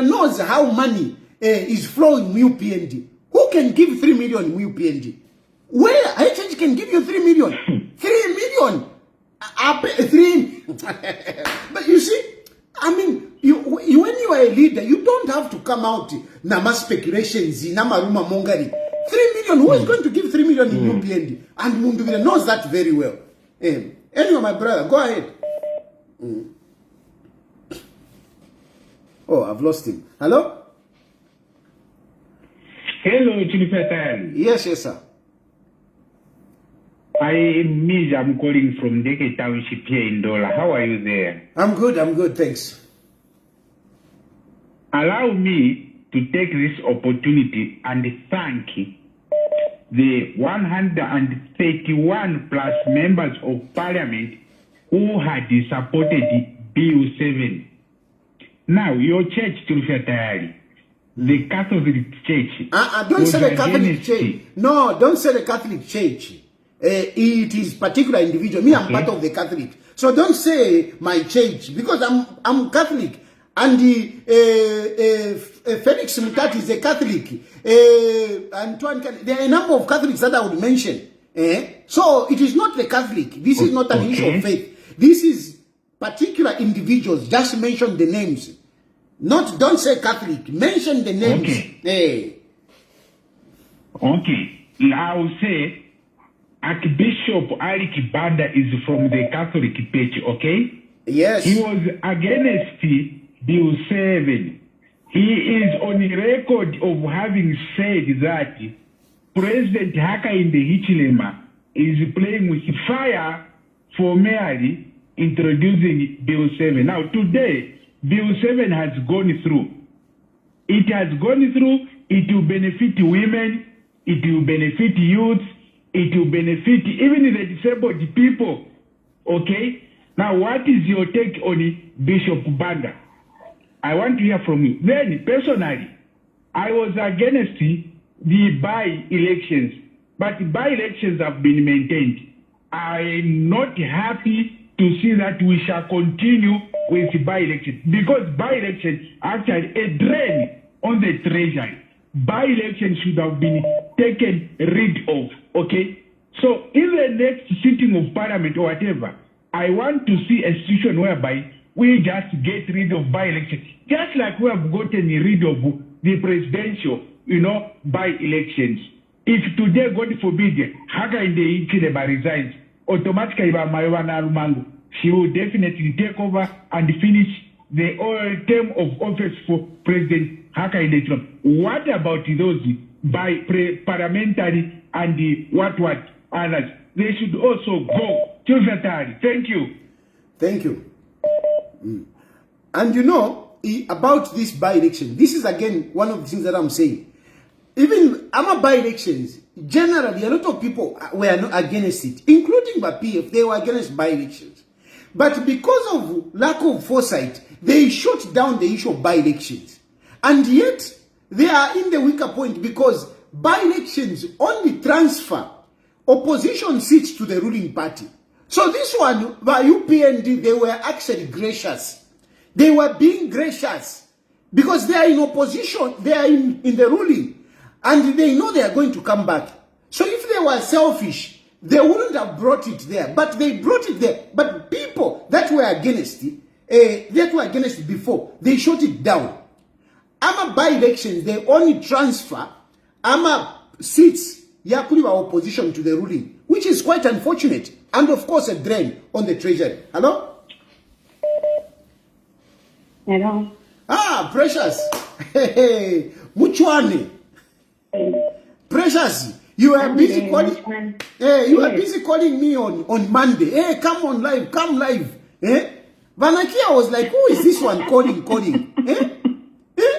knows how money is flowing in UPND. Who can give 3 million in UPND? Where? HH can give you 3 million. 3 million. But you see, I mean, when you are a leader, you don't have to come out nama speculations, nama rumor mongering. 3 million. Who is going to give 3 million in UPND? And Munduvire knows that very well. Anyway, my brother, go ahead. Oh, I've lost him. Hello? Hello, Chilufya. Yes, sir. I'm calling from Deke Township here in Dola. How are you there? I'm good, thanks. Allow me to take this opportunity and thank the 131 plus members of parliament who had supported Bill 7. Now, your church, Tayali, the Catholic Church. Don't say the Catholic Church. No, don't say the Catholic Church. It is particular individual. Me, I'm part of the Catholic. So don't say my church, because I'm Catholic. And Felix Mutati is a Catholic. Antoine, there are a number of Catholics that I would mention. So it is not the Catholic. This is not an issue of faith. This is particular individuals. Just mention the names. Don't say Catholic. Mention the names. Okay. I'll say Archbishop Ali Kibanda is from the Catholic Church, okay? Yes. He was against Bill 7. He is on record of having said that President Hakainde Hichilema is playing with fire for merely introducing Bill 7. Now, today, Bill 7 has gone through. It has gone through. It will benefit women. It will benefit youth. It will benefit even the disabled people. Okay? Now, what is your take on Bishop Banda? I want to hear from you. Then, personally, I was against the by-elections, but by-elections have been maintained. I'm not happy to see that we shall continue with by-elections, because by-elections actually a drain on the treasury. By-elections should have been taken rid of, okay? So in the next sitting of parliament or whatever, I want to see a situation whereby we just get rid of by-elections, just like we have gotten rid of the presidential, by-elections. If today, God forbid, Hakainde Hichilema resigns, automatically she will definitely take over and finish the term of office for President Hakainde Hichilema. What about those by parliamentary and what others? They should also go. Thank you. Thank you. And about this by-election, this is again one of the things that I'm saying. Even by-elections, generally, a lot of people were not against it, including the PF. They were against by-elections. But because of lack of foresight, they shut down the issue of by-elections. And yet, they are in the weaker point because by-elections only transfer opposition seats to the ruling party. So this one, by UPND, they were actually gracious. They were being gracious because they are in opposition, they are in the ruling, and they know they are going to come back. So if they were selfish, they wouldn't have brought it there, but they brought it there. But people that were against it, before, they shut it down. Ama by-elections, they only transfer ama seats yakuli wa opposition to the ruling, which is quite unfortunate, and of course a drain on the treasury. Hello? Hello. Ah, Precious. Hey, which one? Precious, you are busy calling. Hey, you are busy calling me on Monday. Hey, come on live, come live. Eh? Vanakia was like, who is this one calling? Eh?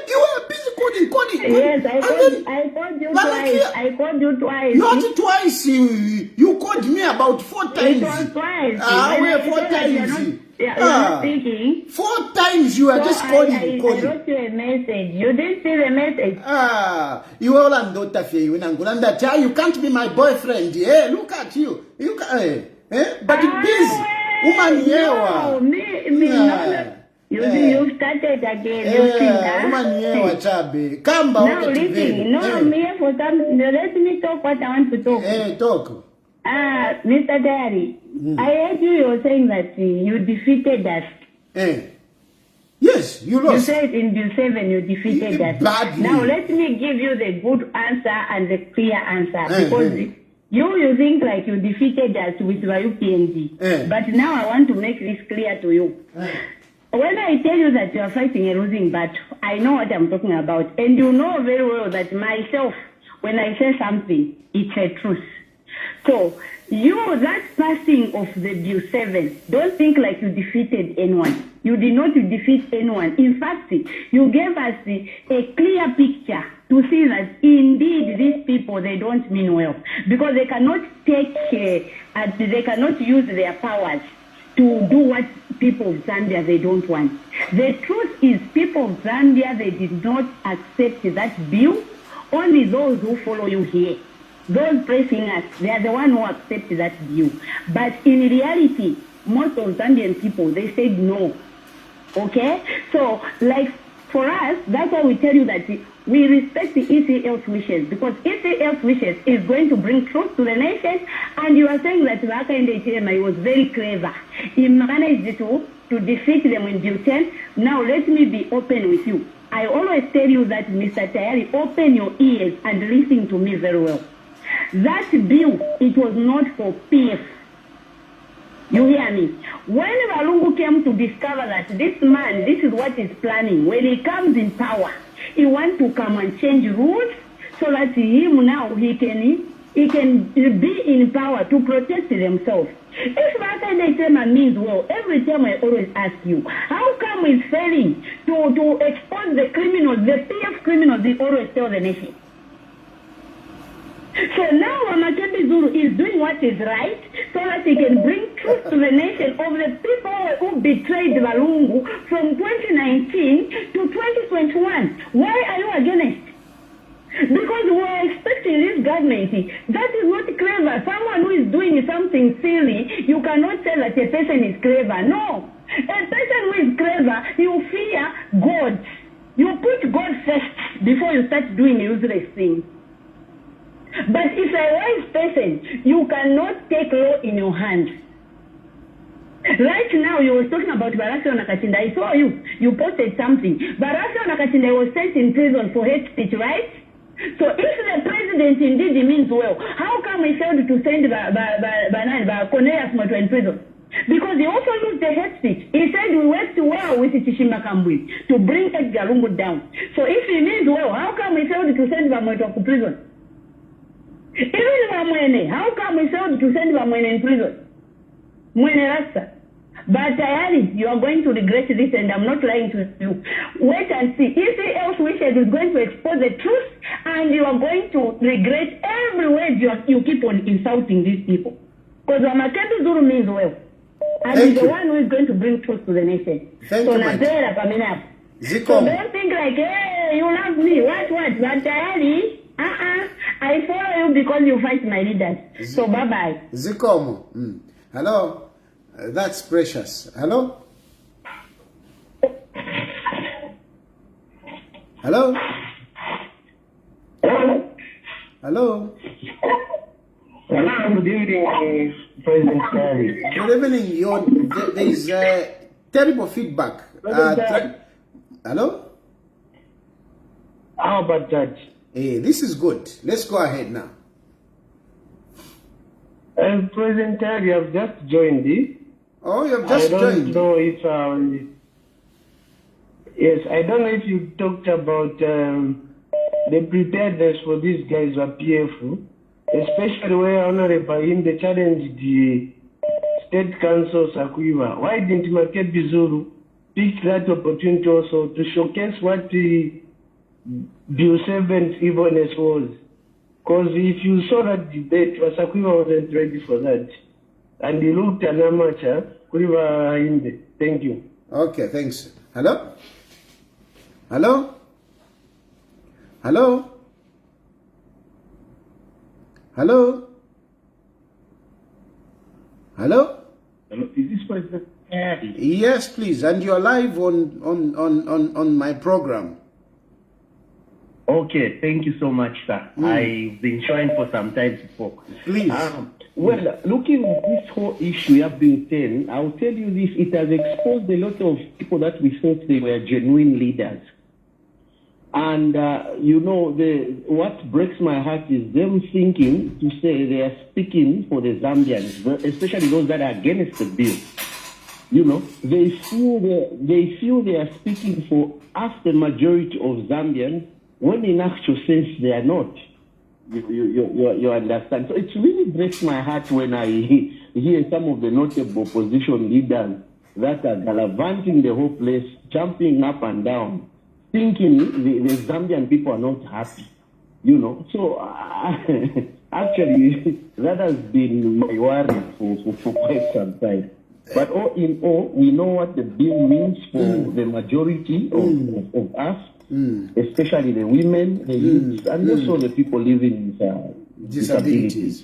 You were busy calling. Yes, I called you twice. I called you twice. Not twice. You called me about 4 times. It was twice. We're 4 times. You're not speaking. 4 times you are just calling. I wrote you a message. You didn't see the message. You all and daughter you can't be my boyfriend. Hey, look at you. But this woman here. No, no. You started again. Woman here, Chabe. Come back. Now listen. No, me for some. Let me talk what I want to talk. Hey, talk. Mr. Tayali, I heard you were saying that you defeated us. Yes, you lost. You said in Bill 7 you defeated us. Badly. Now let me give you the good answer and the clear answer. Because you think like you defeated us with the UPND. But now I want to make this clear to you. When I tell you that you are fighting a losing battle, I know what I'm talking about. And you know very well that myself, when I say something, it's a truth. So, that passing of the Bill 7, don't think like you defeated anyone. You did not defeat anyone. In fact, you gave us a clear picture to see that indeed these people, they don't mean well. Because they cannot they cannot use their powers to do what people of Zambia they don't want. The truth is people of Zambia, they did not accept that bill. Only those who follow you here, those pressing us, they are the one who accept that view. But in reality, most of Zambian people, they said no. Okay? So, like, for us, that's why we tell you that we respect the ECL's wishes, because ECL's wishes is going to bring truth to the nation, and you are saying that Hakainde Hichilema was very clever. He managed to defeat them in Bill 10. Now, let me be open with you. I always tell you that, Mr. Tayali, open your ears and listen to me very well. That bill, it was not for PF. You hear me? When Valungu came to discover that this man, this is what he's planning, when he comes in power, he wants to come and change rules so that him now, he can be in power to protect themselves. If Hakainde Hichilema means well, every time I always ask you, how come he's failing to expose the criminals, the PF criminals, they always tell the nation? So now Wamakebi Zulu is doing what is right so that he can bring truth to the nation of the people who betrayed Valungu from 2019 to 2021. Why are you against? Because we are expecting this government. That is not clever. Someone who is doing something silly, you cannot say that a person is clever. No. A person who is clever, you fear God. You put God first before you start doing useless things. But if a wise person, you cannot take law in your hands. Right now, you were talking about Barasio Nakachinda. I saw you. You posted something. Barasio Nakachinda was sent in prison for hate speech, right? So if the president indeed means well, how come he failed to send Cornelius Moto in prison? Because he also used the hate speech. He said we worked well with Chishima Kambwi to bring Edgar Lungu down. So if he means well, how come he failed to send Moto to prison? Even Mwene, how come we failed to send Mwene in prison? Mwene Rasta. But Tayali, you are going to regret this, and I'm not lying to you. Wait and see. ECL's wishes is going to expose the truth, and you are going to regret every word you keep on insulting these people. Because Wamakebi Zulu means well. And he's the one who is going to bring truth to the nation. Thank so you, my dear. So don't think like, hey, you love me. What? But Tayali, I follow you because you fight my leaders. So bye-bye. Zikomo. Hello? That's precious. Hello? Hello? Hello? Good evening, President Tayali. Good evening. There is terrible feedback. Hello? How about that? Hey, this is good. Let's go ahead now. President Tayali, I've just joined it. Oh, you've just joined. I don't know if yes, I don't know if you talked about the preparedness for these guys who are PF, especially where Honorable Inde challenged the State Council Sakuiva. Why didn't Makebi Zulu pick that opportunity also to showcase what the Bill 7's evilness was? Because if you saw that debate, Sakuiva wasn't ready for that. And he looked at Namacha, Kuriva Inde. Thank you. Okay, thanks. Hello? Hello? Hello? Hello? Hello? Hello? Is this President Tayali? Yes, please. And you're live on my program. Okay, thank you so much, sir. I've been trying for some time to talk. Please. Well, looking at this whole issue you have been saying, I'll tell you this, it has exposed a lot of people that we thought they were genuine leaders. And, what breaks my heart is them thinking to say they are speaking for the Zambians, especially those that are against the bill. You know, they feel they are speaking for us, the majority of Zambians, when in actual sense they are not. You understand? So it really breaks my heart when I hear some of the notable opposition leaders that are gallivanting the whole place, jumping up and down, thinking the Zambian people are not happy. You know, so actually that has been my worry for quite some time. But all in all, we know what the bill means for the majority of us. Especially the women, the youths, and also the people living with disabilities.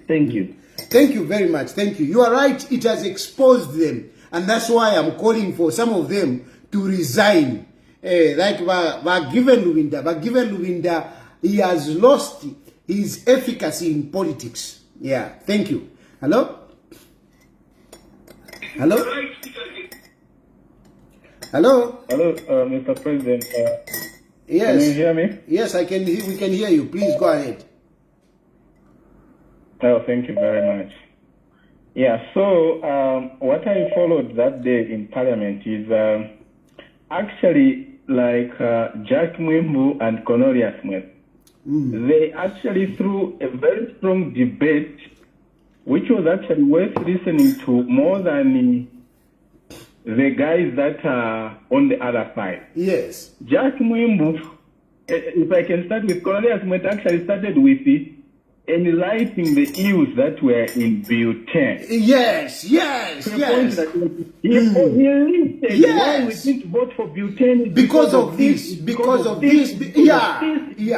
Thank you. Thank you very much. Thank you. You are right. It has exposed them. And that's why I'm calling for some of them to resign. Like Given Luwinda, he has lost his efficacy in politics. Yeah. Thank you. Hello? Hello? Hello? Hello, Mr. President. Yes. Can you hear me? Yes, we can hear you. Please go ahead. Oh, thank you very much. Yeah, so what I followed that day in Parliament is actually like Jack Mwimbu and Cornelius Mwembu. They actually threw a very strong debate, which was actually worth listening to more than the guys that are on the other side. Yes. Jack Mwimbu, if I can start with Cornelius Mwembu, actually started with enlightening the ills that were in Bill 10. Yes. He listed why we need to vote for Bill 10 because of this. Yeah. You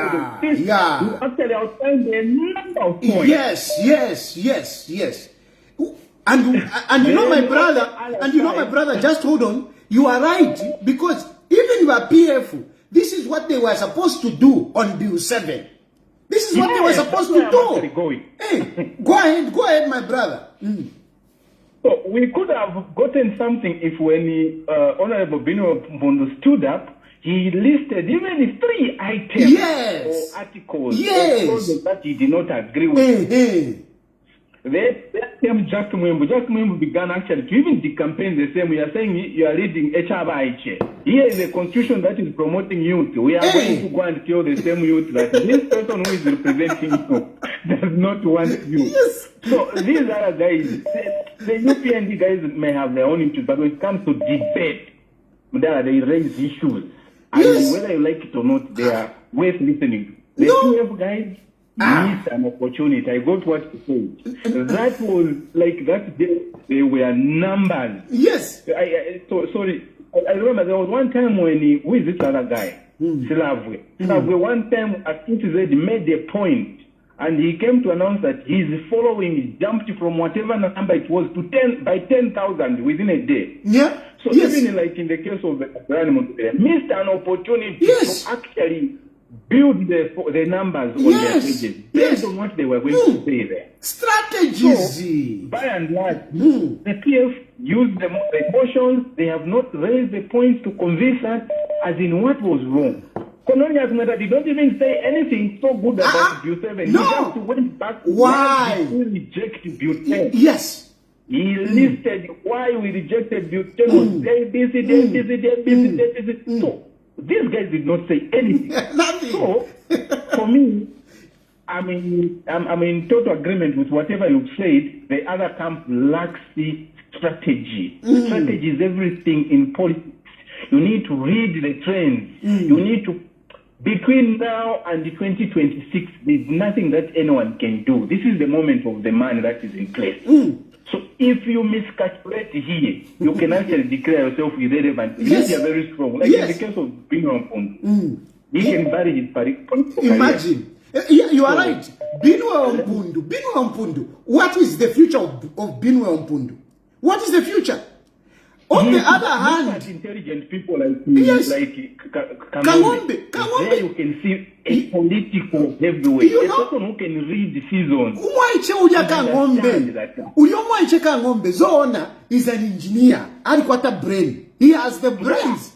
actually outlined a number of points. Yes. And you know my brother, just hold on. You are right, because even you are PF, this is what they were supposed to do on Bill 7. This is what they were supposed to do. Hey, go ahead, my brother. So we could have gotten something if when Honorable Bino Mbondo stood up, he listed even 3 items or articles that he did not agree with. That came Jack Mwembu. Jack Mwembu began actually to even decampaign the same. We are saying you are reading HRIH. Here is a constitution that is promoting youth. We are going to go and kill the same youth that this person who is representing you does not want you. Yes. So these other guys, the UPND guys may have their own interests, but when it comes to debate, they raise issues. And whether you like it or not, they are worth listening to. The No. PF guys missed an opportunity. I got what you said. That was like that. They were numbers. Yes. Sorry. I remember there was one time when who is this other guy? Chilufya. Chilufya one time at TZ made a point, and he came to announce that his following jumped from whatever number it was to 10,000 within a day. Yeah. So even like in the case of missed an opportunity to actually build the numbers on their pages based on what they were going to say there. Strategies. So, by and large, the PF used the cautions. They have not raised the points to convince us as in what was wrong. Colonial Matter did not even say anything so good about Bill 7. No. He just went back. Why? We reject Bill 10. Yes. He listed why we rejected Bill 10. So, these guys did not say anything. Nothing. So, for me, I'm in total agreement with whatever you've said. The other camp lacks the strategy. Strategy is everything in politics. You need to read the trends. You need to, between now and 2026, there's nothing that anyone can do. This is the moment of the man that is in place. So if you miscalculate here, you can actually declare yourself irrelevant. Yes. You are very strong. Like in the case of Binwa, he can vary his political Imagine. You are right. Binwa Mpundu. What is the future of Binwa Mpundu? What is the future? On the other hand, intelligent people like Kangombe. There you can see a political heavyweight, a person who can read the seasons. Kangombe Zona is an engineer. Alikwata brain. He has the brains.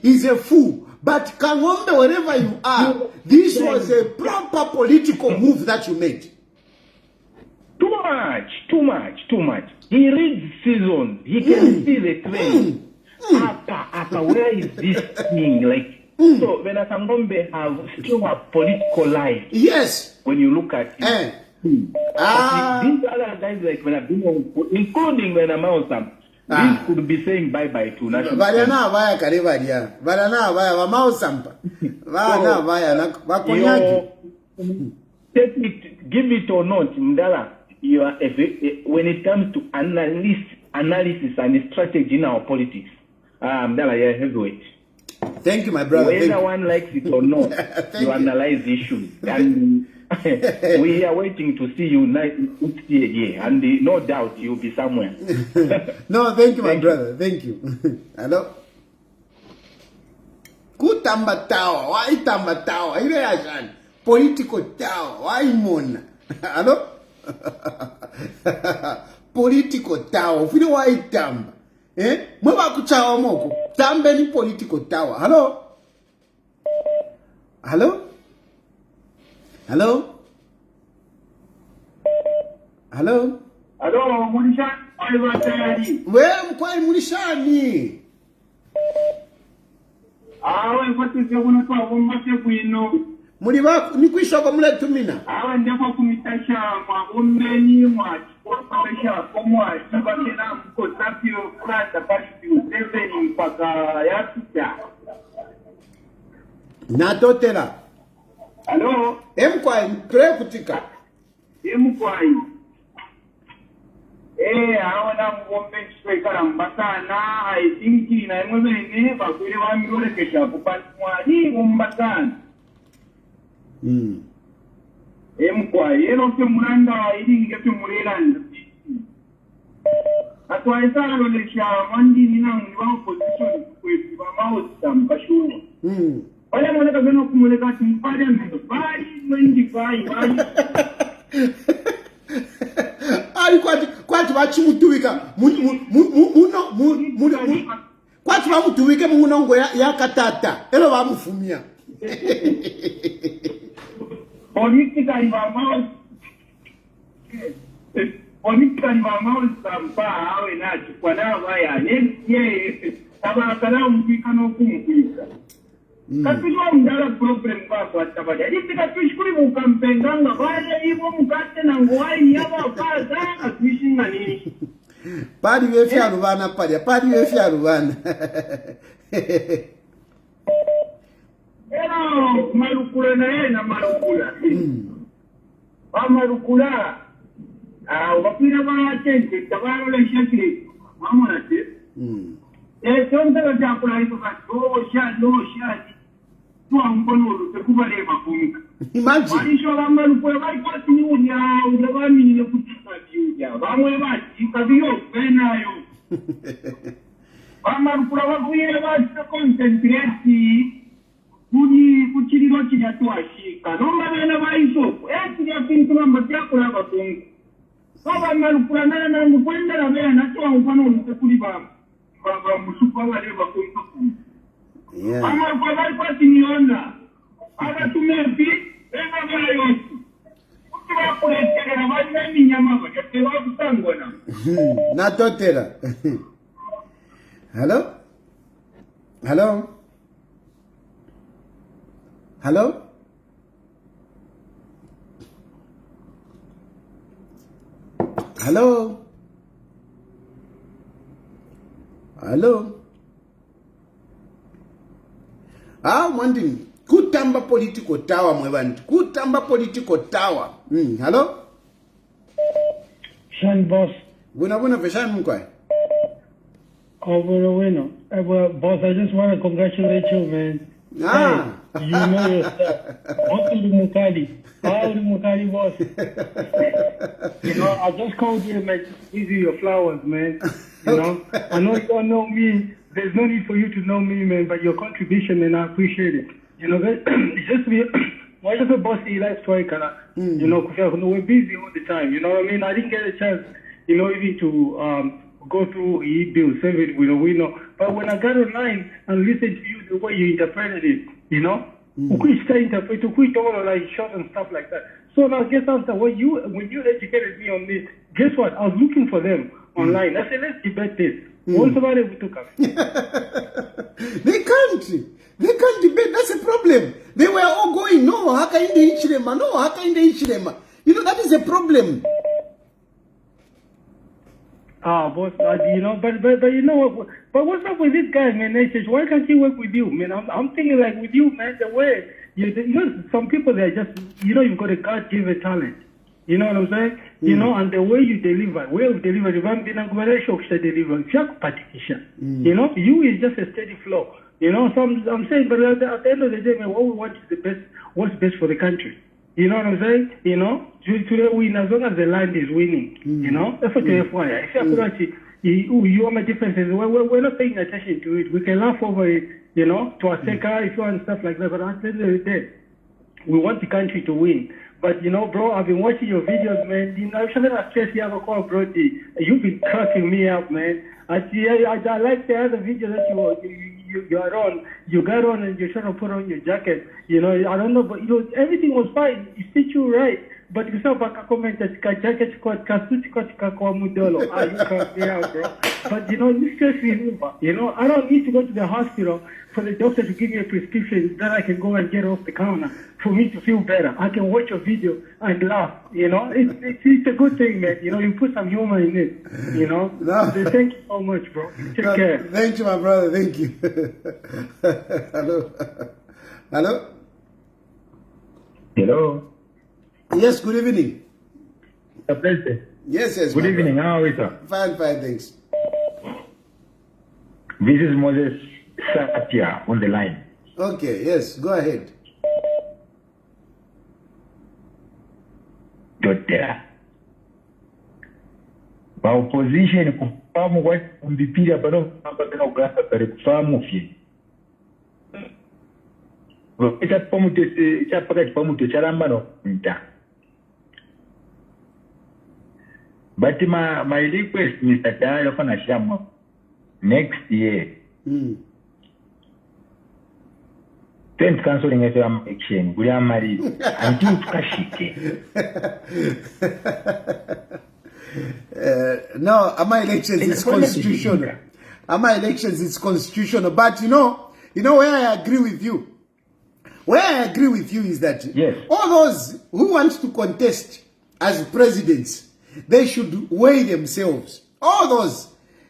He's a fool. But Kangombe, wherever you are, this was a proper political move that you made. Too much. He reads seasons. He can see the trend. Where is this thing? Like, so when Kangombe still have political life. Yes. When you look at it. These other guys like when I've been including when I'm out some. This could be saying bye-bye to national. Varana vaya karibadia. Varana vaya vamao sampa. Varana vaya wakonyaki. Take it, give it or not, Mdala. You are when it comes to analysis and strategy in our politics, Mdala, you're heavyweight. Thank you, my brother. Whether one likes it or not, you analyze issues. And we are waiting to see you next year, and no doubt you'll be somewhere. No, thank you, my brother. Thank you. Hello? Kutamba Tower. Why Tamba Tower? Political Tower. Why Mona? Hello? Political Tower. You know why Tamba? Mwaba kuchawa moko. Tamba ni political tower. Hello? Hello? Hello? Hello? Hello, Munisha. Tayali. Where mkwai Munishani? Awe kwati kuno kwa wombate kuino. Muri bako ni kwishoko mule tumina. Awe ndako kumitasha mwa umbeni mwa kwapesha komwa kibakena mko tapio klasa pasi useveni mpaka yatuta. Natotela. Hello? Mkwai mkre kutika. Mkwai. Awe na mwombe chwekala mbasana. I think ina mwemene bakwele wa mirole kesha kupati mwani mbasana. Mkwai, eno ke mulanda ili ngepe mulelanda. Atwaisa lolesha mandi nina mwa opposition kwetu mama utambashuru. Wale mwanaka zeno kumuleka timpade mbido. Bali mwendi bali. Ali kwati wachimutuwika kwati wamutuwike munongo ya katata elo wamufumia. Politika ni mama sampa awe nachi kwa na waya ye tabakana mpika no kumupika. Katujua mdala problem kwa tabada. Nipika tushukuri mukampenganga wale hivyo mkate na nguwai yaba kaza atuishinga nini. Padi wefi arubana padi wefi arubana. Era marukula na yeye na marukula. Marukula. Wapira ba tente tabaro le shekri. Mama ate. Sonda ba jakula ito ka. No sha. Tu ambono te kubale makumika. Imagine. Maisho ba marukula ba kwa tinyunya udabani ni kutika diuja. Bamwe ba ikabiyo pena yo. Marukula ba kuye ba concentrate. Kuchiriro chinyatuashika nomba vana vaisoko etiapintuma matiakula vatongo vavamarukula nangu kuendera vena tiwangupanoonise kuli vamusuku vavale vakonga vamarukula vari kwatiniona avatumepi vevavayosi kuti vakureterera vari veminyama vakate vakusangona natotera. Hello? Hello? Hello? Hello? Hello? Mwandini. Kutamba political tower mwebantu. Kutamba political tower. Hello? Shan boss. Buna feshan mkwai. Bueno. Boss, I just want to congratulate you, man. Hey, you know yourself. How Mukali, boss? You know, I just called you, man, to give you your flowers, man. You know, I know you don't know me. There's no need for you to know me, man, but your contribution, and I appreciate it. You know, it's just me. Why does the boss see life striker? You know, we're busy all the time. You know what I mean? I didn't get a chance, you know, even to go through Bill 7 with a winner. But when I got online and listened to you, the way you interpreted it, you know, we start interpret, we talk like short and stuff like that. So now guess what? When you educated me on this, guess what? I was looking for them online. I said, let's debate this. What's somebody we took up? They can't debate. That's a problem. They were all going, no, haka in the Ichilema, no, haka in the Ichilema. You know, that is a problem. Boss, you know, but you know what? But what's up with this guy, man? Why can't he work with you, man? I'm thinking like with you, man. The way you know, some people they're just, you know, you've got a God-given talent. You know what I'm saying? You know, and the way you deliver, way of delivery, you know, you is just a steady flow. You know, so I'm saying, but at the end of the day, man, what we want is the best. What's best for the country? You know what I'm saying? You know, to win as long as the land is winning. You know, that's what you FYI. If you want my differences, we're not paying attention to it. We can laugh over it, you know, to our sake, if you want stuff like that. But at the end of the day, we want the country to win. But you know, bro, I've been watching your videos, man. You know, you've been cracking me up, man. I like the other video that you are on. You got on and you're trying to put on your jacket. You know, I don't know, but you know, everything was fine. You fit you right. But you saw back a comment that jacket you cracked me out, bro. But you know, this just remember, you know, I don't need to go to the hospital for the doctor to give me a prescription that I can go and get off the counter for me to feel better. I can watch a video and laugh, you know. It's a good thing, man. You know, you put some humor in it, you know. No. So thank you so much, bro. Take care. Thank you, my brother. Thank you. Hello. Hello. Hello. Yes, good evening. Mr. President. Yes. Good evening. How are you, sir? Fine, thanks. This is Moses Satya on the line. Okay, yes, go ahead. Doctor. Ba opposition kufahamu kwa mbipira bado ambao ugrasa kare kufahamu fie. Cha pomute cha pakati pomute cha rambano nta. But my request, Mr. Tayali, for Shamo, next year, 10th counseling election, we are married until Kashike. No, my elections is constitutional. My elections is constitutional. But you know where I agree with you. Where I agree with you is that all those who want to contest as presidents, they should weigh themselves. All those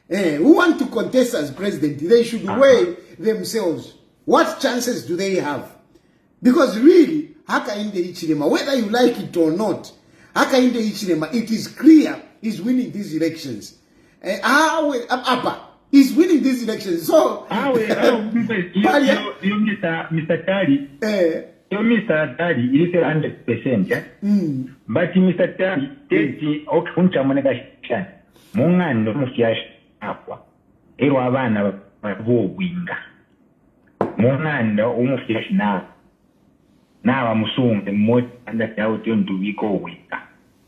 who want to contest as president, they should weigh themselves. What chances do they have? Because really, hakainde Hichilema, whether you like it or not, hakainde Hichilema, it is clear he's winning these elections. He's winning these elections. So, Mr. Tayali, Mr. Tayali, is 100%. But Mr. Tayali, Mungano Mufiash Aqua, Eravana Winga. Mungando Umufiash now I'm assuming the more that out to go winga.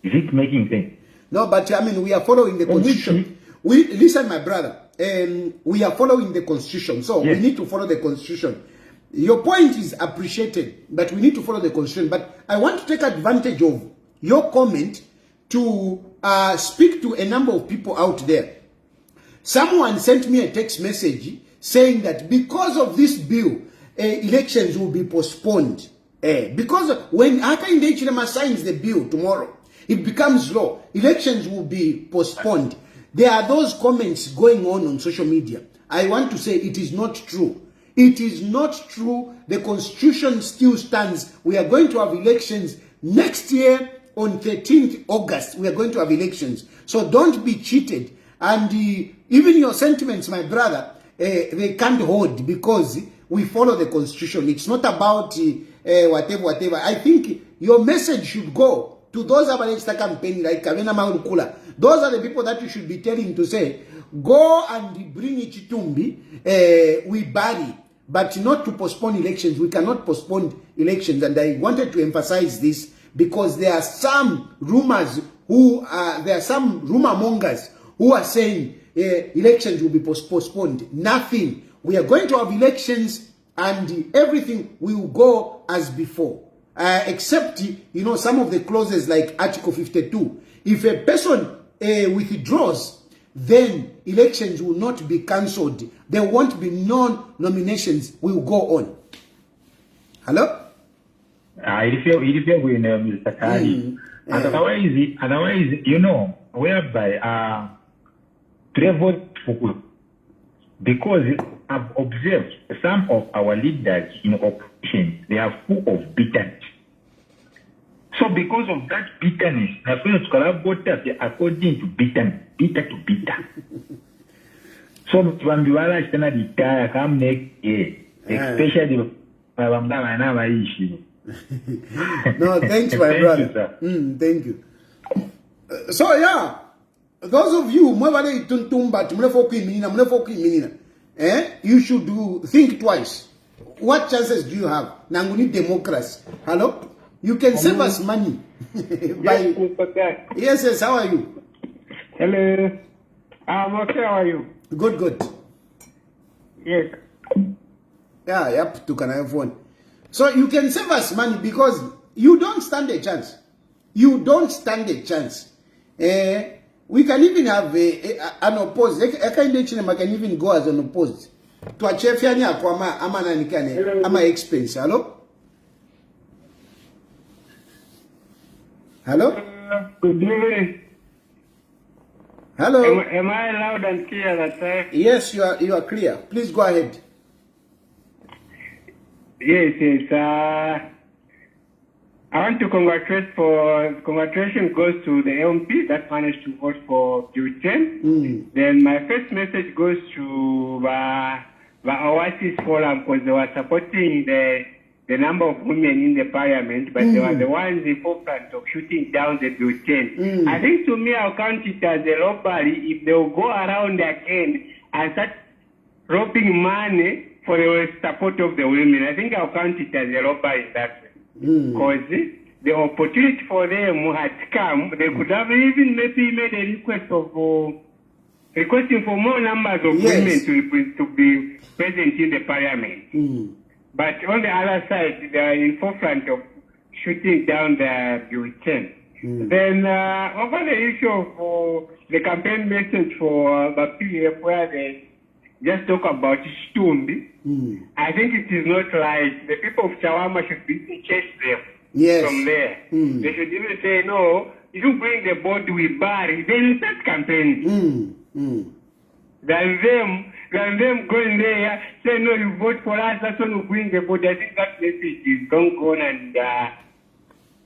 Is it making sense? No, but I mean, we are following the constitution. Listen, my brother, we are following the constitution, so we need to follow the constitution. Your point is appreciated, but we need to follow the constitution. But I want to take advantage of your comment to speak to a number of people out there. Someone sent me a text message saying that because of this bill, elections will be postponed. Because when Hakainde Hichilema signs the bill tomorrow, it becomes law. Elections will be postponed. There are those comments going on social media. I want to say it is not true. It is not true. The constitution still stands. We are going to have elections next year on 13th August. We are going to have elections. So don't be cheated. And even your sentiments, my brother, they can't hold because we follow the constitution. It's not about whatever. I think your message should go to those Abalexta campaign like Kavena Maurukula. Those are the people that you should be telling to say, go and bring Ichitumbi, we bury, but not to postpone elections. We cannot postpone elections. And I wanted to emphasize this because there are some rumors there are some rumor mongers who are saying elections will be postponed. Nothing. We are going to have elections and everything will go as before. Except, some of the clauses like Article 52. If a person withdraws, then elections will not be cancelled. There won't be nominations will go on. Hello? If you win, Mr. Tayali. Otherwise, whereby travel because I've observed some of our leaders in opposition, they are full of bitterness. So because of that bitterness, according to bitter to bitter. So when we are retire, come next year, especially No, thanks, my brother. Thank you. So yeah, those of you, you should think twice. What chances do you have? Nanguni democracy. Hello? You can save us money. Yes, how are you? Hello. I'm okay, how are you? Good. Yes. Yeah, yep, to can have one. So you can save us money because you don't stand a chance. You don't stand a chance. We can even have an opposed. Hakainde Hichilema can even go as an opposed. To a chefiani akwama amana nikane ama expense. Hello? Hello? Good evening. Hello? Am I loud and clear that time? Yes, you are clear. Please go ahead. Yes. I want to congratulations goes to the LMP that managed to vote for Bill 10. Then my first message goes to the Oasis Forum because they were supporting the number of women in the parliament, but they were the ones in forefront of shooting down the Bill 10. I think to me, I'll count it as a robbery if they will go around again and start robbing money for the support of the women. I think I'll count it as a robbery in that way. Because the opportunity for them had come, they could have even maybe made a request of requesting for more numbers of women to be present in the parliament. But on the other side, they are in forefront of shooting down the Bill 10. Then over the issue of the campaign message for the PF where they just talk about Chitumbi, I think it is not right. The people of Chawama should be chase them from there. They should even say, no, if you bring the board we bury, then you start campaigning. Than them and them going there, say, no, you vote for us, that's when we bring the vote. I think that message is gone, and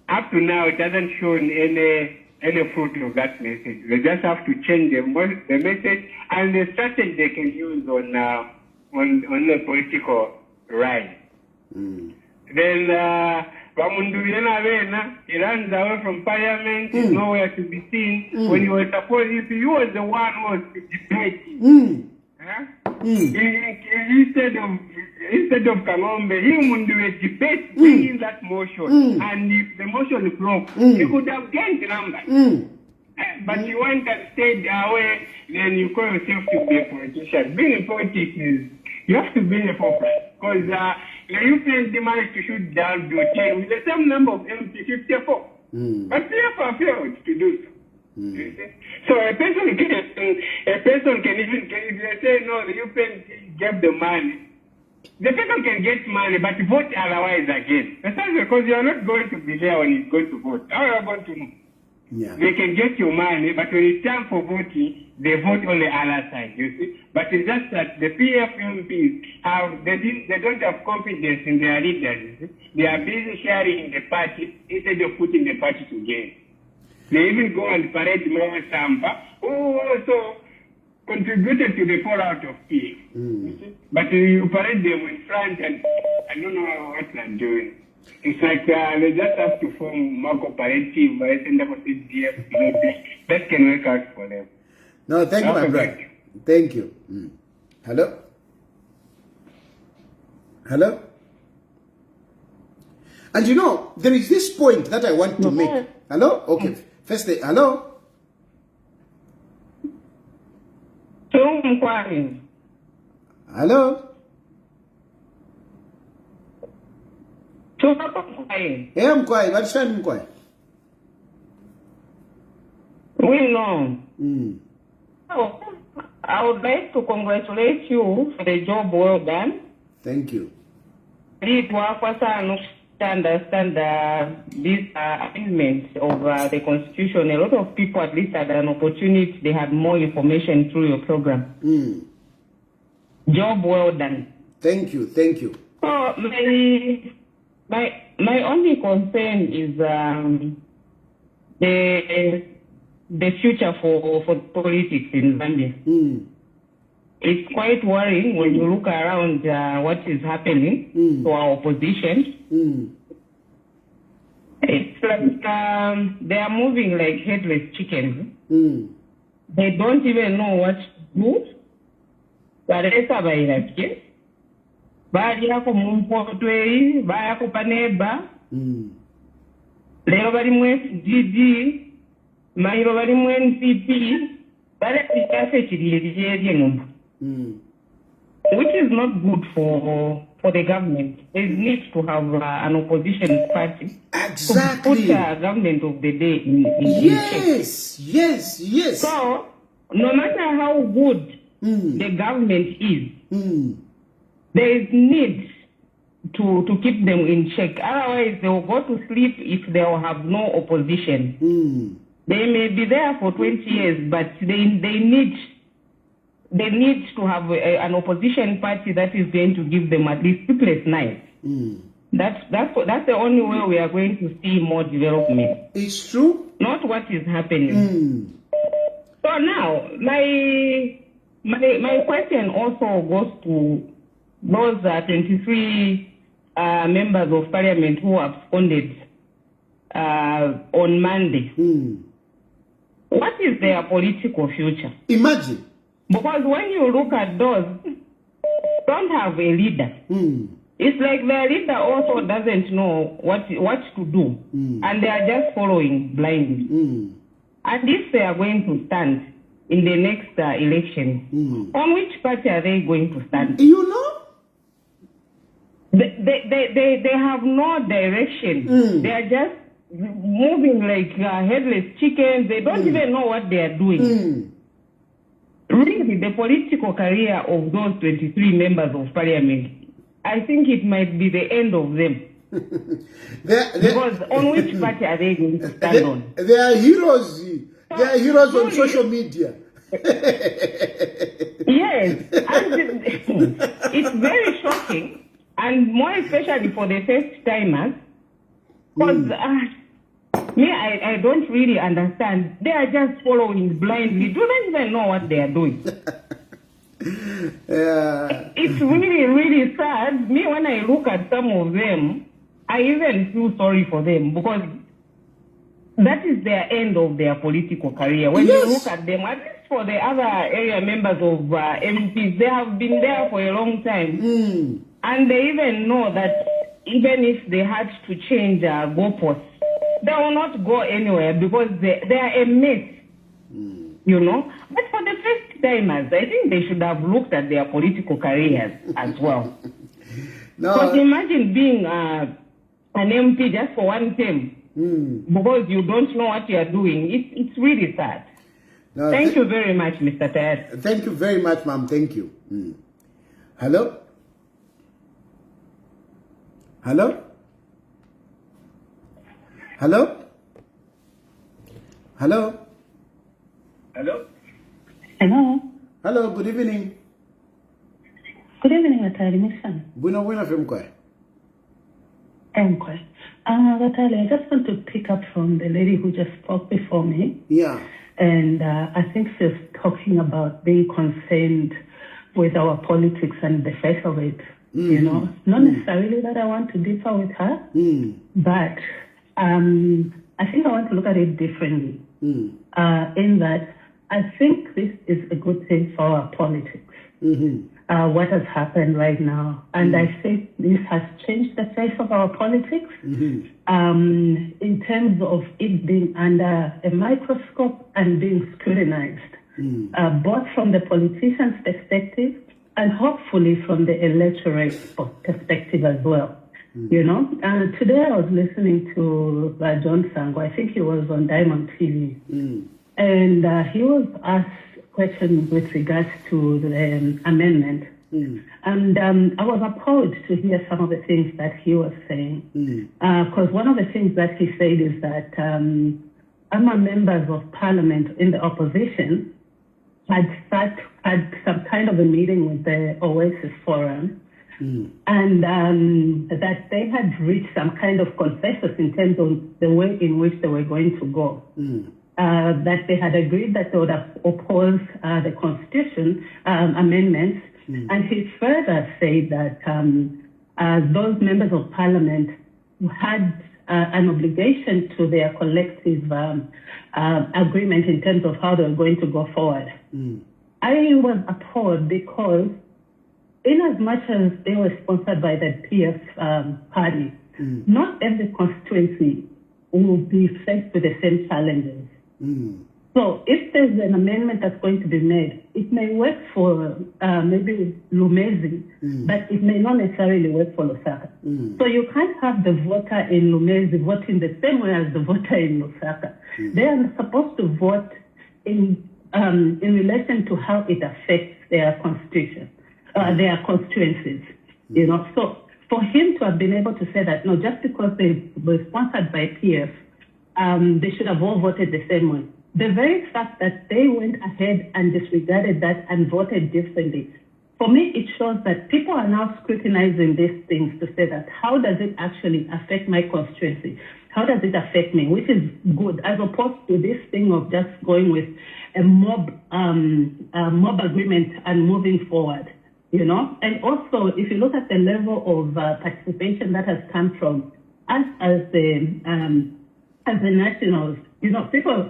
up to now, it hasn't shown any fruit of that message. They just have to change the message and the strategy they can use on the political rise. Then he runs away from parliament, he's nowhere to be seen. When you were supposed, if you was the one who was debating, instead of Kangombe, he would do a debate, bring in that motion, and if the motion broke, he could have gained the numbers. But you went and stayed away, then you call yourself to be a politician. Being in politics is, you have to be in the forefront, because the UPND managed to shoot down the 10 with the same number of MP, 54. But PF failed to do so. So a person can even, if they say no, the UPND gave the money, the person can get money but vote otherwise again. That's because you are not going to be there when he's going to vote. How are you going to know? Yeah. They can get your money, but when it's time for voting, they vote on the other side, you see. But it's just that the PF MPs they don't have confidence in their leaders, you see. They are busy sharing the party instead of putting the party together. They even go and parade Mama Samba, who also contributed to the fallout of PF. You see? But you parade them in front, and I don't know what they're doing. It's like they just have to form more cooperative, that can work out for them. No, thank you, my brother. Thank you. Hello? Hello? And you know, there is this point that I want to make. Hello? Okay. First, hello? Hello? Yeah, I'm quiet. What's I'm quiet? We know. So, I would like to congratulate you for the job well done. Thank you. It was to understand this amendment of the Constitution. A lot of people at least had an opportunity. They had more information through your program. Job well done. Thank you. Thank you. So, my only concern is the future for politics in Zambia. It's quite worrying when you look around what is happening to our opposition. It's like they are moving like headless chickens. They don't even know what to do. Bali yako mumpotwe, bali yako paneba. Leo bali mwe FDD, mairo bali mwe NPP, bali pikafe chidiyediye numbu. Which is not good for the government. There needs to have an opposition party. Exactly. To put a government of the day in yes, check. Yes. So, no matter how good the government is, there is need to keep them in check. Otherwise, they will go to sleep if they will have no opposition. They may be there for 20 years, but they need to have an opposition party that is going to give them at least sleepless nights. That's the only way we are going to see more development. It's true. Not what is happening. So now, my question also goes to those 23 members of parliament who absconded on Monday. What is their political future? Imagine. Because when you look at those, don't have a leader. It's like their leader also doesn't know what to do, and they are just following blindly. And if they are going to stand in the next election, on which party are they going to stand? You know? They have no direction. They are just moving like headless chickens. They don't even know what they are doing. Really, the political career of those 23 members of parliament, I think it might be the end of them. Because on which party are they going to stand on? They are heroes. They are heroes on social media. Yes, and it's very shocking, and more especially for the first timers, because me, I don't really understand. They are just following blindly. Do not even know what they are doing. It's really, really sad. Me, when I look at some of them, I even feel sorry for them because that is their end of their political career. When you look at them, at least for the other area members of MPs, they have been there for a long time. And they even know that even if they had to change goalposts, they will not go anywhere because they are a mess, you know. But for the first timers, I think they should have looked at their political careers as well. Because imagine being an MP just for one term. Because you don't know what you are doing. It's really sad. No, thank you very much, Mr. Tayali. Thank you very much, ma'am. Thank you. Hello? Hello? Hello? Hello? Hello? Hello? Hello, good evening. Good evening, Gatali, Miss Fan. Buena Femkwe. Gatali, I just want to pick up from the lady who just spoke before me. Yeah. And I think she's talking about being concerned with our politics and the face of it. You know, not necessarily that I want to differ with her, but I think I want to look at it differently. In that I think this is a good thing for our politics. What has happened right now, and I think this has changed the face of our politics in terms of it being under a microscope and being scrutinized, both from the politician's perspective and hopefully from the electorate perspective as well. You know, today I was listening to John Sango. I think he was on Diamond TV, and he was asked questions with regards to the amendment. And I was appalled to hear some of the things that he was saying. Because one of the things that he said is that our members of parliament in the opposition had some kind of a meeting with the Oasis Forum, and that they had reached some kind of consensus in terms of the way in which they were going to go. That they had agreed that they would oppose the Constitution amendments. And he further said that those members of parliament had an obligation to their collective agreement in terms of how they were going to go forward. I was appalled because in as much as they were sponsored by the PF party, not every constituency will be faced with the same challenges. So if there's an amendment that's going to be made, it may work for maybe Lumezi, but it may not necessarily work for Lusaka. So you can't have the voter in Lumezi voting the same way as the voter in Lusaka. They are supposed to vote in relation to how it affects their constitution, their constituencies. You know, so for him to have been able to say that, no, just because they were sponsored by PF, they should have all voted the same way. The very fact that they went ahead and disregarded that and voted differently, for me, it shows that people are now scrutinizing these things to say that how does it actually affect my constituency? How does it affect me? Which is good, as opposed to this thing of just going with a mob agreement and moving forward, you know? And also, if you look at the level of participation that has come from us as the nationals, you know, people,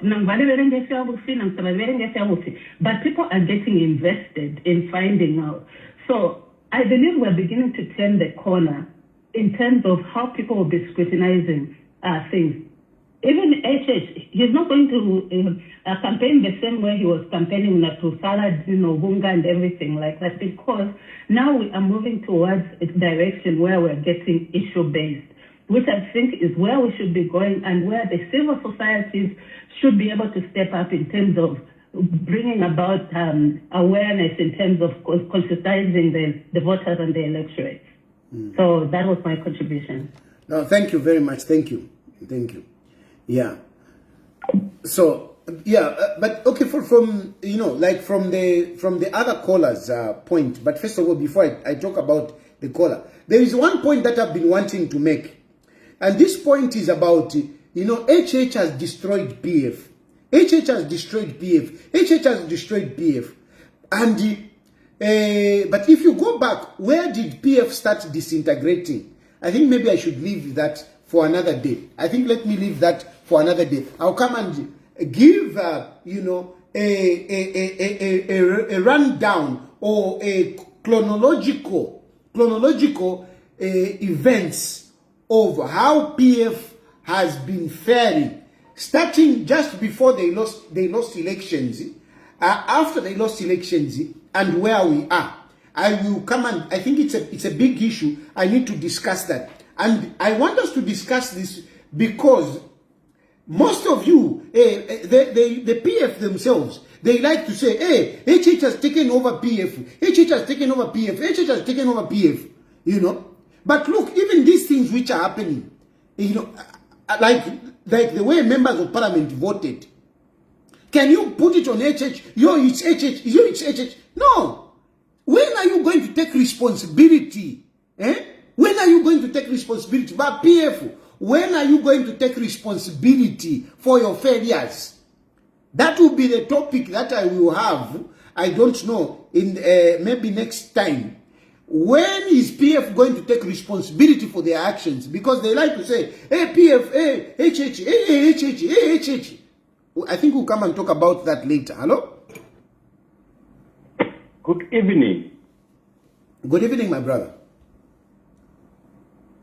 but people are getting invested in finding out. So I believe we're beginning to turn the corner in terms of how people will be scrutinizing things. Even HH, he's not going to campaign the same way he was campaigning to salad, you know, bunga and everything like that, because now we are moving towards a direction where we're getting issue-based, which I think is where we should be going and where the civil societies should be able to step up in terms of bringing about awareness in terms of conscientizing the voters and the electorate. So that was my contribution. No, thank you very much. Thank you. Thank you. Yeah. So but okay, from you know, like from the other callers' point. But first of all, before I talk about the caller, there is one point that I've been wanting to make, and this point is about, you know, HH has destroyed PF. HH has destroyed PF. HH has destroyed PF, and but if you go back, where did PF start disintegrating? I think maybe I should leave that for another day. I think let me leave that for another day. I'll come and give you know, a rundown or a chronological events of how PF has been faring, starting just before they lost elections, after they lost elections, and where we are. I will come, and I think it's a big issue. I need to discuss that, and I want us to discuss this because most of you, the PF themselves, they like to say, hey, HH has taken over PF, HH has taken over PF, HH has taken over PF, you know. But look, even these things which are happening, you know, like the way members of parliament voted, can you put it on HH? Yo, it's HH, yo, it's HH. No. When are you going to take responsibility? When are you going to take responsibility? But PF, when are you going to take responsibility for your failures? That will be the topic that I will have, I don't know, in maybe next time. When is PF going to take responsibility for their actions? Because they like to say, hey PF, hey HH, hey HH, hey HH. I think we'll come and talk about that later. Hello? Good evening. Good evening, my brother.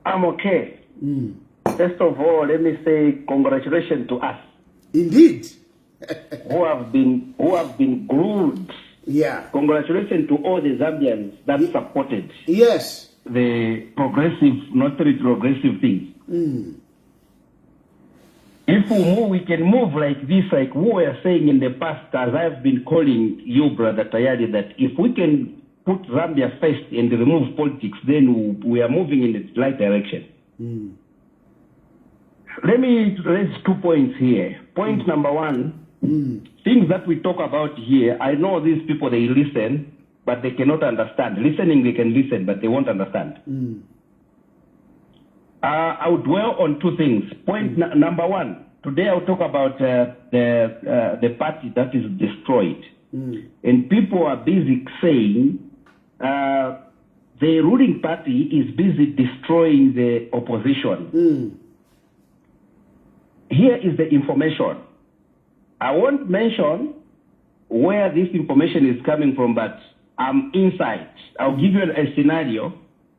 I'm okay. First of all, let me say congratulations to us. Indeed. who have been glued. Yeah. Congratulations to all the Zambians that supported. Yes. The progressive, not retrogressive things. If we move, we can move like this, like we were saying in the past, as I've been calling you, Brother Tayali, that if we can put Zambia first and remove politics, then we are moving in the right direction. Let me raise 2 points here. Point number one, things that we talk about here, I know these people, they listen, but they cannot understand. Listening, they can listen, but they won't understand. I will dwell on 2 things. Point number one, today I'll talk about the party that is destroyed. And people are busy saying the ruling party is busy destroying the opposition. Here is the information. I won't mention where this information is coming from, but I'm inside. I'll give you a scenario.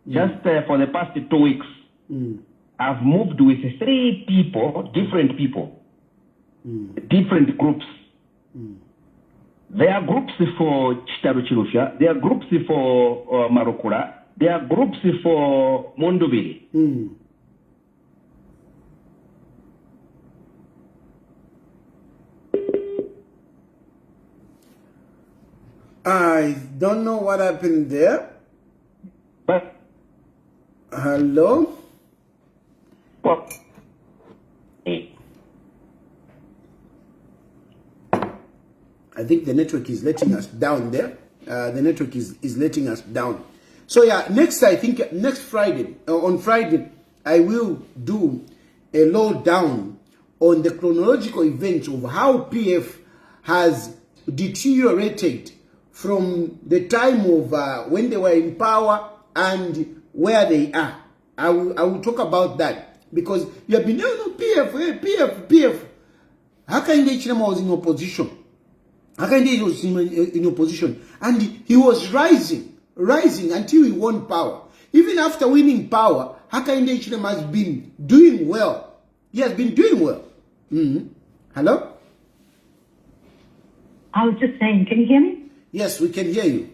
Just for the past 2 weeks, I've moved with 3 people, different groups. There are groups for Chilufya, there are groups for Marukura, there are groups for Mondobiri. I don't know what happened there. But hello? What? I think the network is letting us down there. The network is letting us down. So yeah, I think next Friday, on Friday, I will do a lowdown on the chronological events of how PF has deteriorated from the time of when they were in power and where they are. I will talk about that because you have been, PF. How can they was in opposition? How can they was in opposition? And he was rising until he won power. Even after winning power, Hakainde Hichilema has been doing well. He has been doing well. Hello? I was just saying, can you hear me? Yes, we can hear you.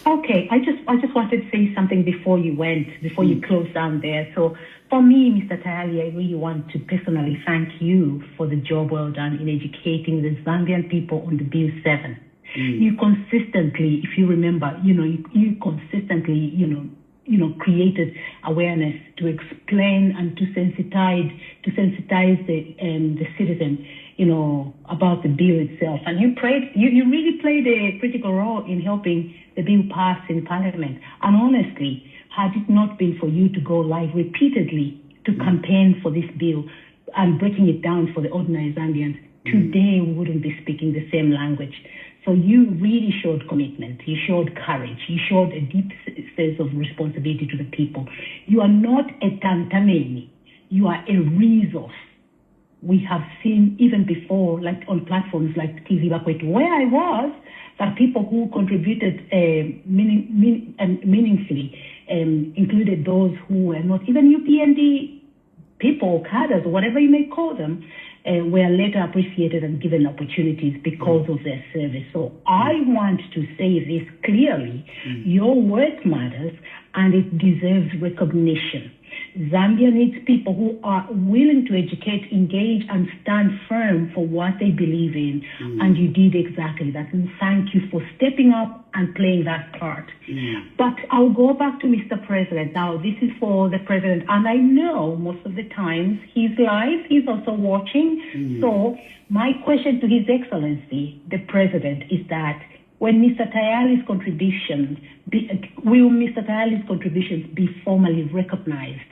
Okay, I just wanted to say something before you closed down there. So for me, Mr. Tayali, I really want to personally thank you for the job well done in educating the Zambian people on the Bill 7. You consistently, if you remember, you consistently, created awareness to explain and to sensitize the citizen about the bill itself. And you really played a critical role in helping the bill pass in Parliament. And honestly, had it not been for you to go live repeatedly to campaign for this bill and breaking it down for the ordinary Zambians, today we wouldn't be speaking the same language. So you really showed commitment. You showed courage. You showed a deep sense of responsibility to the people. You are not a tantameni. You are a resource. We have seen even before, like on platforms like TV Bakwetu, where I was, that people who contributed meaningfully included those who were not even UPND people, cadres, or whatever you may call them, were later appreciated and given opportunities because of their service. So I want to say this clearly. Your work matters and it deserves recognition. Zambia needs people who are willing to educate, engage, and stand firm for what they believe in. And you did exactly that. And thank you for stepping up and playing that part. But I'll go back to Mr. President. Now, this is for the President. And I know most of the times he's live, he's also watching. So my question to His Excellency, the President, is that when Mr. Tayali's contributions, will Mr. Tayali's contributions be formally recognized?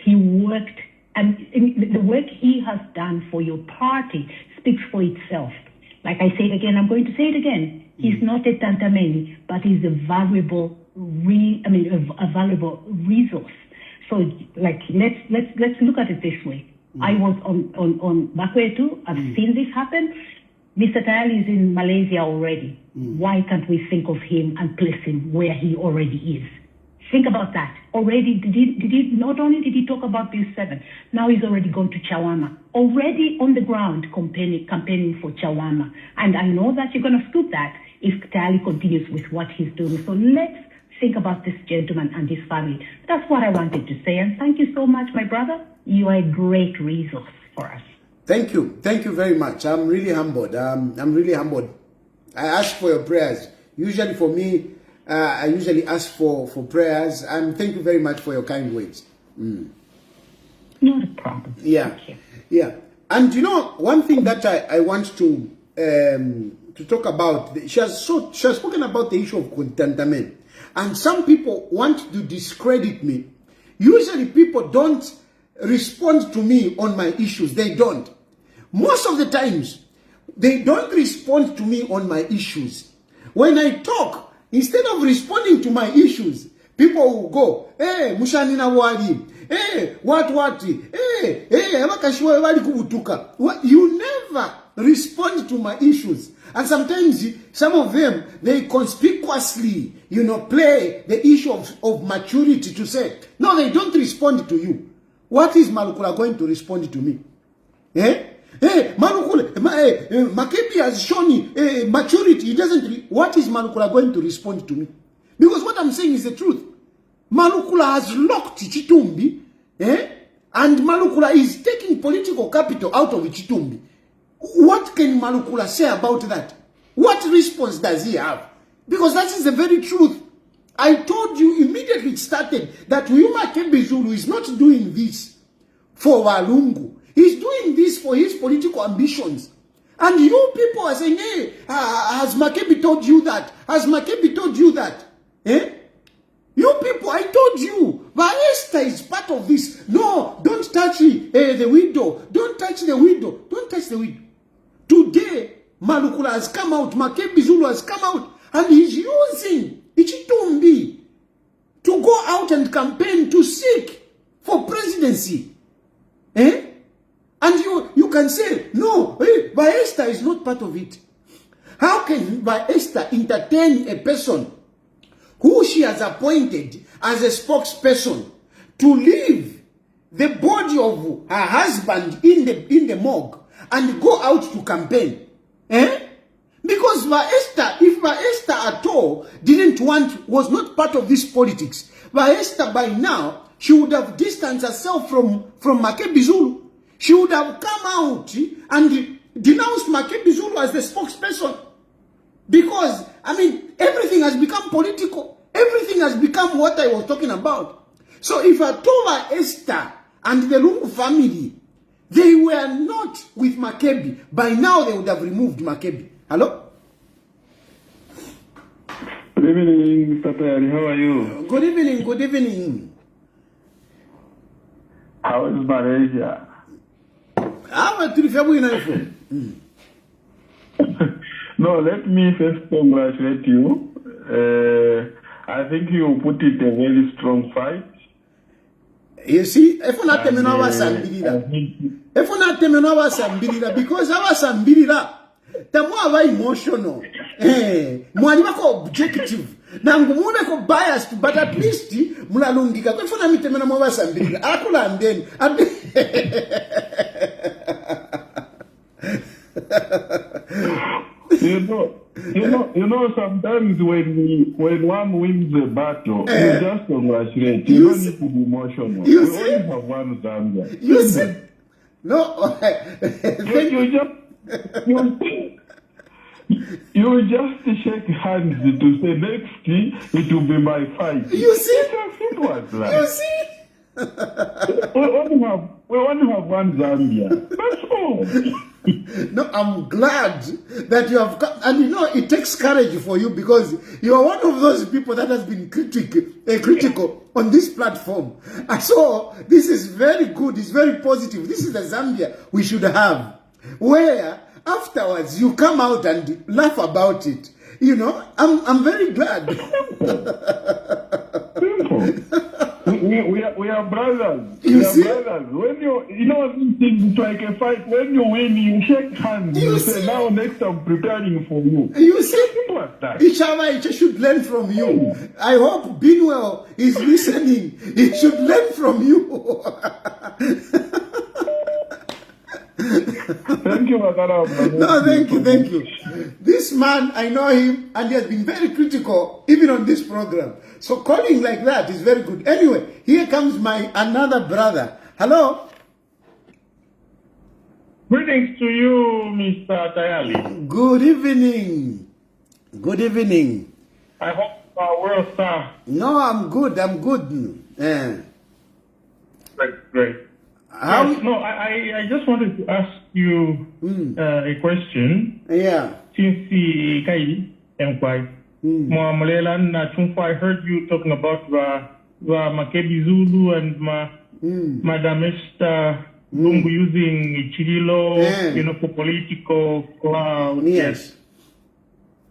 He worked, and the work he has done for your party speaks for itself. Like I say it again, I'm going to say it again. He's not a tantameni, but he's a valuable, a valuable resource. So, like, let's look at it this way. I was on Bakwetu. I've seen this happen. Mr. Tayali is in Malaysia already. Why can't we think of him and place him where he already is? Think about that. Already, not only did he talk about Bill 7, now he's already gone to Chawama. Already on the ground campaigning for Chawama. And I know that you're going to scoop that if Tayali continues with what he's doing. So let's think about this gentleman and his family. That's what I wanted to say. And thank you so much, my brother. You are a great resource for us. Thank you. Thank you very much. I'm really humbled. I'm really humbled. I ask for your prayers. Usually for me, I usually ask for prayers. And thank you very much for your kind words. Not a problem. Yeah. Yeah. And you know, one thing that I want to talk about, she has spoken about the issue of contentment. And some people want to discredit me. Usually people don't respond to me on my issues. They don't. Most of the times, they don't respond to me on my issues. When I talk, instead of responding to my issues, people will go, hey, Mushanina Wadi, hey, what, hey, wali kubutuka. You never respond to my issues. And sometimes, some of them, they conspicuously, play the issue of maturity to say, no, they don't respond to you. What is Malukula going to respond to me? Hey, Malukula, Makebi has shown maturity. He doesn't. What is Malukula going to respond to me? Because what I'm saying is the truth. Malukula has locked Chitumbi, and Malukula is taking political capital out of Chitumbi. What can Malukula say about that? What response does he have? Because that is the very truth. I told you immediately it started that Uyuma Kembezulu is not doing this for Walungu. He's doing this for his political ambitions. And you people are saying, hey, has Makebi told you that? Has Makebi told you that? You people, I told you, Esther is part of this. No, don't touch the widow. Don't touch the widow. Don't touch the widow. Today, Malukula has come out, Makebi Zulu has come out, and he's using Ichitumbi to go out and campaign to seek for presidency. And you can say, no, Esther is not part of it. How can Esther entertain a person who she has appointed as a spokesperson to leave the body of her husband in the morgue and go out to campaign? Because if Esther at all was not part of this politics, Esther by now, she would have distanced herself from Makebi Zulu. She would have come out and denounced Makebi Zulu as the spokesperson. Because, everything has become political. Everything has become what I was talking about. So if I told Esther and the Lungu family They were not with Makebi. By now, they would have removed Makebi. Hello? Good evening, Mr. Tayali. How are you? Good evening, good evening. How is Malaysia? No, let me first congratulate you. I think you put it a very strong fight. You see, if not tell me now was Sambirira. If not tell me now was Sambirira, because I was Sambirira, the more I emotional, more I objective. Now I'm biased, but at least Mulalungika. If not tell me now was Sambirira, I could and then. You know, sometimes when one wins the battle, you just congratulate. You don't need to be emotional. We only have one Zambia. You see? No, you just shake hands to say next it will be my fight. You see? It's as simple as that. You see? We only have one Zambia. That's all. No, I'm glad that you have come. And you know, it takes courage for you because you are one of those people that has been critical on this platform. And so, this is very good. It's very positive. This is the Zambia we should have. Where, afterwards, you come out and laugh about it. You know, I'm very glad. We are brothers. You see? Brothers. When you know, it's like a fight. When you win, you shake hands. You say, now next I'm preparing for you. You see? That. Each other should learn from you. I hope Binwell is listening. He should learn from you. Thank you, Makara. No, thank you. This man, I know him, and he has been very critical, even on this program. So calling like that is very good. Anyway, here comes my another brother. Hello? Greetings to you, Mr. Tayali. Good evening. Good evening. I hope you are well, sir. No, I'm good. Great. Yes, no, I just wanted to ask you a question. Yeah. Since the Kai Empire, I heard you talking about Makebi Zulu and Madam Esther Lungu using Chirilo, for political clout. Yes.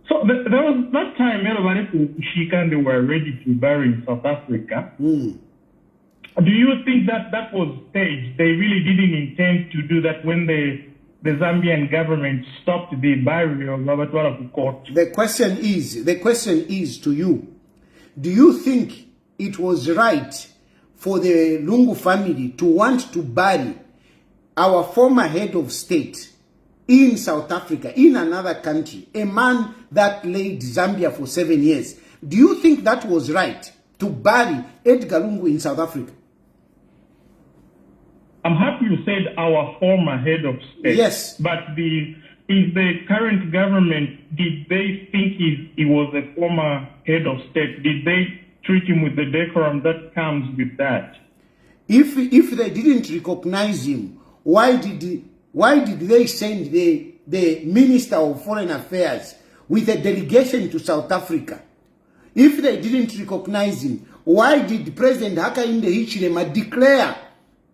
So there was that time they were ready to bury in South Africa. Do you think that was staged? They really didn't intend to do that when the Zambian government stopped the burial of Robert Walla court? The question is to you. Do you think it was right for the Lungu family to want to bury our former head of state in South Africa, in another country, a man that led Zambia for 7 years? Do you think that was right to bury Edgar Lungu in South Africa? I'm happy you said our former head of state. Yes. But in the current government, did they think he was a former head of state? Did they treat him with the decorum that comes with that? If they didn't recognize him, why did they send the Minister of Foreign Affairs with a delegation to South Africa? If they didn't recognize him, why did President Hakainde Hichilema declare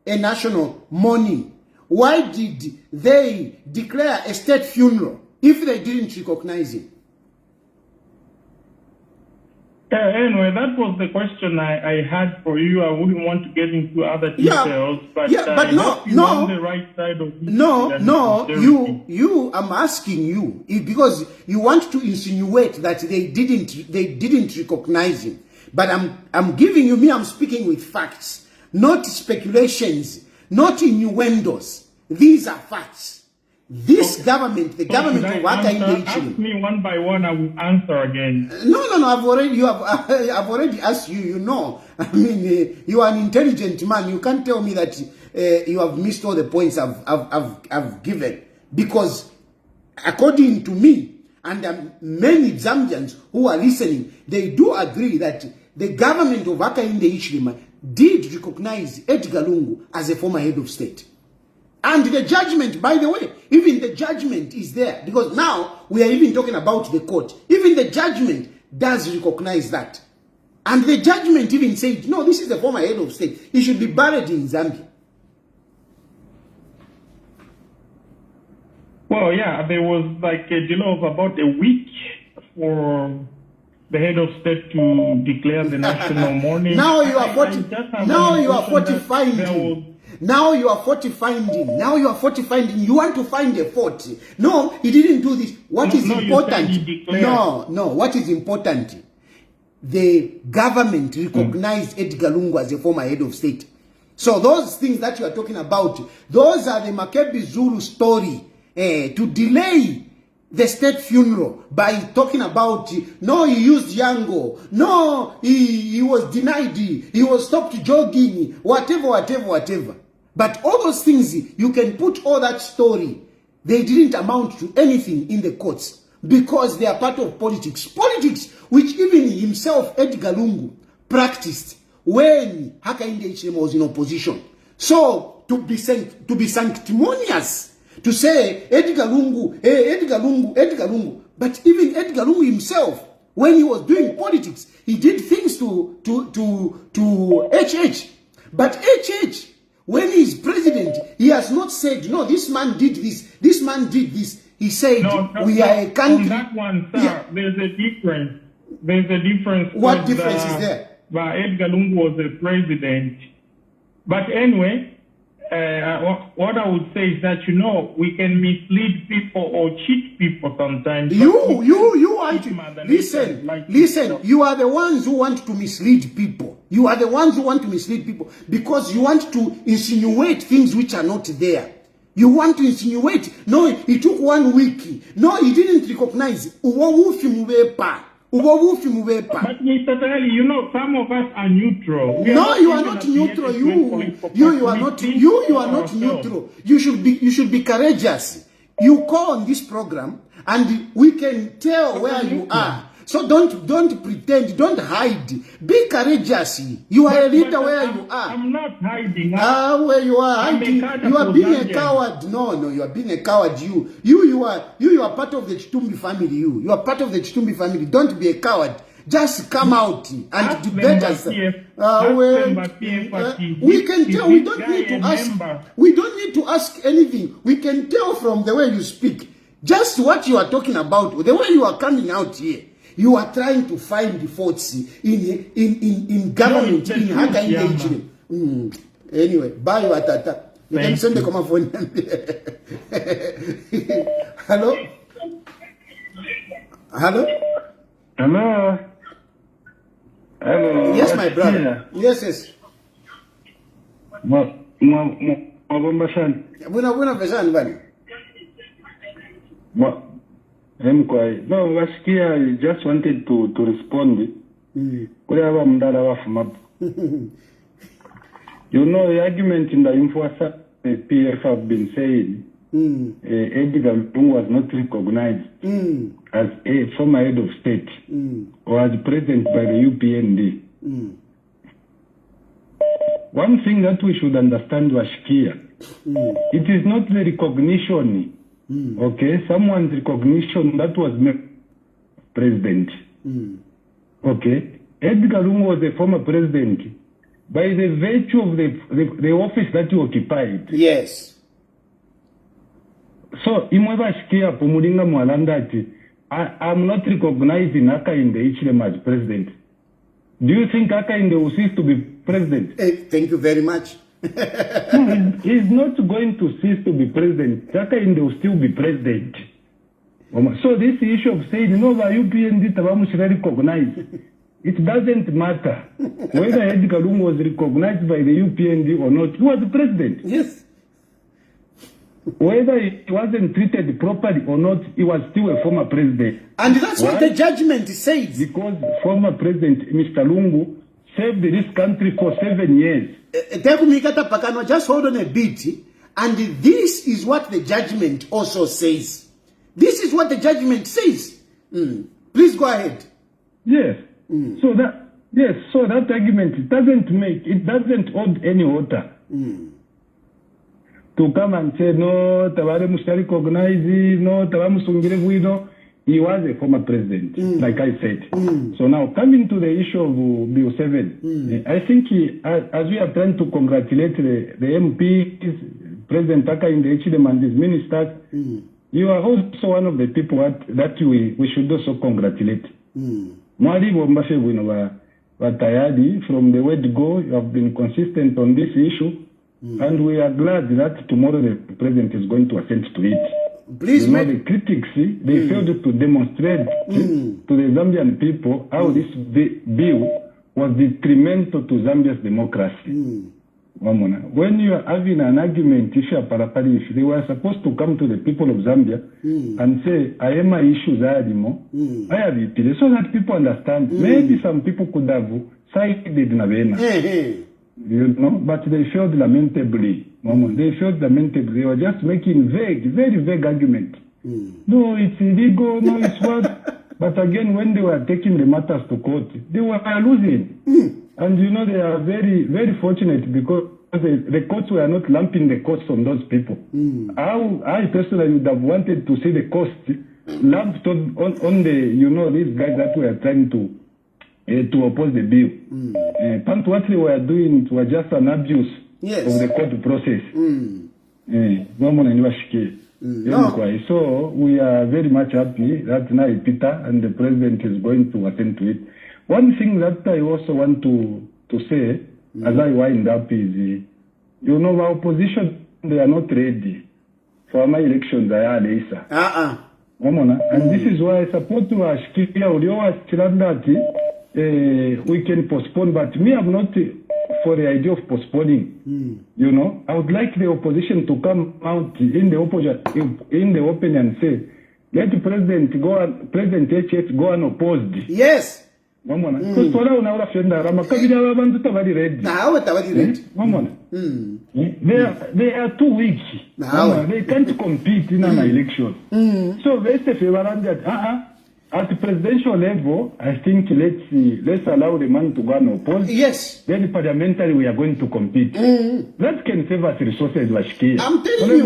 a national mourning? Why did they declare a state funeral if they didn't recognize him? Anyway, that was the question I had for you. I wouldn't want to get into other details, but no, on the right side of I'm asking you because you want to insinuate that they didn't recognize him. But I'm giving you, I'm speaking with facts, not speculations, not innuendos. These are facts. This government, the government of Hakainde Hichilema. Ask me one by one, I will answer again. No. I've already asked you. You know, I mean, you are an intelligent man. You can't tell me that you have missed all the points I've given, because according to me and many Zambians who are listening, they do agree that the government of Hakainde Hichilema did recognize Edgar Lungu as a former head of state. And the judgment, by the way, even the judgment is there. Because now we are even talking about the court. Even the judgment does recognize that. And the judgment even said, no, this is the former head of state. He should be buried in Zambia. Well, yeah, there was like a delay of about a week for the head of state to declare the national mourning. Now you are 40. Now you are 40 finding. Now you are 40 finding. Now you are 40 finding. You want to find a 40. No, he didn't do this. What is important? No. What is important? The government recognized Edgar Lungu as a former head of state. So those things that you are talking about, those are the Makebi Zulu story to delay the state funeral by talking about, no, he used Yango, no, he was denied, he was stopped jogging, whatever. But all those things, you can put all that story, they didn't amount to anything in the courts because they are part of politics. Politics, which even himself, Edgar Lungu, practiced when Hakainde Hichilema was in opposition. So, to be sanctimonious, to say Edgar Lungu, Edgar Lungu. But even Edgar Lungu himself, when he was doing politics, he did things to HH. But HH, when he's president, he has not said, no, this man did this man did this. He said, we are a country. On that one, sir, there's a difference. There's a difference. What difference is there? Edgar Lungu was the president. But anyway, what I would say is that, we can mislead people or cheat people sometimes. Listen, you are the ones who want to mislead people. You are the ones who want to mislead people because you want to insinuate things which are not there. You want to insinuate, no, it took 1 week. No, he didn't recognize. But Mr. Tayali, some of us are neutral. No, you are not neutral. You are not neutral. You should be courageous. You call on this program and we can tell where you are. So don't pretend, don't hide. Be courageous. You are a leader where you are. I'm not hiding. Where you are hiding. You are being a coward. No, you are being a coward. You are part of the Chitumbi family. You are part of the Chitumbi family. Don't be a coward. Just come out and debate us. We can tell. We don't need to ask. We don't need to ask anything. We can tell from the way you speak. Just what you are talking about, the way you are coming out here. You are trying to find the faults in government, in Hakainde Hichilema. Anyway, bye, Watata. You can send the command phone. Hello? Yes, my brother. Yes. Buena pesani bani. No, Wasikia, I just wanted to respond. The argument in the Infowasa PF have been saying Edgar Lungu was not recognized as a former head of state or as president by the UPND. One thing that we should understand, Wasikia, it is not the recognition. Okay, someone's recognition that was made president. Okay, Edgar Lungu was a former president by the virtue of the office that he occupied. Yes. So, I'm not recognizing Hakainde Hichilema as president. Do you think Hakainde will cease to be president? Thank you very much. He's not going to cease to be president. Hakainde will still be president. So this issue of saying, the UPND should recognize, it doesn't matter whether Edgar Lungu was recognized by the UPND or not. He was the president. Yes. Whether he wasn't treated properly or not, he was still a former president. And that's what the judgment says. Because former president, Mr. Lungu, served this country for 7 years. Just hold on a bit. And this is what the judgment also says. This is what the judgment says. Please go ahead. Yes. So that argument, it doesn't hold any water. to come and say, no, Tawari Musta recognize, no, Tawamusungire Guido. He was a former president, like I said. So now, coming to the issue of Bill 7, I think as we are trying to congratulate the MPs, President Taka in the HDM and his ministers, you are also one of the people that we should also congratulate. Mwari Bombashe Tayali, from the word go, you have been consistent on this issue, and we are glad that tomorrow the president is going to assent to it. Please, the critics, they failed to demonstrate to the Zambian people how this bill was detrimental to Zambia's democracy. When you are having an argument, if they were supposed to come to the people of Zambia and say, I am my issues, I have it, so that people understand. Maybe some people could have sided in Navena. You know, but they failed lamentably. They failed lamentably. They were just making vague, very vague arguments. No, it's illegal. No, it's what. But again, when they were taking the matters to court, they were losing. And you know, they are very, very fortunate because the courts were not lumping the costs on those people. I personally would have wanted to see the cost lumped on the, you know, these guys that were trying to oppose the bill. What they were doing was just an abuse of the court process. So we are very much happy that now Peter and the president is going to attend to it. One thing that I also want to say as I wind up is, you know, our opposition, they are not ready for my elections. And this is why I support to we can postpone, but me, I'm not for the idea of postponing. You know, I would like the opposition to come out in the open and say, let the President HS go unopposed. Yes. Because they are too weak. They can't compete in an election. So at the presidential level, I think let's allow the man to go and oppose. Yes. Then parliamentary, we are going to compete. That can save us resources. I'm telling you.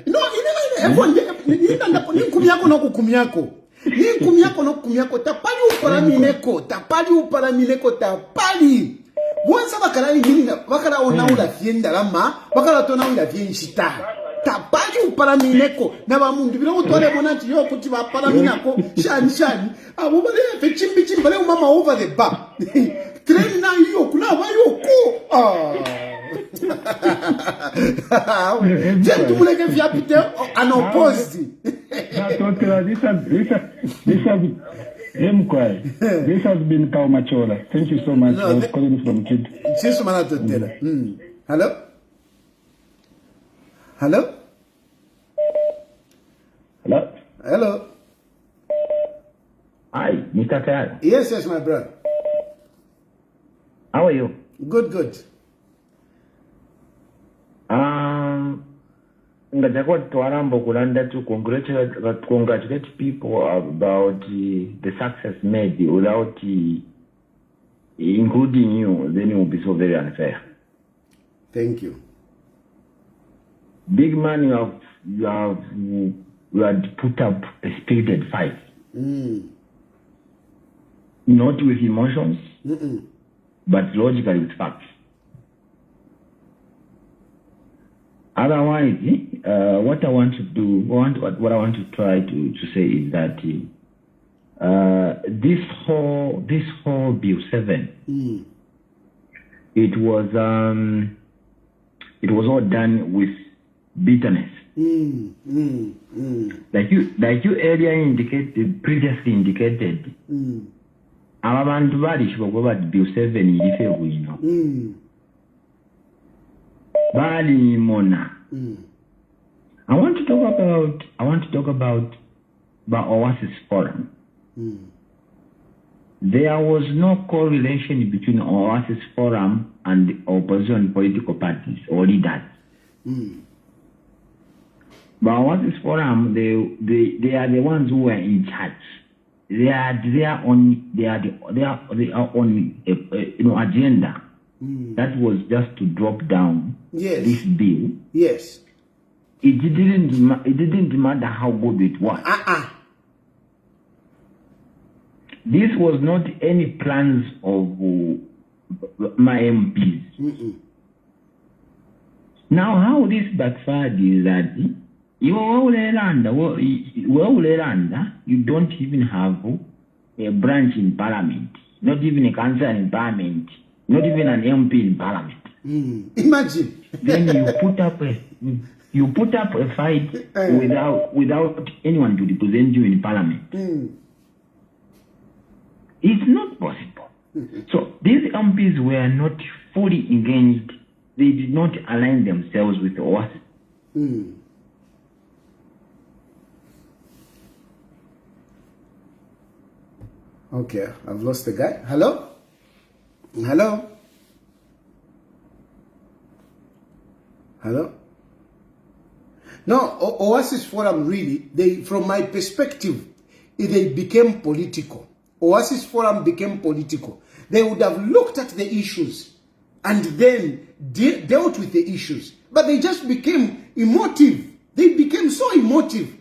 No, everyone. Tapali Once bakara onaula fienda lama, bakara tonaula fienshita. Tapali uparamineko na bamundu biro tole monanti yo kuti baparaminako shani abo bale fechimbi bale mama over the bar. Train na yo kuna bayoko. Just to make a fiapite unopposed. This has been Kaumachola. Thank you so much. I was calling from Kid. Hello? Hello? Hello? Hello? Hi, Mr. Tayali. Yes, my brother. How are you? Good. To congratulate people about the success made without including you, then it will be so very unfair. Thank you. Big man, you had put up a spirited fight. Not with emotions, but logically with facts. Otherwise, what I want to do, what I want to try to say is that this whole Bill 7, it was all done with bitterness. Like you earlier previously indicated, abantu balishwa kuba Bill 7 ilife bwino. Bali Mona. I want to talk about Oasis Forum. There was no correlation between Oasis Forum and the opposition political parties or leaders. But Oasis Forum, they are the ones who were in charge. They are on agenda. That was just to drop down this bill. Yes. it didn't matter how good it was. This was not any plans of my MPs. Now, how this backfired is that you don't even have a branch in parliament, not even a councillor in parliament, not even an MP in parliament. Imagine. Then you put up a fight without anyone to represent you in parliament. It's not possible. So these MPs were not fully engaged. They did not align themselves with us. Okay, I've lost the guy. Hello? Hello? Hello? No, Oasis Forum really, from my perspective, they became political. Oasis Forum became political. They would have looked at the issues and then dealt with the issues. But they just became emotive. They became so emotive.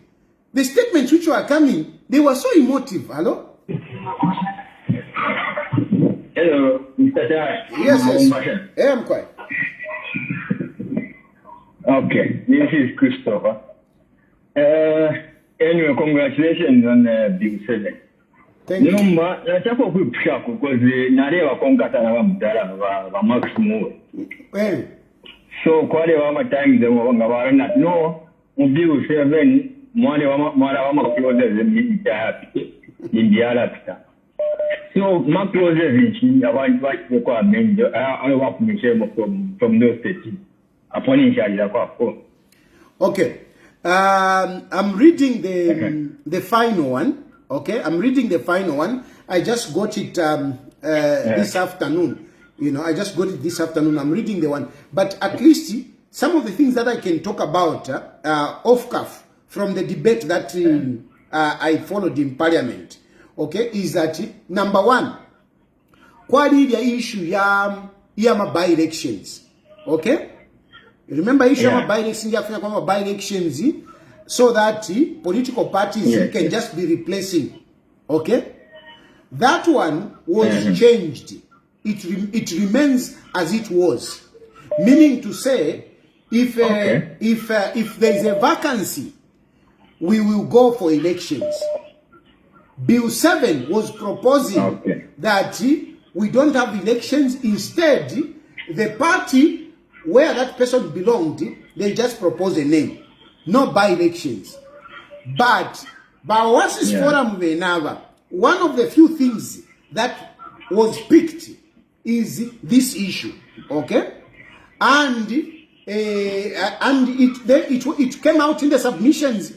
The statements which were coming, they were so emotive. Hello? Hello, Mr. Tayali. Yes. Yeah, I'm quiet. Okay, this is Christopher. Anyway, congratulations on Bill 7. Thank you. Nataka kuipusha because nalewa kongatana wa mdala wa maximum. So kwale wa times nga barana no Bill 7 mwana wa makuloze zemita happy. Indiala pita. So makuloze vinchi abantu bakwe kwa menjo I work from those states. Okay. I'm reading the final one. Okay, I'm reading the final one. I just got it this afternoon. You know, I just got it this afternoon. I'm reading the one. But at least some of the things that I can talk about off cuff from the debate that I followed in Parliament, okay, is that number one, quali the issue ya by-elections, okay? Remember issue of by-elections, so that political parties can just be replacing, okay? That one was changed. It remains as it was, meaning to say, if there is a vacancy, we will go for elections. Bill 7 was proposing that we don't have elections. Instead, the party where that person belonged, they just propose a name, no by-elections. But Oasis Forum Venava, one of the few things that was picked is this issue, okay? And it came out in the submissions.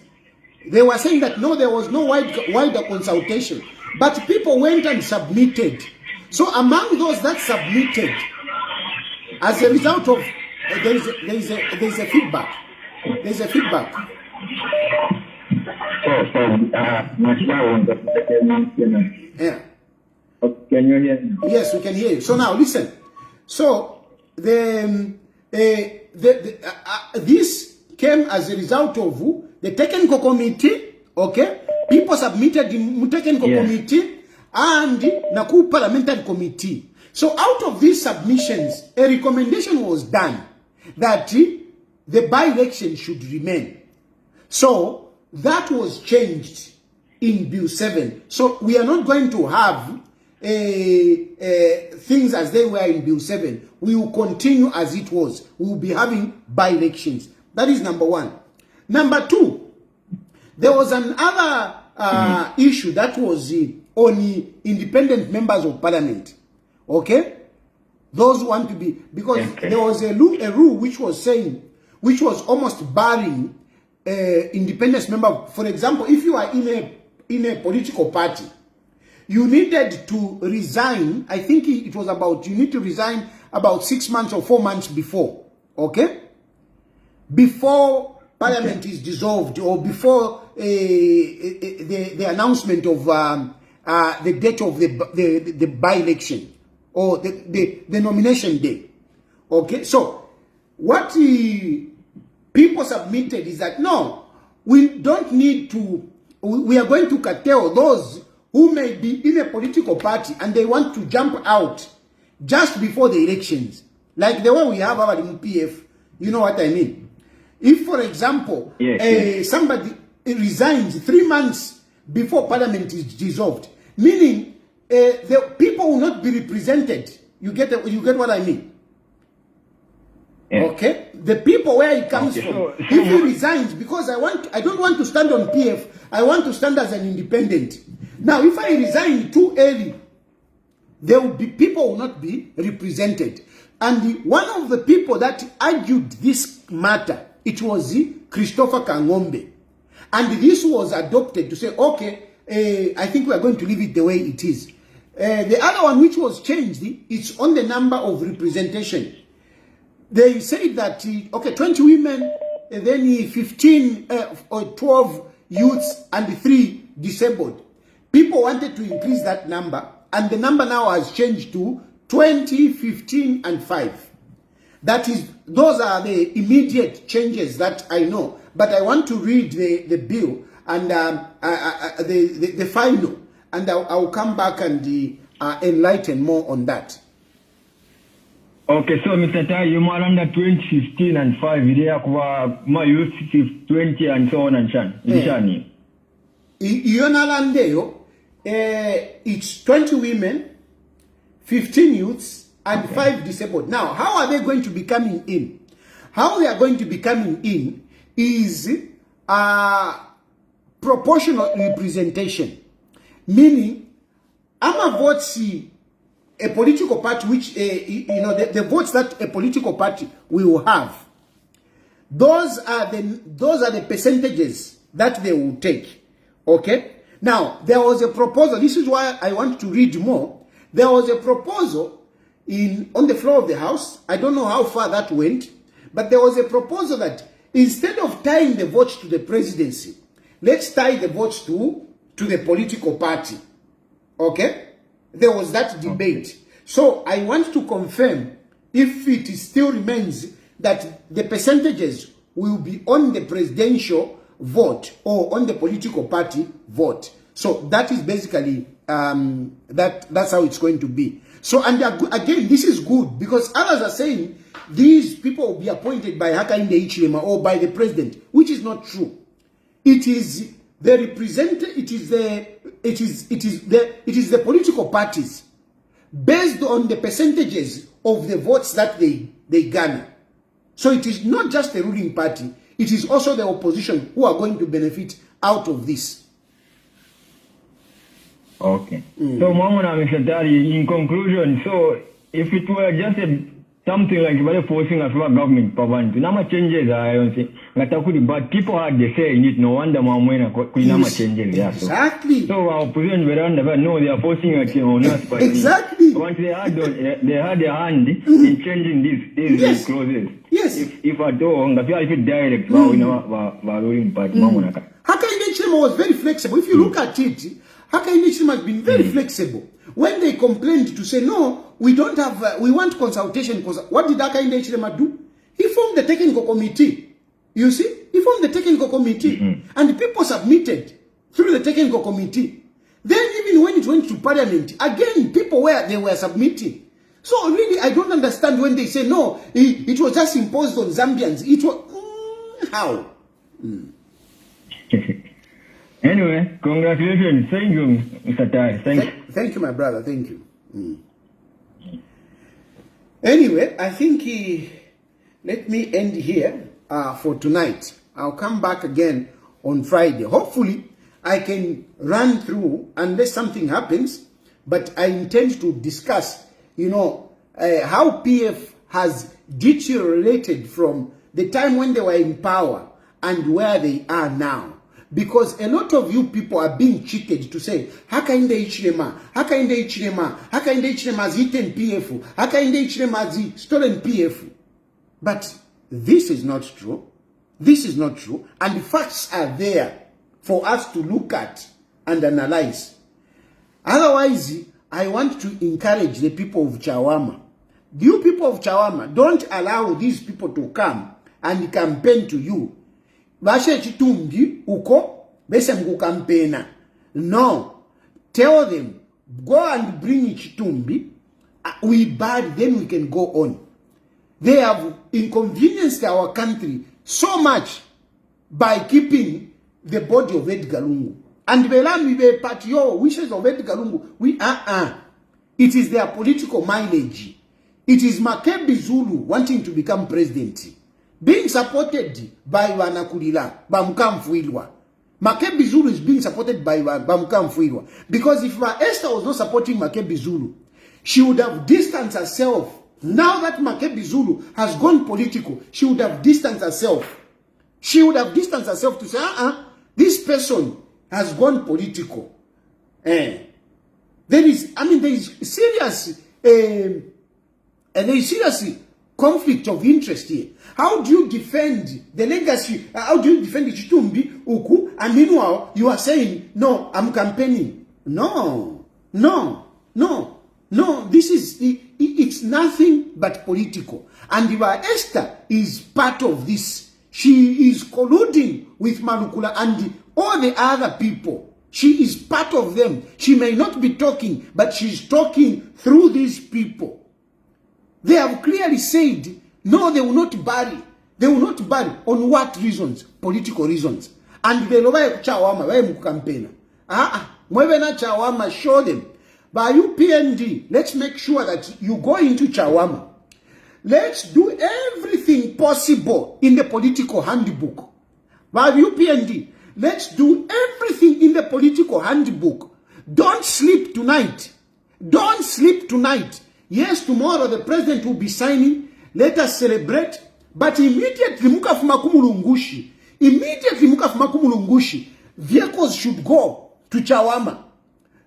They were saying that no, there was no wider consultation, but people went and submitted. So among those that submitted, as a result of there's a feedback. There's a feedback. Yeah. Can you hear me? Yes, we can hear you. So now listen. So this came as a result of the technical committee. Okay, people submitted in the technical committee and Naku parliamentary committee. So out of these submissions, a recommendation was done that the by-election should remain. So that was changed in Bill 7. So we are not going to have things as they were in Bill 7. We will continue as it was. We will be having by-elections. That is number one. Number two, there was another issue that was on independent members of parliament. Okay? Those who want to be, because there was a rule which was saying, which was almost barring independent member. For example, if you are in a political party, you needed to resign. I think it was about, you need to resign about 6 months or 4 months before. Okay? Before parliament is dissolved, or before the announcement of the date of the by-election, or the nomination day. Okay, so what people submitted is that, no, we don't need to, we are going to curtail those who may be in a political party and they want to jump out just before the elections. Like the way we have our PF, you know what I mean? If, for example, somebody resigns 3 months before parliament is dissolved, meaning the people will not be represented. You get what I mean? Yeah. Okay, the people where he comes from. If he resigns, because I don't want to stand on PF, I want to stand as an independent. Now, if I resign too early, there will be people will not be represented. And one of the people that argued this matter, it was Christopher Kangombe, and this was adopted to say, okay, I think we are going to leave it the way it is. The other one which was changed, it's on the number of representation. They said that, okay, 20 women, and then 15 or 12 youths and 3 disabled. People wanted to increase that number, and the number now has changed to 20, 15, and 5. That is, those are the immediate changes that I know. But I want to read the bill and the final, and I'll come back and enlighten more on that. Okay, so Mr. Tai, you are under 2015 and 5, my youth 20 and so on and so on. It's 20 women, 15 youths, and 5 disabled. Now, how are they going to be coming in? How they are going to be coming in is proportional representation. Meaning, I'm a vote a political party which, the votes that a political party will have. Those are the percentages that they will take. Okay? Now, there was a proposal. This is why I want to read more. There was a proposal on the floor of the House. I don't know how far that went, but there was a proposal that instead of tying the votes to the presidency, let's tie the votes to the political party. Okay? There was that debate. Okay. So I want to confirm if it still remains that the percentages will be on the presidential vote or on the political party vote. So that is basically that's how it's going to be. So, and again, this is good because others are saying these people will be appointed by Hakainde Hichilema or by the president, which is not true. It is the it is the political parties based on the percentages of the votes that they garner. So it is not just the ruling party, it is also the opposition who are going to benefit out of this. Okay. So, Mr. Tayali, in conclusion, so if it were just something like very forcing us for government, Pavant, changes, I don't think, but people had the say in it, no wonder Mamwena changes. Exactly. So our opposition veranda, no, they are forcing it on us. Exactly. Once they had a hand in changing these clauses. Yes. If at all, if it direct, ruling party, Mamwena. Hakainde Hichilema was very flexible. If you look at it, Hakainde Hichilema has been very flexible. When they complained to say, no, we don't have, we want consultation, because what did Hakainde Hichilema do? He formed the technical committee. You see? He formed the technical committee. And people submitted through the technical committee. Then even when it went to parliament, again, people they were submitting. So really, I don't understand when they say, no, it was just imposed on Zambians. It was, how? Anyway, congratulations. Thank you, Mr. Tai. Thank you, my brother. Thank you. Anyway, I think let me end here for tonight. I'll come back again on Friday. Hopefully, I can run through unless something happens. But I intend to discuss, how PF has deteriorated from the time when they were in power and where they are now. Because a lot of you people are being cheated to say, Hakainde Hichilema has eaten PF, Hakainde Hichilema has stolen PF. But this is not true. This is not true. And the facts are there for us to look at and analyze. Otherwise, I want to encourage the people of Chawama. You people of Chawama, don't allow these people to come and campaign to you. Vashe chitumbi uko bese mku campaigna. No. Tell them, go and bring chitumbi. We bad, then we can go on. They have inconvenienced our country so much by keeping the body of Edgar Lungu. And Belami be part your wishes of Edgar Lungu. It is their political mileage. It is Makebi Zulu wanting to become president, being supported by Wanakulila, Bamkamfuilwa. Makebi Zulu is being supported by Bamkamfuilwa. Because if Esther was not supporting Makebi Zulu, she would have distanced herself. Now that Makebi Zulu has gone political, she would have distanced herself. She would have distanced herself to say, this person has gone political. There is serious, conflict of interest here. How do you defend the legacy? How do you defend the Chitumbi, Uku, and meanwhile you are saying, no, I'm campaigning. No. This is, it's nothing but political. And Esther is part of this. She is colluding with Malukula and all the other people. She is part of them. She may not be talking, but she's talking through these people. They have clearly said, no, they will not bury. They will not bury. On what reasons? Political reasons. And they will chawama, why campaign? Mwebena chawama, show them. By UPND, let's make sure that you go into Chawama. Let's do everything possible in the political handbook. By UPND, let's do everything in the political handbook. Don't sleep tonight. Don't sleep tonight. Yes, tomorrow the president will be signing. Let us celebrate. But immediately, vehicles should go to Chawama.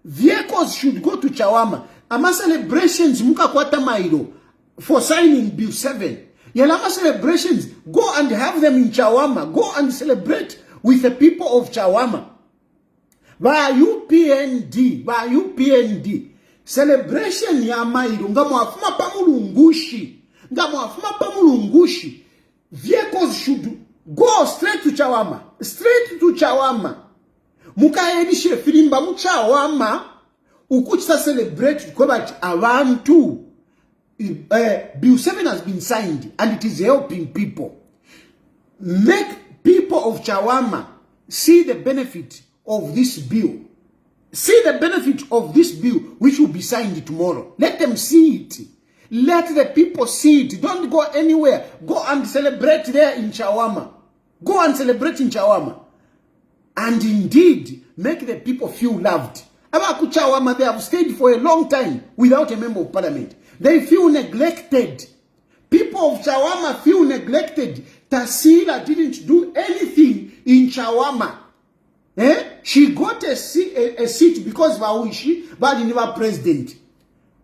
Vehicles should go to Chawama. Ama celebrations muka kwata mailo for signing Bill 7. Yalama celebrations, go and have them in Chawama. Go and celebrate with the people of Chawama. By UPND. Celebration ya mailo. Ngamwafuma pamulungushi. Vehicles should go straight to Chawama. Straight to Chawama. Mukaedishe filimba muchawama ukuchita celebrate because abantu Bill 7 has been signed and it is helping people. Make people of Chawama see the benefit of this bill. See the benefit of this bill which will be signed tomorrow. Let them see it. Let the people see it. Don't go anywhere. Go and celebrate there in Chawama. Go and celebrate in Chawama. And indeed, make the people feel loved. Abaku Chawama, they have stayed for a long time without a member of parliament. They feel neglected. People of Chawama feel neglected. Tasila didn't do anything in Chawama. She got a seat because Vawishi, but never president.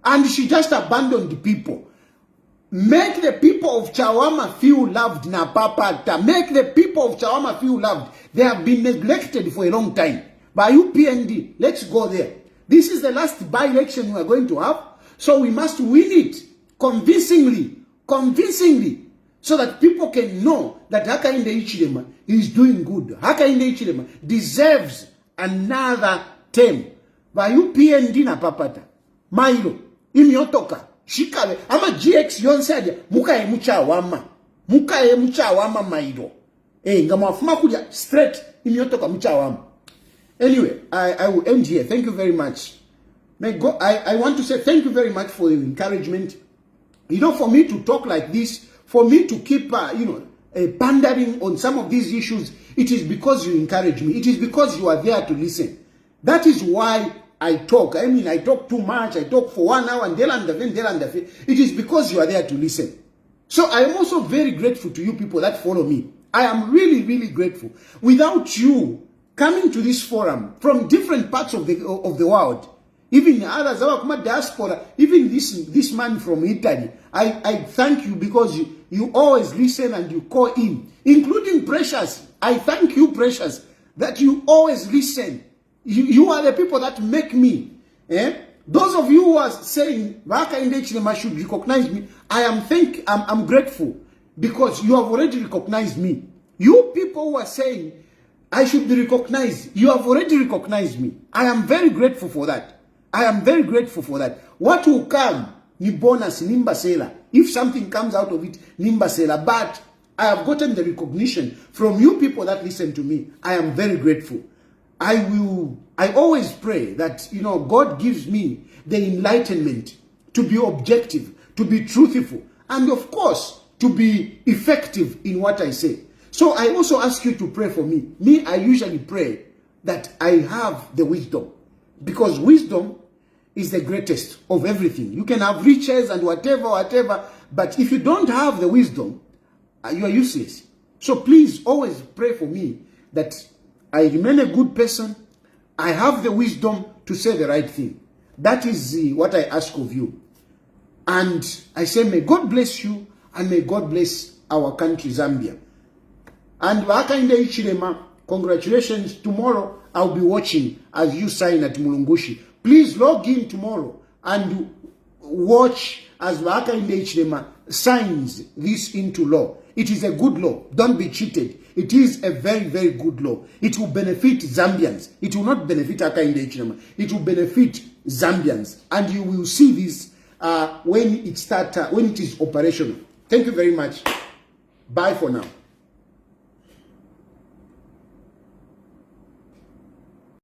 And she just abandoned the people. Make the people of Chawama feel loved na papata. Make the people of Chawama feel loved. They have been neglected for a long time. By UPND, let's go there. This is the last by-election we are going to have. So we must win it convincingly, so that people can know that Hakainde Hichilema is doing good. Hakainde Hichilema deserves another term. By UPND na papata. Mailo, imyotoka. Shikawe, ama GX yonsaje, mukae muchawama mailo. Ngamwafuma kuja straight, imyotoka muchawama. Anyway, I will end here. Thank you very much. May God, I want to say thank you very much for your encouragement. You know, for me to talk like this, for me to keep, pandering on some of these issues, it is because you encourage me. It is because you are there to listen. That is why I talk. I mean, I talk too much. I talk for 1 hour and it is because you are there to listen. So I am also very grateful to you people that follow me. I am really, really grateful. Without you coming to this forum from different parts of the world, even others, diaspora, even this man from Italy, I thank you because you always listen and you call in, including Precious. I thank you, Precious, that you always listen. You are the people that make me. Those of you who are saying Hakainde Hichilema should recognize me, I'm grateful. because you have already recognized me. You people who are saying I should be recognized, you have already recognized me. I am very grateful for that. I am very grateful for that. What will come, ni bonus, nimbasela. If something comes out of it, nimbasela. But I have gotten the recognition from you people that listen to me. I am very grateful. I always pray that, you know, God gives me the enlightenment to be objective, to be truthful, and of course, to be effective in what I say. So I also ask you to pray for me. Me, I usually pray that I have the wisdom, because wisdom is the greatest of everything. You can have riches and whatever, but if you don't have the wisdom, you are useless. So please always pray for me that I remain a good person. I have the wisdom to say the right thing. That is what I ask of you. And I say, may God bless you, and may God bless our country, Zambia. And Wakainde Ichilema, congratulations. Tomorrow I'll be watching as you sign at Mulungushi. Please log in tomorrow and watch as Wakainde Ichilema signs this into law. It is a good law. Don't be cheated. It is a very, very good law. It will benefit Zambians. It will not benefit Hakainde Ichilema. It will benefit Zambians. And you will see this when it is operational. Thank you very much. Bye for now.